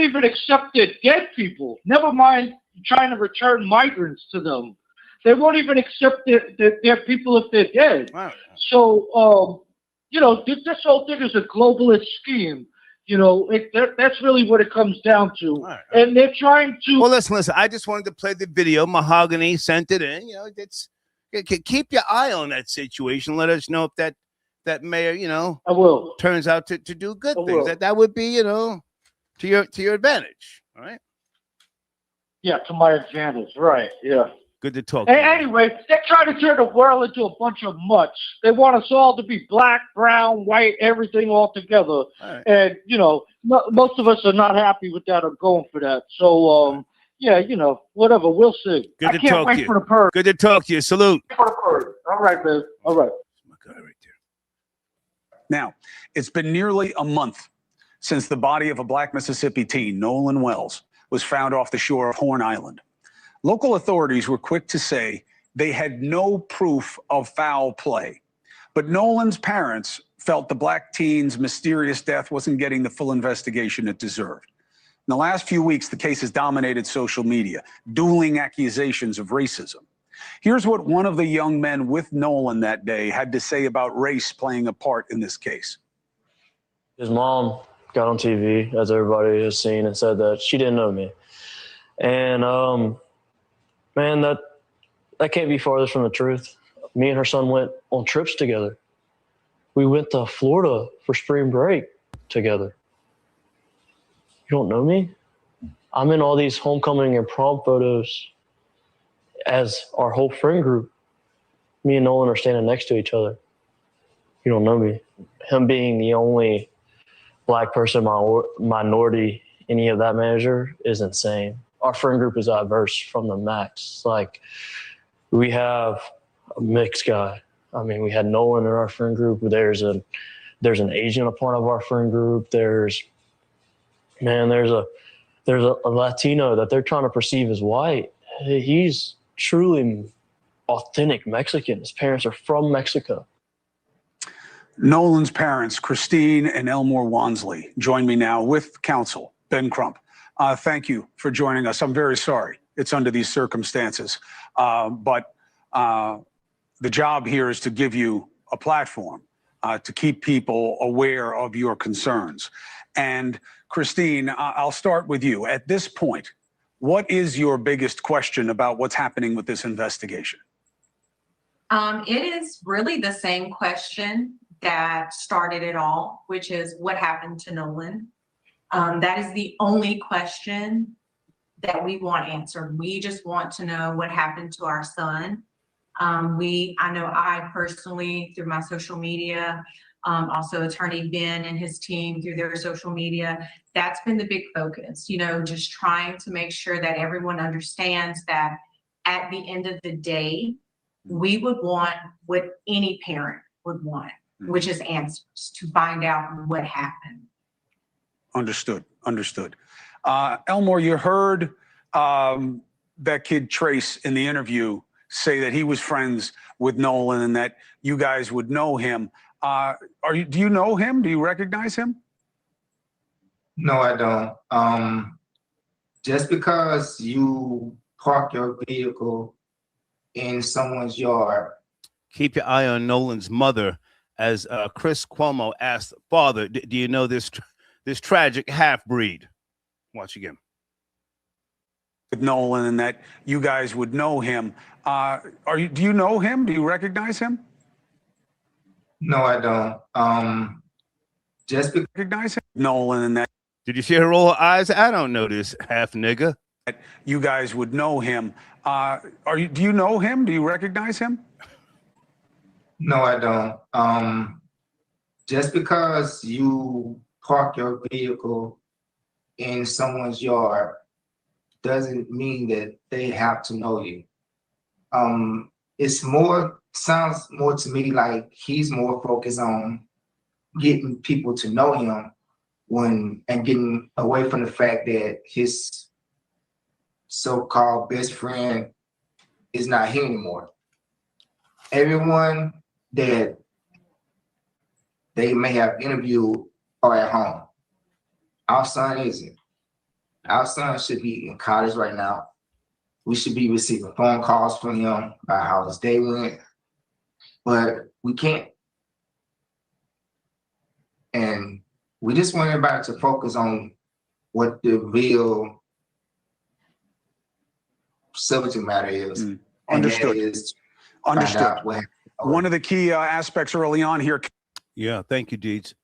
even accept their dead people. Never mind trying to return migrants to them. They won't even accept their people if they're dead. Right. So, this whole thing is a globalist scheme. That's really what it comes down to. Right. And they're trying to. Well, listen. I just wanted to play the video. Mahogany sent it in. Keep your eye on that situation. Let us know if that mayor, I will. turns out to do good I things. will. That would be, to your advantage. All right. Yeah, to my advantage. Right. Yeah. Good to talk. Hey, anyway, they're trying to turn the world into a bunch of mutts. They want us all to be black, brown, white, everything all together. Right. And, most of us are not happy with that or going for that. So, whatever. We'll see. Good I to can't talk wait to you. for the purge. Good to talk to you. Salute. For the purge. All right, man. All right. Now, it's been nearly a month since the body of a black Mississippi teen, Nolan Wells, was found off the shore of Horn Island. Local authorities were quick to say they had no proof of foul play. But Nolan's parents felt the black teen's mysterious death wasn't getting the full investigation it deserved. In the last few weeks, the case has dominated social media, dueling accusations of racism. Here's what one of the young men with Nolan that day had to say about race playing a part in this case. His mom got on TV, as everybody has seen, and said that she didn't know me. And, man, that can't be farther from the truth. Me and her son went on trips together. We went to Florida for spring break together. You don't know me? I'm in all these homecoming and prom photos as our whole friend group. Me and Nolan are standing next to each other. You don't know me. Him being the only black person, minority, any of that measure is insane. Our friend group is diverse from the max. Like, we have a mixed guy. I mean, we had Nolan in our friend group. There's an Asian a part of our friend group. There's a Latino that they're trying to perceive as white. He's truly authentic Mexican. His parents are from Mexico. Nolan's parents, Christine and Elmore Wansley, join me now with counsel, Ben Crump. Thank you for joining us. I'm very sorry it's under these circumstances, but the job here is to give you a platform to keep people aware of your concerns. And Christine, I'll start with you. At this point, what is your biggest question about what's happening with this investigation? It is really the same question that started it all, which is what happened to Nolan. That is the only question that we want answered. We just want to know what happened to our son. I know I personally, through my social media, also Attorney Ben and his team through their social media, that's been the big focus, just trying to make sure that everyone understands that at the end of the day, we would want what any parent would want, which is answers to find out what happened. Understood. Elmore, you heard that kid Trace in the interview say that he was friends with Nolan and that you guys would know him. Do you know him? Do you recognize him? No, I don't. Just because you park your vehicle in someone's yard. Keep your eye on Nolan's mother, as Chris Cuomo asked, "Father, do you know this tragic half-breed?" Watch again. With Nolan and that you guys would know him. Do you know him? Do you recognize him? No, I don't. Just recognize him? Nolan and that. Did you see her roll her eyes? I don't know this half nigga. You guys would know him. Do you know him? Do you recognize him? No, I don't. Just because you park your vehicle in someone's yard doesn't mean that they have to know you. Sounds more to me like he's more focused on getting people to know him and getting away from the fact that his so-called best friend is not here anymore. Everyone that they may have interviewed are at home. Our son isn't. Our son should be in college right now We should be receiving phone calls from him about how his day went, but we can't. And we just want everybody to focus on what the real subject matter is. And Understood. that is Understood. One of the key aspects early on here. Yeah, thank you, Deeds.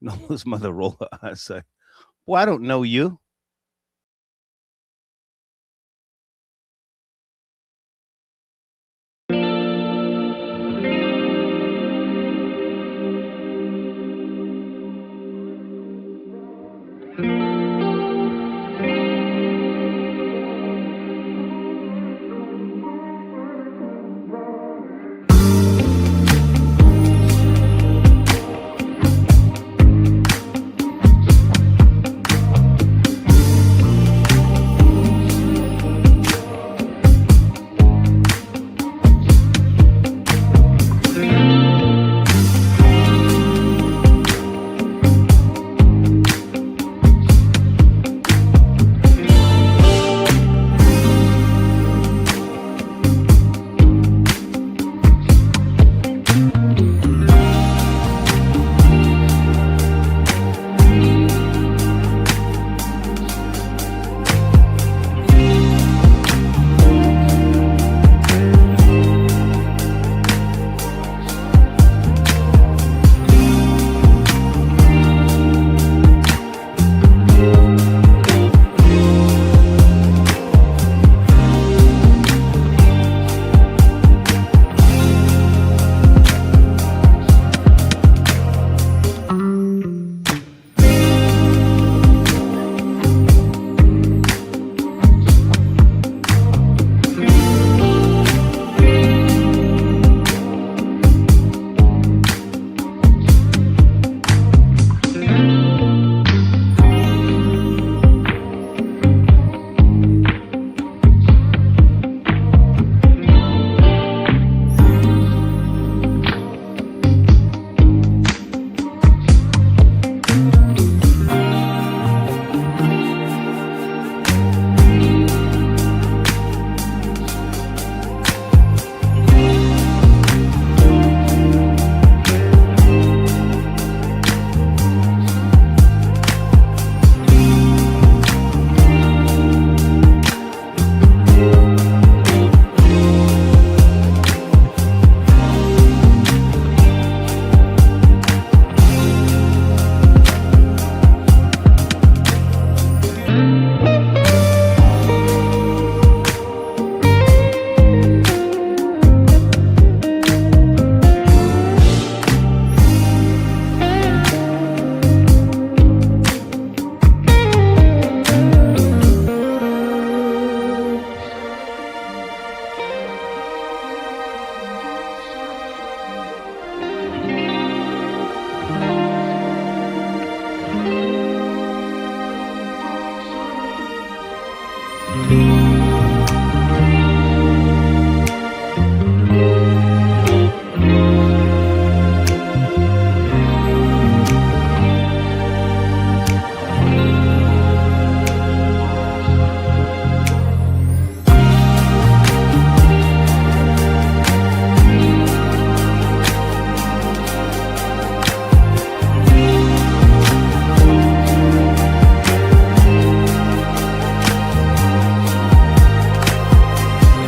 Nola's mother roll her eyes, say, well, I don't know you.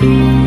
you.